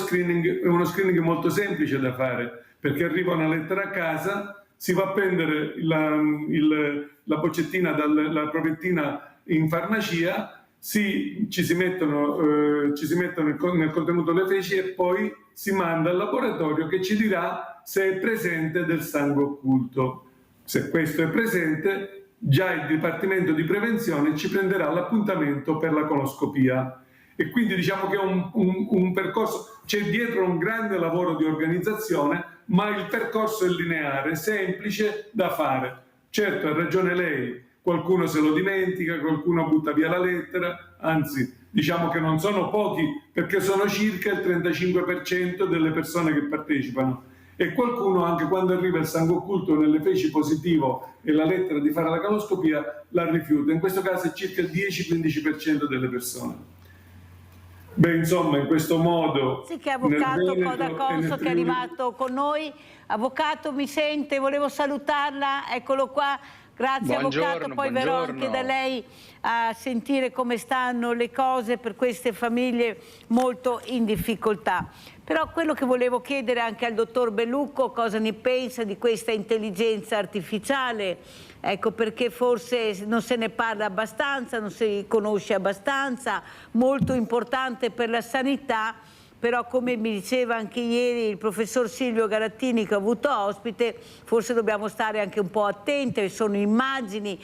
screening molto semplice da fare, perché arriva una lettera a casa, si va a prendere la boccettina, la provettina in farmacia, ci si mettono nel contenuto le feci e poi si manda al laboratorio che ci dirà se è presente del sangue occulto. Se questo è presente, già il Dipartimento di Prevenzione ci prenderà l'appuntamento per la coloscopia. E quindi diciamo che è un percorso, c'è dietro un grande lavoro di organizzazione, ma il percorso è lineare, semplice da fare. Certo, ha ragione lei, qualcuno se lo dimentica, qualcuno butta via la lettera, anzi diciamo che non sono pochi perché sono circa il 35% delle persone che partecipano. E qualcuno, anche quando arriva il sangue occulto nelle feci positivo e la lettera di fare la coloscopia, la rifiuta. In questo caso è circa il 10-15% delle persone. Beh, insomma, in questo modo... Sì, che avvocato Coda Conso che è arrivato con noi. Avvocato, mi sente? Volevo salutarla, eccolo qua. Grazie avvocato, poi verrò anche da lei a sentire come stanno le cose per queste famiglie molto in difficoltà. Però quello che volevo chiedere anche al dottor Bellucco, cosa ne pensa di questa intelligenza artificiale, ecco, perché forse non se ne parla abbastanza, non si conosce abbastanza, molto importante per la sanità. Però come mi diceva anche ieri il professor Silvio Garattini che ho avuto ospite, forse dobbiamo stare anche un po' attenti, sono immagini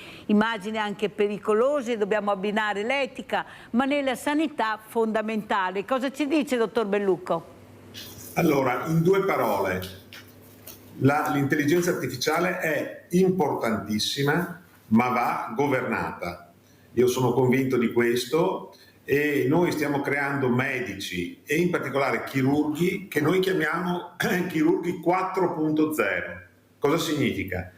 anche pericolose, dobbiamo abbinare l'etica, ma nella sanità fondamentale. Cosa ci dice dottor Bellucco? Allora, in 2 parole, l'intelligenza artificiale è importantissima, ma va governata. Io sono convinto di questo. E noi stiamo creando medici e in particolare chirurghi che noi chiamiamo chirurghi 4.0. Cosa significa?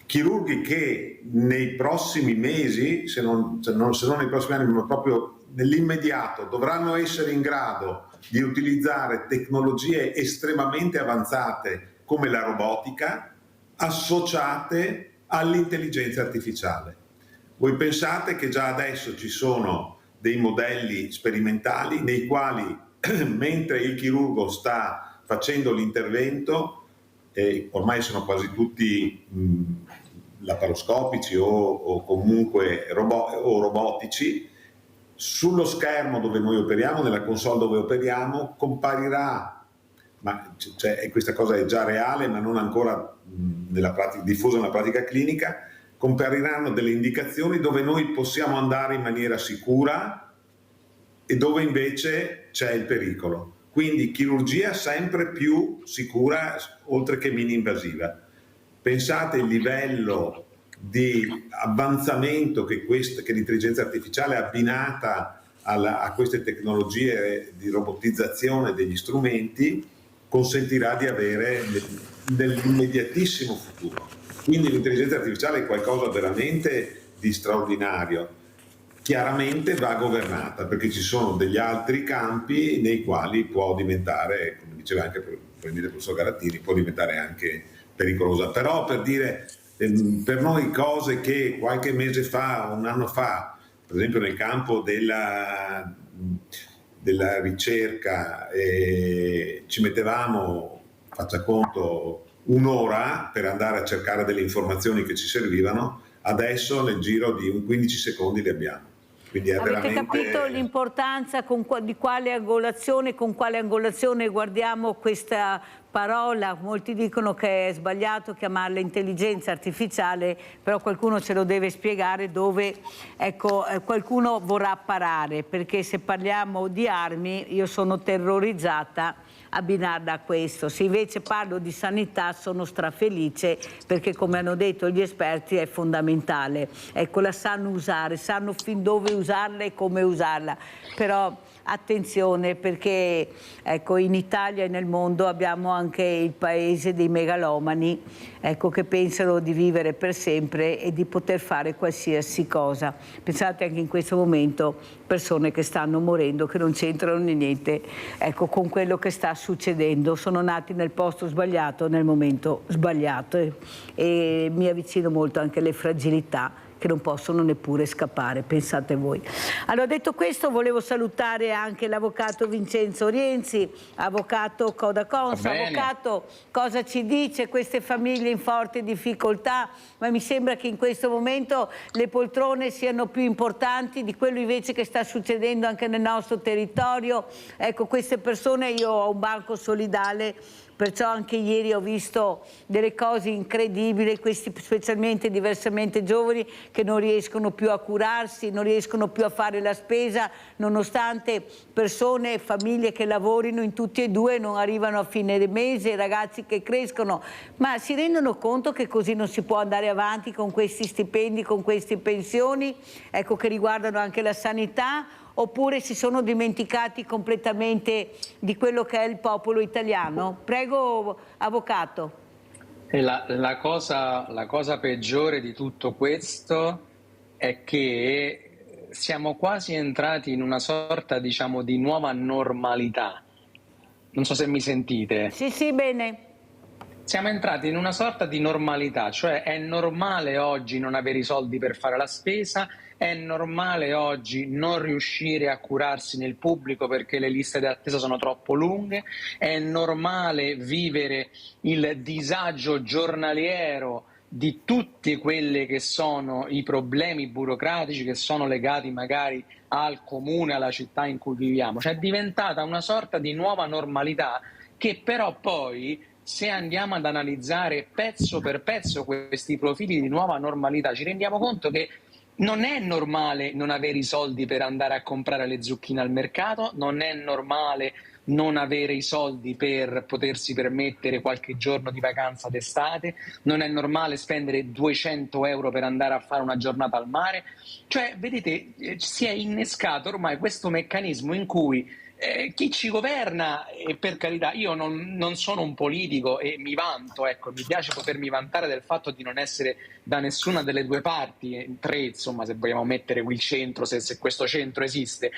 Chirurghi che nei prossimi mesi, se non nei prossimi anni, ma proprio nell'immediato, dovranno essere in grado di utilizzare tecnologie estremamente avanzate come la robotica associate all'intelligenza artificiale. Voi pensate che già adesso ci sono dei modelli sperimentali nei quali mentre il chirurgo sta facendo l'intervento, ormai sono quasi tutti laparoscopici o comunque robotici, sullo schermo dove noi operiamo, nella console dove operiamo, comparirà, e questa cosa è già reale ma non ancora diffusa nella pratica clinica, compariranno delle indicazioni dove noi possiamo andare in maniera sicura e dove invece c'è il pericolo. Quindi chirurgia sempre più sicura, oltre che mini-invasiva. Pensate il livello di avanzamento che l'intelligenza artificiale abbinata a queste tecnologie di robotizzazione degli strumenti consentirà di avere nell'immediatissimo futuro. Quindi l'intelligenza artificiale è qualcosa veramente di straordinario. Chiaramente va governata, perché ci sono degli altri campi nei quali può diventare, come diceva anche il professor Garattini, può diventare anche pericolosa. Però, per dire, per noi cose che qualche mese fa, un anno fa, per esempio nel campo della ricerca, ci mettevamo, faccia conto, un'ora per andare a cercare delle informazioni che ci servivano, adesso nel giro di 15 secondi le abbiamo. Quindi è Avete capito l'importanza con quale angolazione guardiamo questa parola? Molti dicono che è sbagliato chiamarla intelligenza artificiale, però qualcuno ce lo deve spiegare dove qualcuno vorrà parare, perché se parliamo di armi io sono terrorizzata abbinarla a questo. Se invece parlo di sanità sono strafelice, perché come hanno detto gli esperti è fondamentale. La sanno usare, sanno fin dove usarla e come usarla, però attenzione, perché in Italia e nel mondo abbiamo anche il paese dei megalomani che pensano di vivere per sempre e di poter fare qualsiasi cosa. Pensate anche in questo momento persone che stanno morendo, che non c'entrano niente con quello che sta succedendo, sono nati nel posto sbagliato nel momento sbagliato, e mi avvicino molto anche alle fragilità che non possono neppure scappare, pensate voi. Allora, detto questo, volevo salutare anche l'avvocato Vincenzo Rienzi, avvocato Codacons. Avvocato, cosa ci dice queste famiglie in forte difficoltà? Ma mi sembra che in questo momento le poltrone siano più importanti di quello invece che sta succedendo anche nel nostro territorio. Queste persone, io ho un banco solidale, perciò anche ieri ho visto delle cose incredibili, questi specialmente diversamente giovani che non riescono più a curarsi, non riescono più a fare la spesa, nonostante persone e famiglie che lavorino in tutti e due non arrivano a fine mese, ragazzi che crescono, ma si rendono conto che così non si può andare avanti con questi stipendi, con queste pensioni, che riguardano anche la sanità, oppure si sono dimenticati completamente di quello che è il popolo italiano? Prego, avvocato. La cosa peggiore di tutto questo è che siamo quasi entrati in una sorta, diciamo, di nuova normalità. Non so se mi sentite. Sì, bene. Siamo entrati in una sorta di normalità, cioè è normale oggi non avere i soldi per fare la spesa, è normale oggi non riuscire a curarsi nel pubblico perché le liste d'attesa sono troppo lunghe, è normale vivere il disagio giornaliero di tutti quelli che sono i problemi burocratici che sono legati magari al comune, alla città in cui viviamo. Cioè è diventata una sorta di nuova normalità che però poi, se andiamo ad analizzare pezzo per pezzo questi profili di nuova normalità, ci rendiamo conto che non è normale non avere i soldi per andare a comprare le zucchine al mercato, non è normale non avere i soldi per potersi permettere qualche giorno di vacanza d'estate, non è normale spendere 200 euro per andare a fare una giornata al mare. Cioè, vedete, si è innescato ormai questo meccanismo in cui chi ci governa, e per carità, io non sono un politico e mi vanto, mi piace potermi vantare del fatto di non essere da nessuna delle due parti, tre, insomma, se vogliamo mettere qui il centro, se questo centro esiste,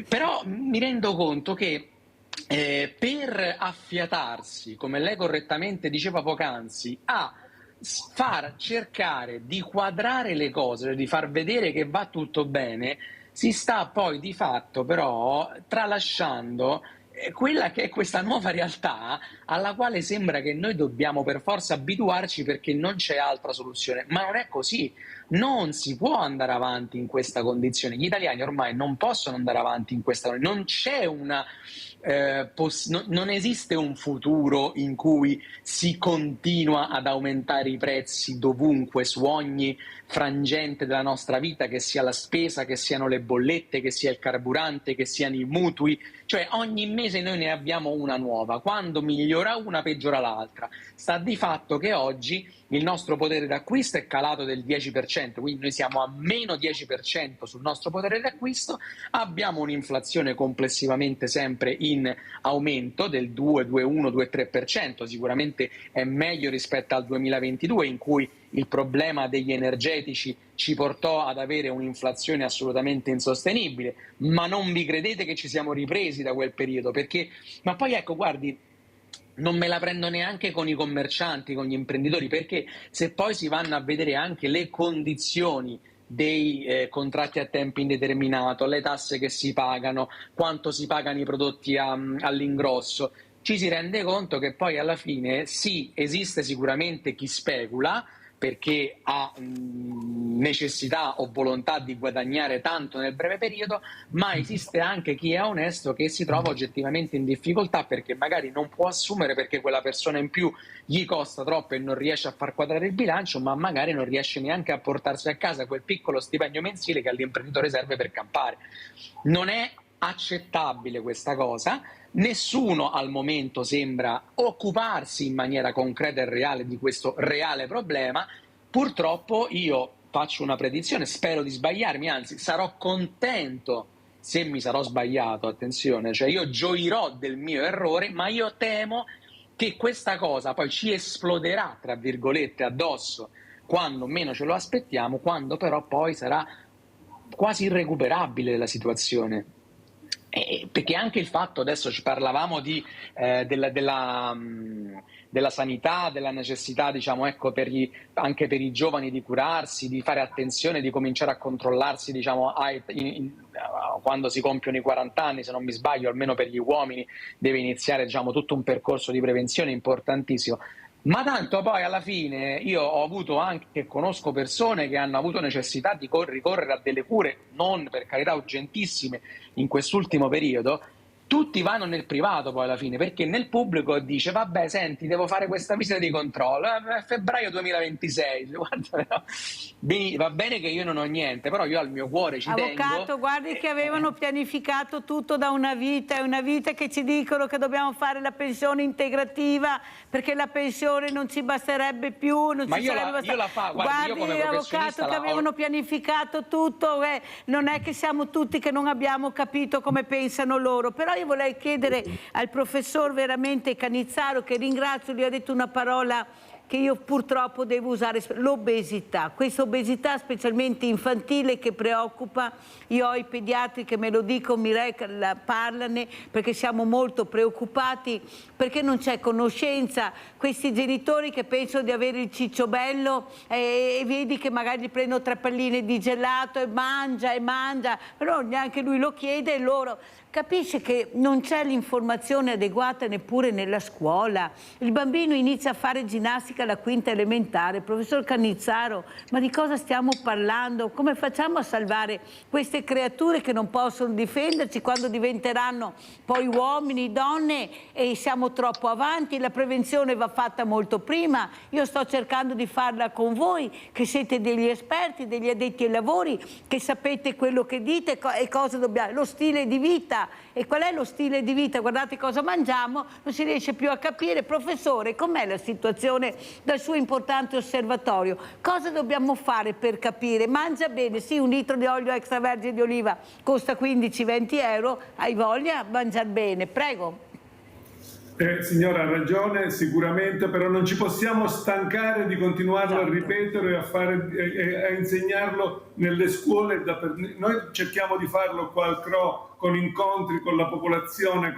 però mi rendo conto che per affiatarsi, come lei correttamente diceva poc'anzi, a far cercare di quadrare le cose, di far vedere che va tutto bene, si sta poi di fatto però tralasciando quella che è questa nuova realtà alla quale sembra che noi dobbiamo per forza abituarci perché non c'è altra soluzione, ma non è così. Non si può andare avanti in questa condizione. Gli italiani ormai non possono andare avanti in questa condizione. Non c'è non esiste un futuro in cui si continua ad aumentare i prezzi dovunque, su ogni frangente della nostra vita, che sia la spesa, che siano le bollette, che sia il carburante, che siano i mutui. Cioè ogni mese noi ne abbiamo una nuova, quando migliora una peggiora l'altra. Sta di fatto che oggi il nostro potere d'acquisto è calato del 10%, quindi noi siamo a meno 10% sul nostro potere d'acquisto, abbiamo un'inflazione complessivamente sempre in aumento del 2, 2,1, 2,3%, sicuramente è meglio rispetto al 2022 in cui il problema degli energetici ci portò ad avere un'inflazione assolutamente insostenibile, ma non vi credete che ci siamo ripresi da quel periodo, perché, ma poi ecco, guardi, non me la prendo neanche con i commercianti, con gli imprenditori, perché se poi si vanno a vedere anche le condizioni dei contratti a tempo indeterminato, le tasse che si pagano, quanto si pagano i prodotti all'ingrosso, ci si rende conto che poi alla fine sì, esiste sicuramente chi specula, perché ha necessità o volontà di guadagnare tanto nel breve periodo, ma esiste anche chi è onesto che si trova oggettivamente in difficoltà perché magari non può assumere perché quella persona in più gli costa troppo e non riesce a far quadrare il bilancio, ma magari non riesce neanche a portarsi a casa quel piccolo stipendio mensile che all'imprenditore serve per campare. Non è accettabile questa cosa. Nessuno al momento sembra occuparsi in maniera concreta e reale di questo reale problema. Purtroppo io faccio una predizione, spero di sbagliarmi, anzi sarò contento se mi sarò sbagliato, attenzione, cioè io gioirò del mio errore, ma io temo che questa cosa poi ci esploderà, tra virgolette, addosso quando meno ce lo aspettiamo, quando però poi sarà quasi irrecuperabile la situazione. Perché anche il fatto, adesso ci parlavamo della sanità, della necessità, diciamo, ecco, anche per i giovani di curarsi, di fare attenzione, di cominciare a controllarsi, diciamo, quando si compiono i 40 anni, se non mi sbaglio, almeno per gli uomini deve iniziare, diciamo, tutto un percorso di prevenzione importantissimo. Ma tanto poi alla fine io ho avuto anche, conosco persone che hanno avuto necessità di ricorrere a delle cure, non per carità urgentissime in quest'ultimo periodo, tutti vanno nel privato poi alla fine, perché nel pubblico dice vabbè senti devo fare questa visita di controllo, febbraio 2026, guarda, va bene che io non ho niente, però io al mio cuore ci tengo. Avvocato, guardi che avevano pianificato tutto da una vita, è una vita che ci dicono che dobbiamo fare la pensione integrativa perché la pensione non ci basterebbe più, non ci sarebbe bastato. Io la fa, guardi, io come avvocato, che avevano pianificato tutto, non è che siamo tutti che non abbiamo capito come pensano loro, però io vorrei chiedere al professor veramente Cannizzaro, che ringrazio, gli ho detto una parola che io purtroppo devo usare, l'obesità, questa obesità specialmente infantile che preoccupa. Io ho i pediatri che me lo dicono, Mireille parlane, perché siamo molto preoccupati, perché non c'è conoscenza, questi genitori che pensano di avere il ciccio bello e vedi che magari gli prendono 3 palline di gelato e mangia, però neanche lui lo chiede e loro capisce che non c'è l'informazione adeguata neppure nella scuola. Il bambino inizia a fare ginnastica alla quinta elementare. Professor Cannizzaro, ma di cosa stiamo parlando? Come facciamo a salvare queste creature che non possono difenderci quando diventeranno poi uomini, donne e siamo troppo avanti? La prevenzione va fatta molto prima. Io sto cercando di farla con voi, che siete degli esperti, degli addetti ai lavori, che sapete quello che dite e cosa dobbiamo, lo stile di vita. E qual è lo stile di vita? Guardate cosa mangiamo, non si riesce più a capire. Professore, com'è la situazione dal suo importante osservatorio? Cosa dobbiamo fare per capire? Mangia bene, sì, 1 litro di olio extravergine di oliva costa 15-20 euro, hai voglia? Mangiare bene, prego. Signora ha ragione sicuramente, però non ci possiamo stancare di continuarlo a ripetere e a insegnarlo nelle scuole. Noi cerchiamo di farlo qua al CRO con incontri con la popolazione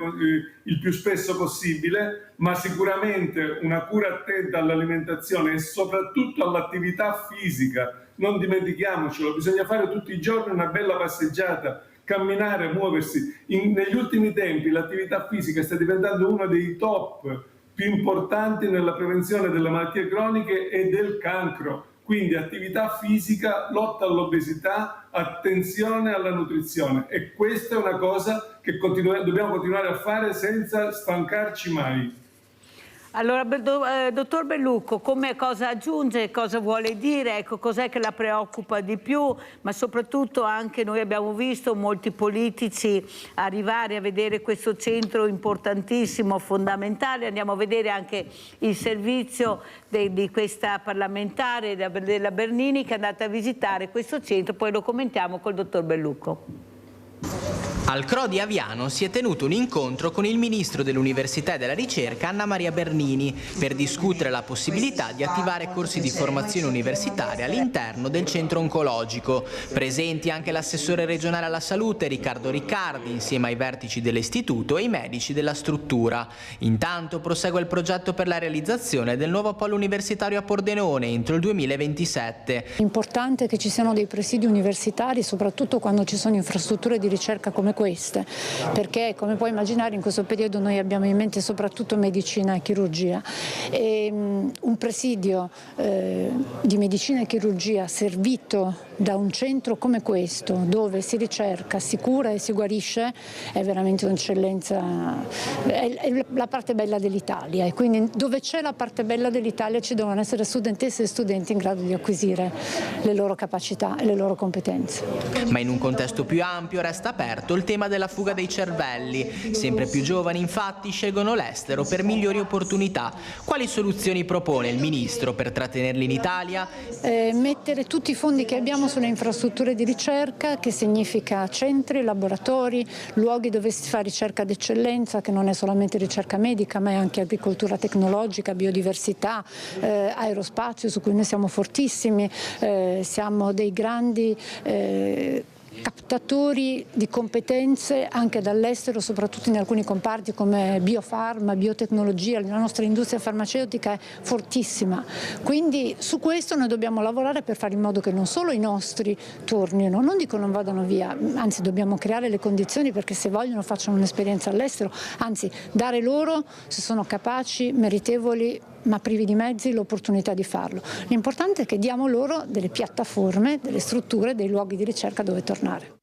il più spesso possibile, ma sicuramente una cura attenta all'alimentazione e soprattutto all'attività fisica. Non dimentichiamocelo, bisogna fare tutti i giorni una bella passeggiata camminare, muoversi. Negli ultimi tempi l'attività fisica sta diventando uno dei top più importanti nella prevenzione delle malattie croniche e del cancro. Quindi attività fisica, lotta all'obesità, attenzione alla nutrizione, e questa è una cosa che dobbiamo continuare a fare senza stancarci mai. Allora, dottor Bellucco, cosa aggiunge, cosa vuole dire, ecco, cos'è che la preoccupa di più, ma soprattutto anche noi abbiamo visto molti politici arrivare a vedere questo centro importantissimo, fondamentale, andiamo a vedere anche il servizio di questa parlamentare della Bernini che è andata a visitare questo centro, poi lo commentiamo col dottor Bellucco. Al CRO di Aviano si è tenuto un incontro con il Ministro dell'Università e della Ricerca Anna Maria Bernini per discutere la possibilità di attivare corsi di formazione universitaria all'interno del centro oncologico. Presenti anche l'assessore regionale alla salute Riccardo Riccardi insieme ai vertici dell'istituto e i medici della struttura. Intanto prosegue il progetto per la realizzazione del nuovo polo universitario a Pordenone entro il 2027. È importante che ci siano dei presidi universitari, soprattutto quando ci sono infrastrutture di ricerca come queste, perché come puoi immaginare in questo periodo noi abbiamo in mente soprattutto medicina e chirurgia, e un presidio di medicina e chirurgia servito da un centro come questo, dove si ricerca, si cura e si guarisce, è veramente un'eccellenza, è la parte bella dell'Italia, e quindi dove c'è la parte bella dell'Italia ci devono essere studentesse e studenti in grado di acquisire le loro capacità e le loro competenze. Ma in un contesto più ampio resta aperto il tema della fuga dei cervelli. Sempre più giovani infatti scelgono l'estero per migliori opportunità. Quali soluzioni propone il Ministro per trattenerli in Italia? Mettere tutti i fondi che abbiamo sulle infrastrutture di ricerca, che significa centri, laboratori, luoghi dove si fa ricerca d'eccellenza, che non è solamente ricerca medica ma è anche agricoltura tecnologica, biodiversità, aerospazio, su cui noi siamo fortissimi, siamo dei grandi captatori di competenze anche dall'estero, soprattutto in alcuni comparti come biofarma, biotecnologia. La nostra industria farmaceutica è fortissima, quindi su questo noi dobbiamo lavorare per fare in modo che non solo i nostri tornino, non dico non vadano via, anzi dobbiamo creare le condizioni perché se vogliono facciano un'esperienza all'estero, anzi dare loro, se sono capaci, meritevoli ma privi di mezzi, l'opportunità di farlo. L'importante è che diamo loro delle piattaforme, delle strutture, dei luoghi di ricerca dove tornare.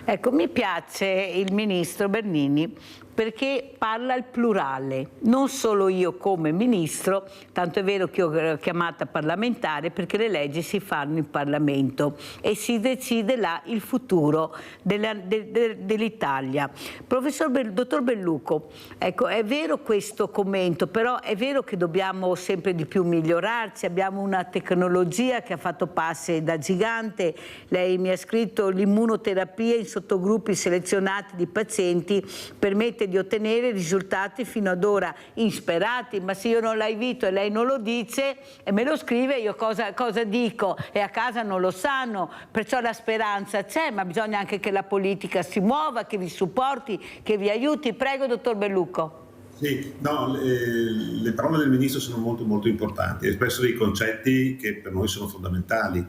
Ecco, mi piace il Ministro Bernini perché parla al plurale, non solo io come Ministro, tanto è vero che io ero chiamata parlamentare perché le leggi si fanno in Parlamento e si decide là il futuro dell'Italia. Dottor Bellucco, ecco, è vero questo commento, però è vero che dobbiamo sempre di più migliorarci, abbiamo una tecnologia che ha fatto passi da gigante, lei mi ha scritto l'immunoterapia in sottogruppi selezionati di pazienti permette di ottenere risultati fino ad ora insperati, ma se io non l'ho visto e lei non lo dice e me lo scrive, io cosa dico? E a casa non lo sanno, perciò la speranza c'è, ma bisogna anche che la politica si muova, che vi supporti, che vi aiuti. Prego, dottor Bellucco. Sì, no, le parole del Ministro sono molto molto importanti, ha espresso dei concetti che per noi sono fondamentali.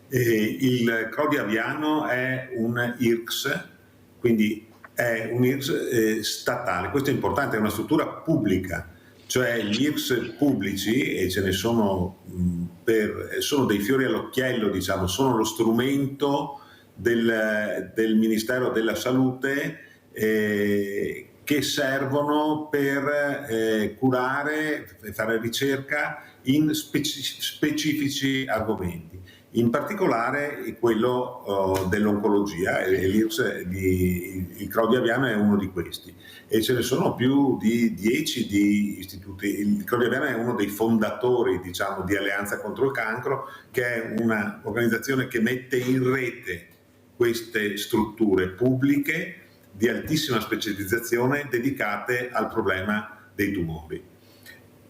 Il CRO di Aviano è un IRCS, quindi è un IRCS statale, questo è importante, è una struttura pubblica, cioè gli IRCS pubblici, e ce ne sono, sono dei fiori all'occhiello, diciamo, sono lo strumento del Ministero della Salute che servono per curare e fare ricerca in specifici argomenti. In particolare quello dell'oncologia, e il CRO di Aviano è uno di questi, e ce ne sono più di 10 di istituti. Il CRO di Aviano è uno dei fondatori, diciamo, di Alleanza contro il Cancro, che è un'organizzazione che mette in rete queste strutture pubbliche di altissima specializzazione dedicate al problema dei tumori.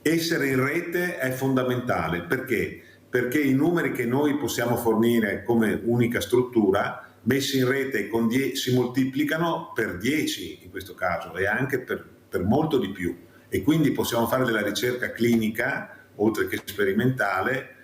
Essere in rete è fondamentale, perché i numeri che noi possiamo fornire come unica struttura, messi in rete si moltiplicano per 10 in questo caso, e anche per molto di più. E quindi possiamo fare della ricerca clinica, oltre che sperimentale,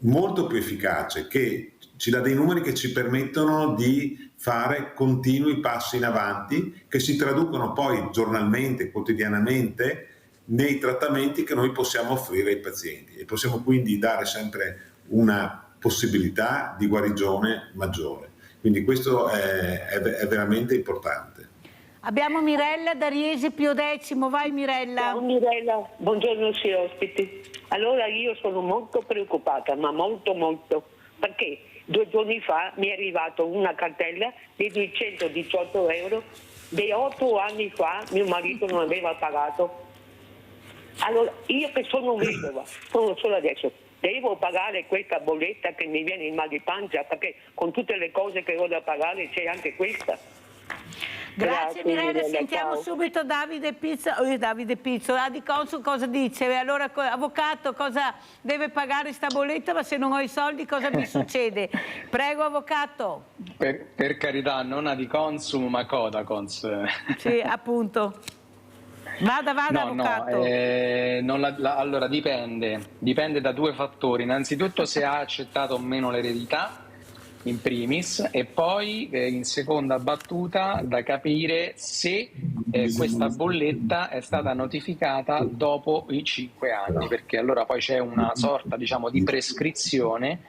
molto più efficace, che ci dà dei numeri che ci permettono di fare continui passi in avanti che si traducono poi giornalmente, quotidianamente nei trattamenti che noi possiamo offrire ai pazienti e possiamo quindi dare sempre una possibilità di guarigione maggiore. Quindi questo è veramente importante. Abbiamo Mirella da Riese Pio X, vai Mirella. Ciao Mirella, buongiorno ai suoi ospiti. Allora io sono molto preoccupata, ma molto, perché 2 giorni fa mi è arrivata una cartella di 218 euro, di 8 anni fa mio marito non aveva pagato. Allora io che sono vedova, sono solo adesso, devo pagare questa bolletta che mi viene il mal di pancia, perché con tutte le cose che ho da pagare c'è anche questa. Grazie Mirella, sentiamo subito Davide Pizzo. Di Consul cosa dice? Allora, avvocato, cosa deve pagare sta bolletta? Ma se non ho i soldi cosa mi succede? Prego avvocato. Per carità, non Adiconsum ma Codacons. Sì, appunto. Vada avvocato. Allora dipende da 2 fattori. Innanzitutto se ha accettato o meno l'eredità, in primis, e poi in seconda battuta da capire se questa bolletta è stata notificata dopo i 5 anni, perché allora poi c'è una sorta, diciamo, di prescrizione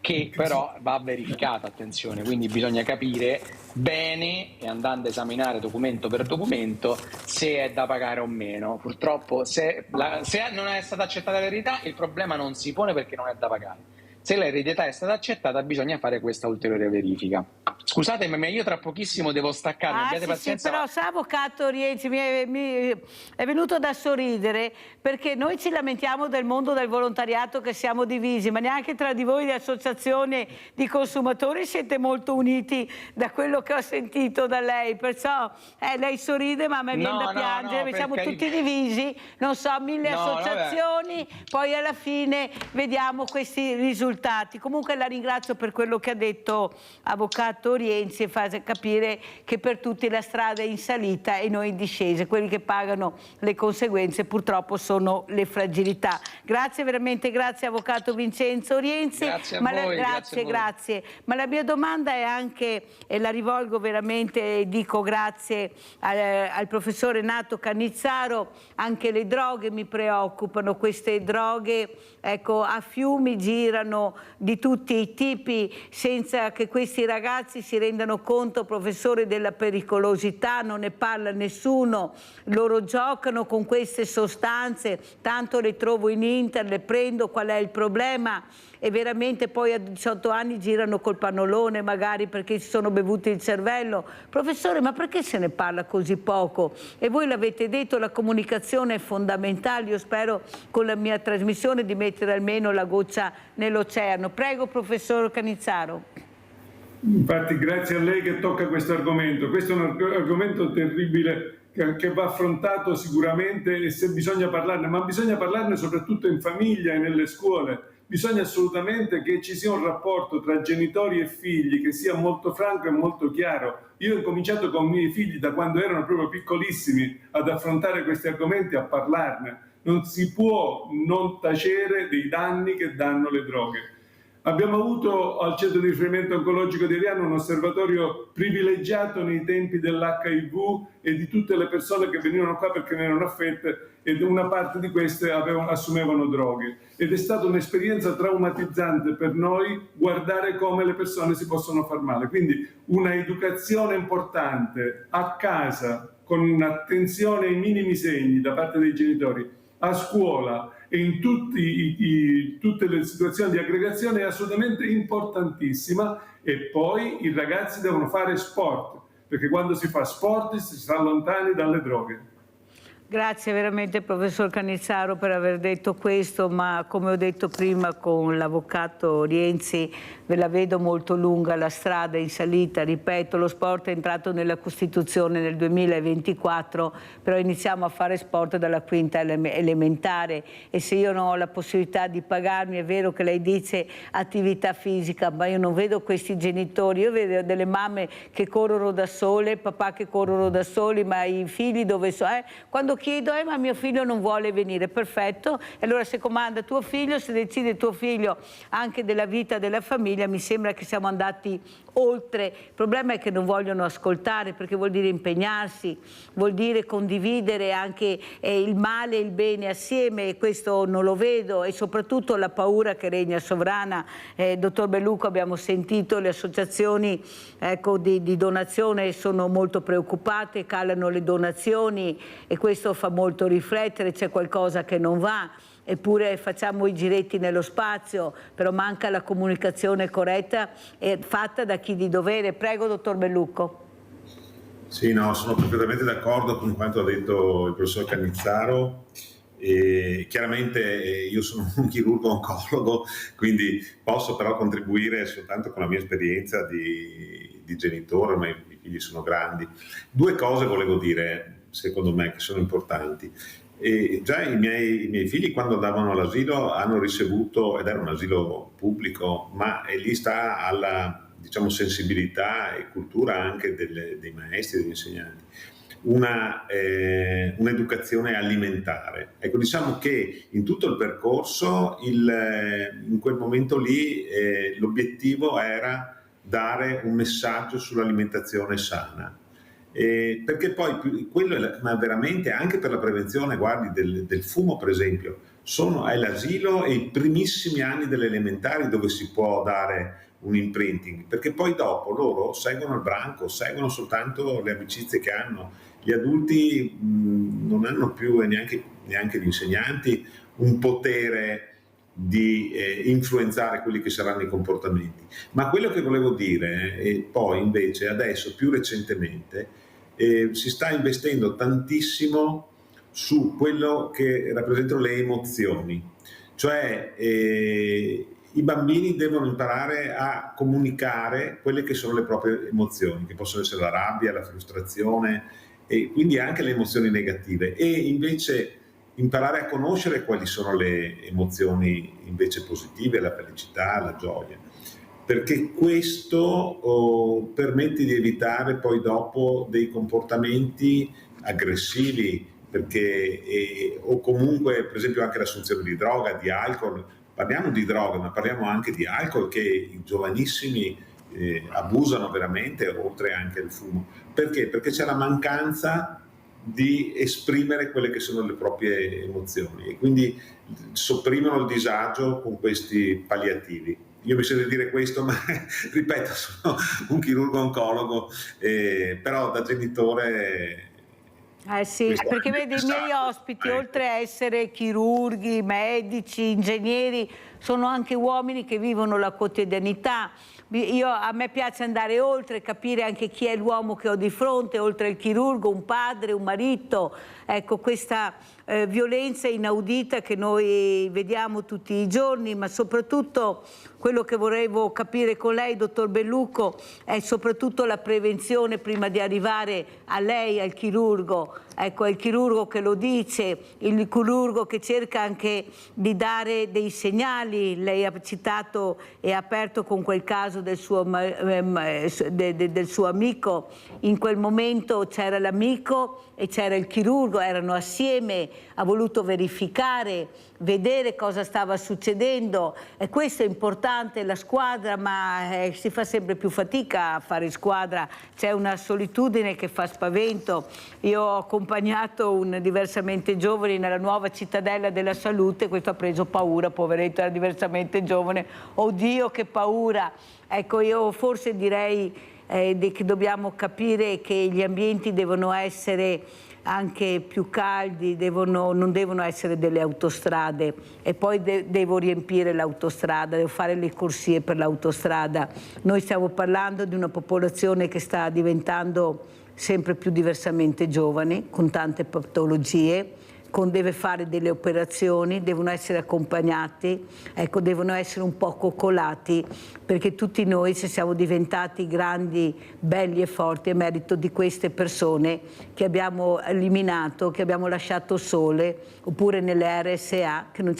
che però va verificata, attenzione, quindi bisogna capire bene e andando a esaminare documento per documento se è da pagare o meno. Purtroppo se non è stata accettata l'eredità il problema non si pone perché non è da pagare. Se l'eredità è stata accettata bisogna fare questa ulteriore verifica. Scusatemi, ma io tra pochissimo devo staccare, abbiate pazienza. Sì, però sa avvocato Rienzi, mi è venuto da sorridere perché noi ci lamentiamo del mondo del volontariato che siamo divisi, ma neanche tra di voi di associazione di consumatori siete molto uniti da quello che ho sentito da lei, perciò lei sorride ma a me viene da piangere, siamo tutti divisi, non so, 1000 associazioni, poi alla fine vediamo questi risultati. Comunque la ringrazio per quello che ha detto avvocato Rienzi e fa capire che per tutti la strada è in salita e noi in discesa, quelli che pagano le conseguenze purtroppo sono le fragilità. Grazie veramente, grazie avvocato Vincenzo Rienzi. Grazie a voi, grazie. Ma la mia domanda è anche, e la rivolgo veramente, dico grazie al professore Renato Cannizzaro, anche le droghe mi preoccupano, queste droghe a fiumi girano di tutti i tipi senza che questi ragazzi si rendano conto, professore, della pericolosità, non ne parla nessuno, loro giocano con queste sostanze, tanto le trovo in internet, le prendo, qual è il problema? E veramente poi a 18 anni girano col pannolone magari perché si sono bevuti il cervello. Professore, ma perché se ne parla così poco? E voi l'avete detto, la comunicazione è fondamentale, io spero con la mia trasmissione di mettere almeno la goccia nell'oceano. Prego professor Cannizzaro. Infatti grazie a lei che tocca questo argomento. Questo è un argomento terribile che va affrontato sicuramente e se bisogna parlarne, ma bisogna parlarne soprattutto in famiglia e nelle scuole. Bisogna assolutamente che ci sia un rapporto tra genitori e figli che sia molto franco e molto chiaro. Io ho cominciato con i miei figli da quando erano proprio piccolissimi ad affrontare questi argomenti, a parlarne. Non si può non tacere dei danni che danno le droghe. Abbiamo avuto al centro di riferimento oncologico di Ariano un osservatorio privilegiato nei tempi dell'HIV e di tutte le persone che venivano qua perché ne erano affette ed una parte di queste assumevano droghe. Ed è stata un'esperienza traumatizzante per noi guardare come le persone si possono far male. Quindi una educazione importante a casa, con un'attenzione ai minimi segni da parte dei genitori, a scuola e in tutte le situazioni di aggregazione è assolutamente importantissima. E poi i ragazzi devono fare sport, perché quando si fa sport si sta lontani dalle droghe. Grazie veramente professor Cannizzaro per aver detto questo, ma come ho detto prima con l'avvocato Rienzi ve la vedo molto lunga la strada in salita, ripeto, lo sport è entrato nella Costituzione nel 2024, però iniziamo a fare sport dalla quinta elementare e se io non ho la possibilità di pagarmi, è vero che lei dice attività fisica, ma io non vedo questi genitori, io vedo delle mamme che corrono da sole, papà che corrono da soli, ma i figli dove sono? Quando chiedo, ma mio figlio non vuole venire, perfetto, e allora se comanda tuo figlio, se decide tuo figlio anche della vita della famiglia, mi sembra che siamo andati oltre. Il problema è che non vogliono ascoltare, perché vuol dire impegnarsi, vuol dire condividere anche il male e il bene assieme, e questo non lo vedo, e soprattutto la paura che regna sovrana. Dottor Bellucco, abbiamo sentito le associazioni di donazione sono molto preoccupate, calano le donazioni e questo fa molto riflettere, c'è qualcosa che non va. Eppure facciamo i giretti nello spazio, però manca la comunicazione corretta e fatta da chi di dovere. Prego, dottor Bellucco. Sì, no, sono perfettamente d'accordo con quanto ha detto il professor Cannizzaro. Chiaramente io sono un chirurgo oncologo, quindi posso però contribuire soltanto con la mia esperienza di genitore, ma i figli sono grandi. Due cose volevo dire, secondo me, che sono importanti. Già i miei figli, quando andavano all'asilo, hanno ricevuto, ed era un asilo pubblico, ma lì sta alla, diciamo, sensibilità e cultura anche dei maestri, degli insegnanti, un'educazione alimentare. Ecco, diciamo che in tutto il percorso, in quel momento lì, l'obiettivo era dare un messaggio sull'alimentazione sana. Perché poi quello ma veramente anche per la prevenzione, guardi, del fumo per esempio, è l'asilo e i primissimi anni delle elementari dove si può dare un imprinting, perché poi dopo loro seguono il branco, seguono soltanto le amicizie che hanno. Gli adulti non hanno più, e neanche gli insegnanti, un potere di influenzare quelli che saranno i comportamenti. Ma quello che volevo dire, poi invece adesso più recentemente si sta investendo tantissimo su quello che rappresentano le emozioni, cioè i bambini devono imparare a comunicare quelle che sono le proprie emozioni, che possono essere la rabbia, la frustrazione e quindi anche le emozioni negative, e invece imparare a conoscere quali sono le emozioni invece positive, la felicità, la gioia, perché questo permette di evitare poi dopo dei comportamenti aggressivi, perché, o comunque per esempio anche l'assunzione di droga, di alcol. Parliamo di droga, ma parliamo anche di alcol che i giovanissimi abusano veramente, oltre anche al fumo. Perché? Perché c'è la mancanza di esprimere quelle che sono le proprie emozioni e quindi sopprimono il disagio con questi palliativi. Io mi sento di dire questo, ma ripeto, sono un chirurgo oncologo, però da genitore... Sì, perché vedi, i miei ospiti, oltre a essere chirurghi, medici, ingegneri, sono anche uomini che vivono la quotidianità. A me piace andare oltre, capire anche chi è l'uomo che ho di fronte, oltre il chirurgo, un padre, un marito. Ecco, questa violenza inaudita che noi vediamo tutti i giorni, ma soprattutto quello che volevo capire con lei, dottor Bellucco, è soprattutto la prevenzione prima di arrivare a lei, al chirurgo. Ecco, è il chirurgo che lo dice, il chirurgo che cerca anche di dare dei segnali. Lei ha citato e ha aperto con quel caso del suo amico. In quel momento c'era l'amico e c'era il chirurgo, erano assieme, ha voluto verificare, vedere cosa stava succedendo, e questo è importante. La squadra, ma si fa sempre più fatica a fare squadra, c'è una solitudine che fa spavento. Io ho accompagnato un diversamente giovane nella nuova cittadella della salute, questo ha preso paura, poveretto, era diversamente giovane, oddio che paura. Ecco, io forse direi che dobbiamo capire che gli ambienti devono essere anche più caldi, non devono essere delle autostrade, e poi devo riempire l'autostrada, devo fare le corsie per l'autostrada. Noi stiamo parlando di una popolazione che sta diventando sempre più diversamente giovane, con tante patologie, deve fare delle operazioni, devono essere accompagnati, ecco, devono essere un po' coccolati, perché tutti noi, se siamo diventati grandi, belli e forti, è merito di queste persone che abbiamo eliminato, che abbiamo lasciato sole, oppure nelle RSA, che non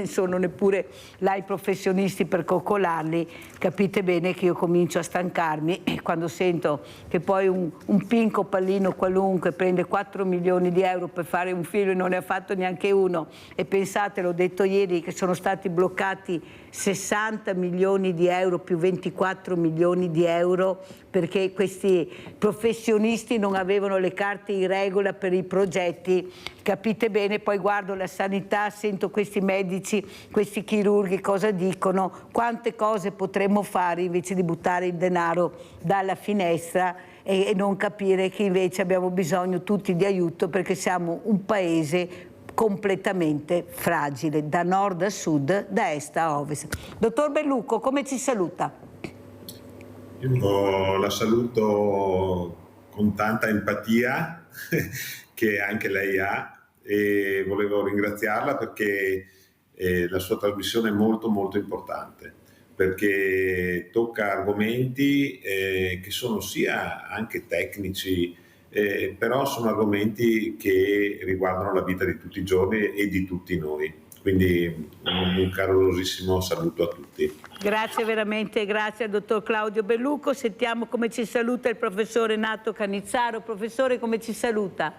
sono neppure là i professionisti per coccolarli. Capite bene che io comincio a stancarmi quando sento che poi un pinco pallino qualunque prende 4 milioni di euro per fare un film e non ne ha fatto neanche uno, e pensate, l'ho detto ieri, che sono stati bloccati 60 milioni di euro più 24 milioni di euro perché questi professionisti non avevano le carte in regola per i progetti. Capite bene, poi guardo la sanità, sento questi medici, questi chirurghi cosa dicono, quante cose potremmo fare invece di buttare il denaro dalla finestra e non capire che invece abbiamo bisogno tutti di aiuto, perché siamo un paese completamente fragile, da nord a sud, da est a ovest. Dottor Bellucco, come ci saluta? Io la saluto con tanta empatia che anche lei ha, e volevo ringraziarla perché la sua trasmissione è molto molto importante, perché tocca argomenti che sono sia anche tecnici, però sono argomenti che riguardano la vita di tutti i giorni e di tutti noi. Quindi un calorosissimo saluto a tutti. Grazie veramente, grazie al dottor Claudio Bellucco. Sentiamo come ci saluta il professor Renato Canizzaro. Professore, come ci saluta?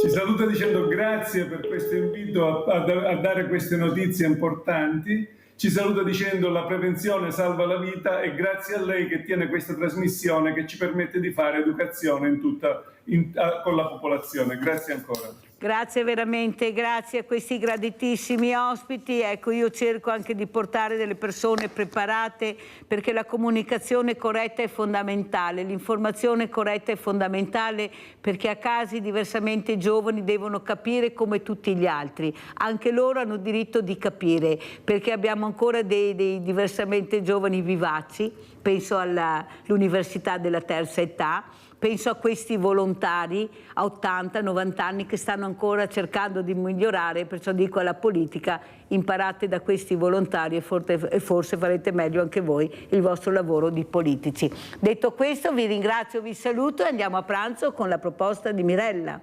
Ci saluta dicendo grazie per questo invito a dare queste notizie importanti. Ci saluta dicendo la prevenzione salva la vita, e grazie a lei che tiene questa trasmissione che ci permette di fare educazione con la popolazione. Grazie ancora. Grazie veramente, grazie a questi graditissimi ospiti. Ecco, io cerco anche di portare delle persone preparate, perché la comunicazione corretta è fondamentale, l'informazione corretta è fondamentale, perché a casi diversamente giovani devono capire come tutti gli altri. Anche loro hanno diritto di capire, perché abbiamo ancora dei diversamente giovani vivaci. Penso all'università della terza età, penso a questi volontari a 80-90 anni che stanno ancora cercando di migliorare, perciò dico alla politica: imparate da questi volontari e forse farete meglio anche voi il vostro lavoro di politici. Detto questo, vi ringrazio, vi saluto e andiamo a pranzo con la proposta di Mirella.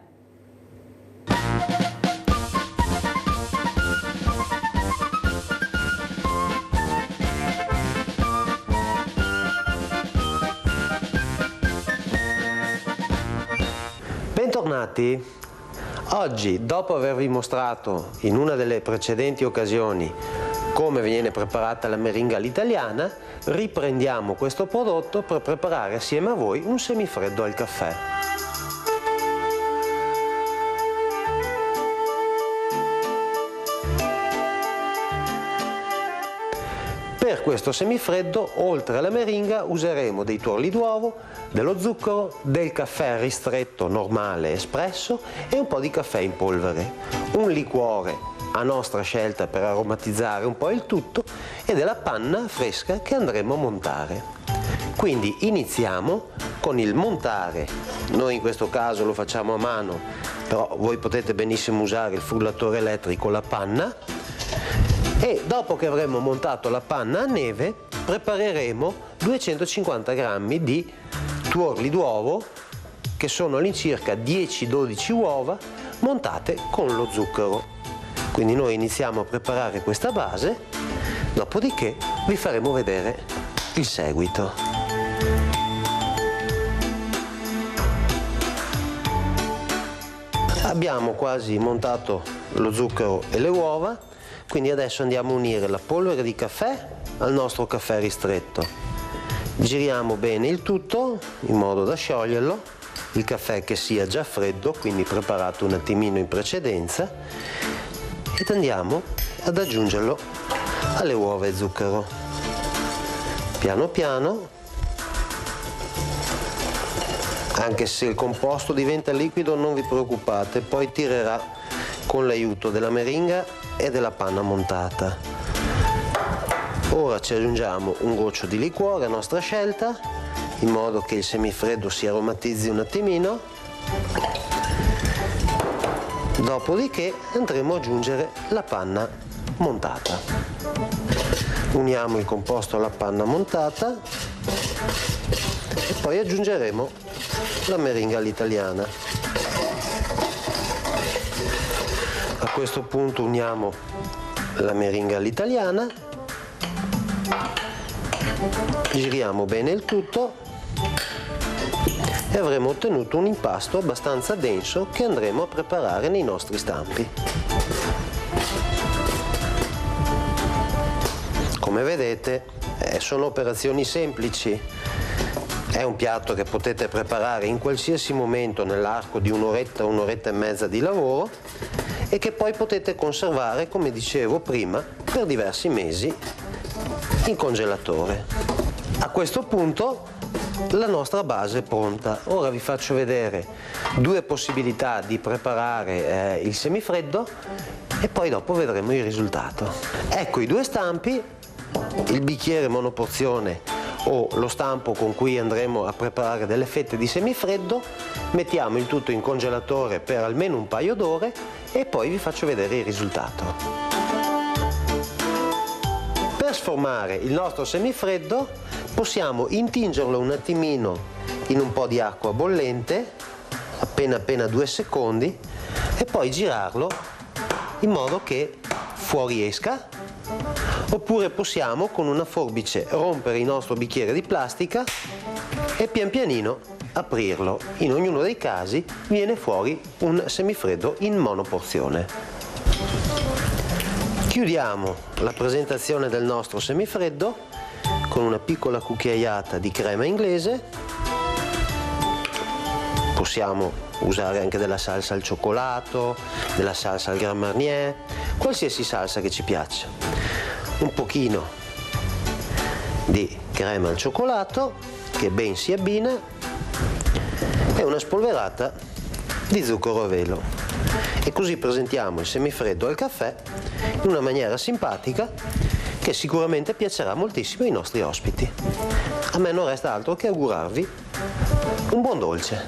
Bentornati. Oggi, dopo avervi mostrato in una delle precedenti occasioni come viene preparata la meringa all'italiana, riprendiamo questo prodotto per preparare assieme a voi un semifreddo al caffè. Per questo semifreddo, oltre alla meringa, useremo dei tuorli d'uovo, dello zucchero, del caffè ristretto normale espresso e un po' di caffè in polvere, un liquore a nostra scelta per aromatizzare un po' il tutto e della panna fresca che andremo a montare. Quindi iniziamo con il montare. Noi in questo caso lo facciamo a mano, però voi potete benissimo usare il frullatore elettrico, la panna. E dopo che avremo montato la panna a neve, prepareremo 250 grammi di tuorli d'uovo, che sono all'incirca 10-12 uova montate con lo zucchero. Quindi noi iniziamo a preparare questa base, dopodiché vi faremo vedere il seguito. Abbiamo quasi montato lo zucchero e le uova. Quindi adesso andiamo a unire la polvere di caffè al nostro caffè ristretto. Giriamo bene il tutto in modo da scioglierlo, il caffè che sia già freddo, quindi preparato un attimino in precedenza, ed andiamo ad aggiungerlo alle uova e zucchero. Piano piano, anche se il composto diventa liquido non vi preoccupate, poi tirerà con l'aiuto della meringa e della panna montata. Ora ci aggiungiamo un goccio di liquore a nostra scelta, in modo che il semifreddo si aromatizzi un attimino. Dopodiché andremo ad aggiungere la panna montata. Uniamo il composto alla panna montata e poi aggiungeremo la meringa all'italiana. A questo punto uniamo la meringa all'italiana, giriamo bene il tutto e avremo ottenuto un impasto abbastanza denso che andremo a preparare nei nostri stampi. Come vedete, sono operazioni semplici. È un piatto che potete preparare in qualsiasi momento nell'arco di un'oretta, un'oretta e mezza di lavoro e che poi potete conservare, come dicevo prima, per diversi mesi in congelatore. A questo punto la nostra base è pronta. Ora vi faccio vedere due possibilità di preparare il semifreddo e poi dopo vedremo il risultato. Ecco i due stampi, il bicchiere monoporzione o lo stampo con cui andremo a preparare delle fette di semifreddo. Mettiamo il tutto in congelatore per almeno un paio d'ore e poi vi faccio vedere il risultato. Per sformare il nostro semifreddo possiamo intingerlo un attimino in un po' di acqua bollente, appena 2 secondi, e poi girarlo in modo che fuoriesca. Oppure possiamo con una forbice rompere il nostro bicchiere di plastica e pian pianino aprirlo. In ognuno dei casi viene fuori un semifreddo in monoporzione. Chiudiamo la presentazione del nostro semifreddo con una piccola cucchiaiata di crema inglese. Possiamo usare anche della salsa al cioccolato, della salsa al Grand Marnier, qualsiasi salsa che ci piaccia. Un pochino di crema al cioccolato che ben si abbina e una spolverata di zucchero a velo. E così presentiamo il semifreddo al caffè in una maniera simpatica che sicuramente piacerà moltissimo ai nostri ospiti. A me non resta altro che augurarvi un buon dolce.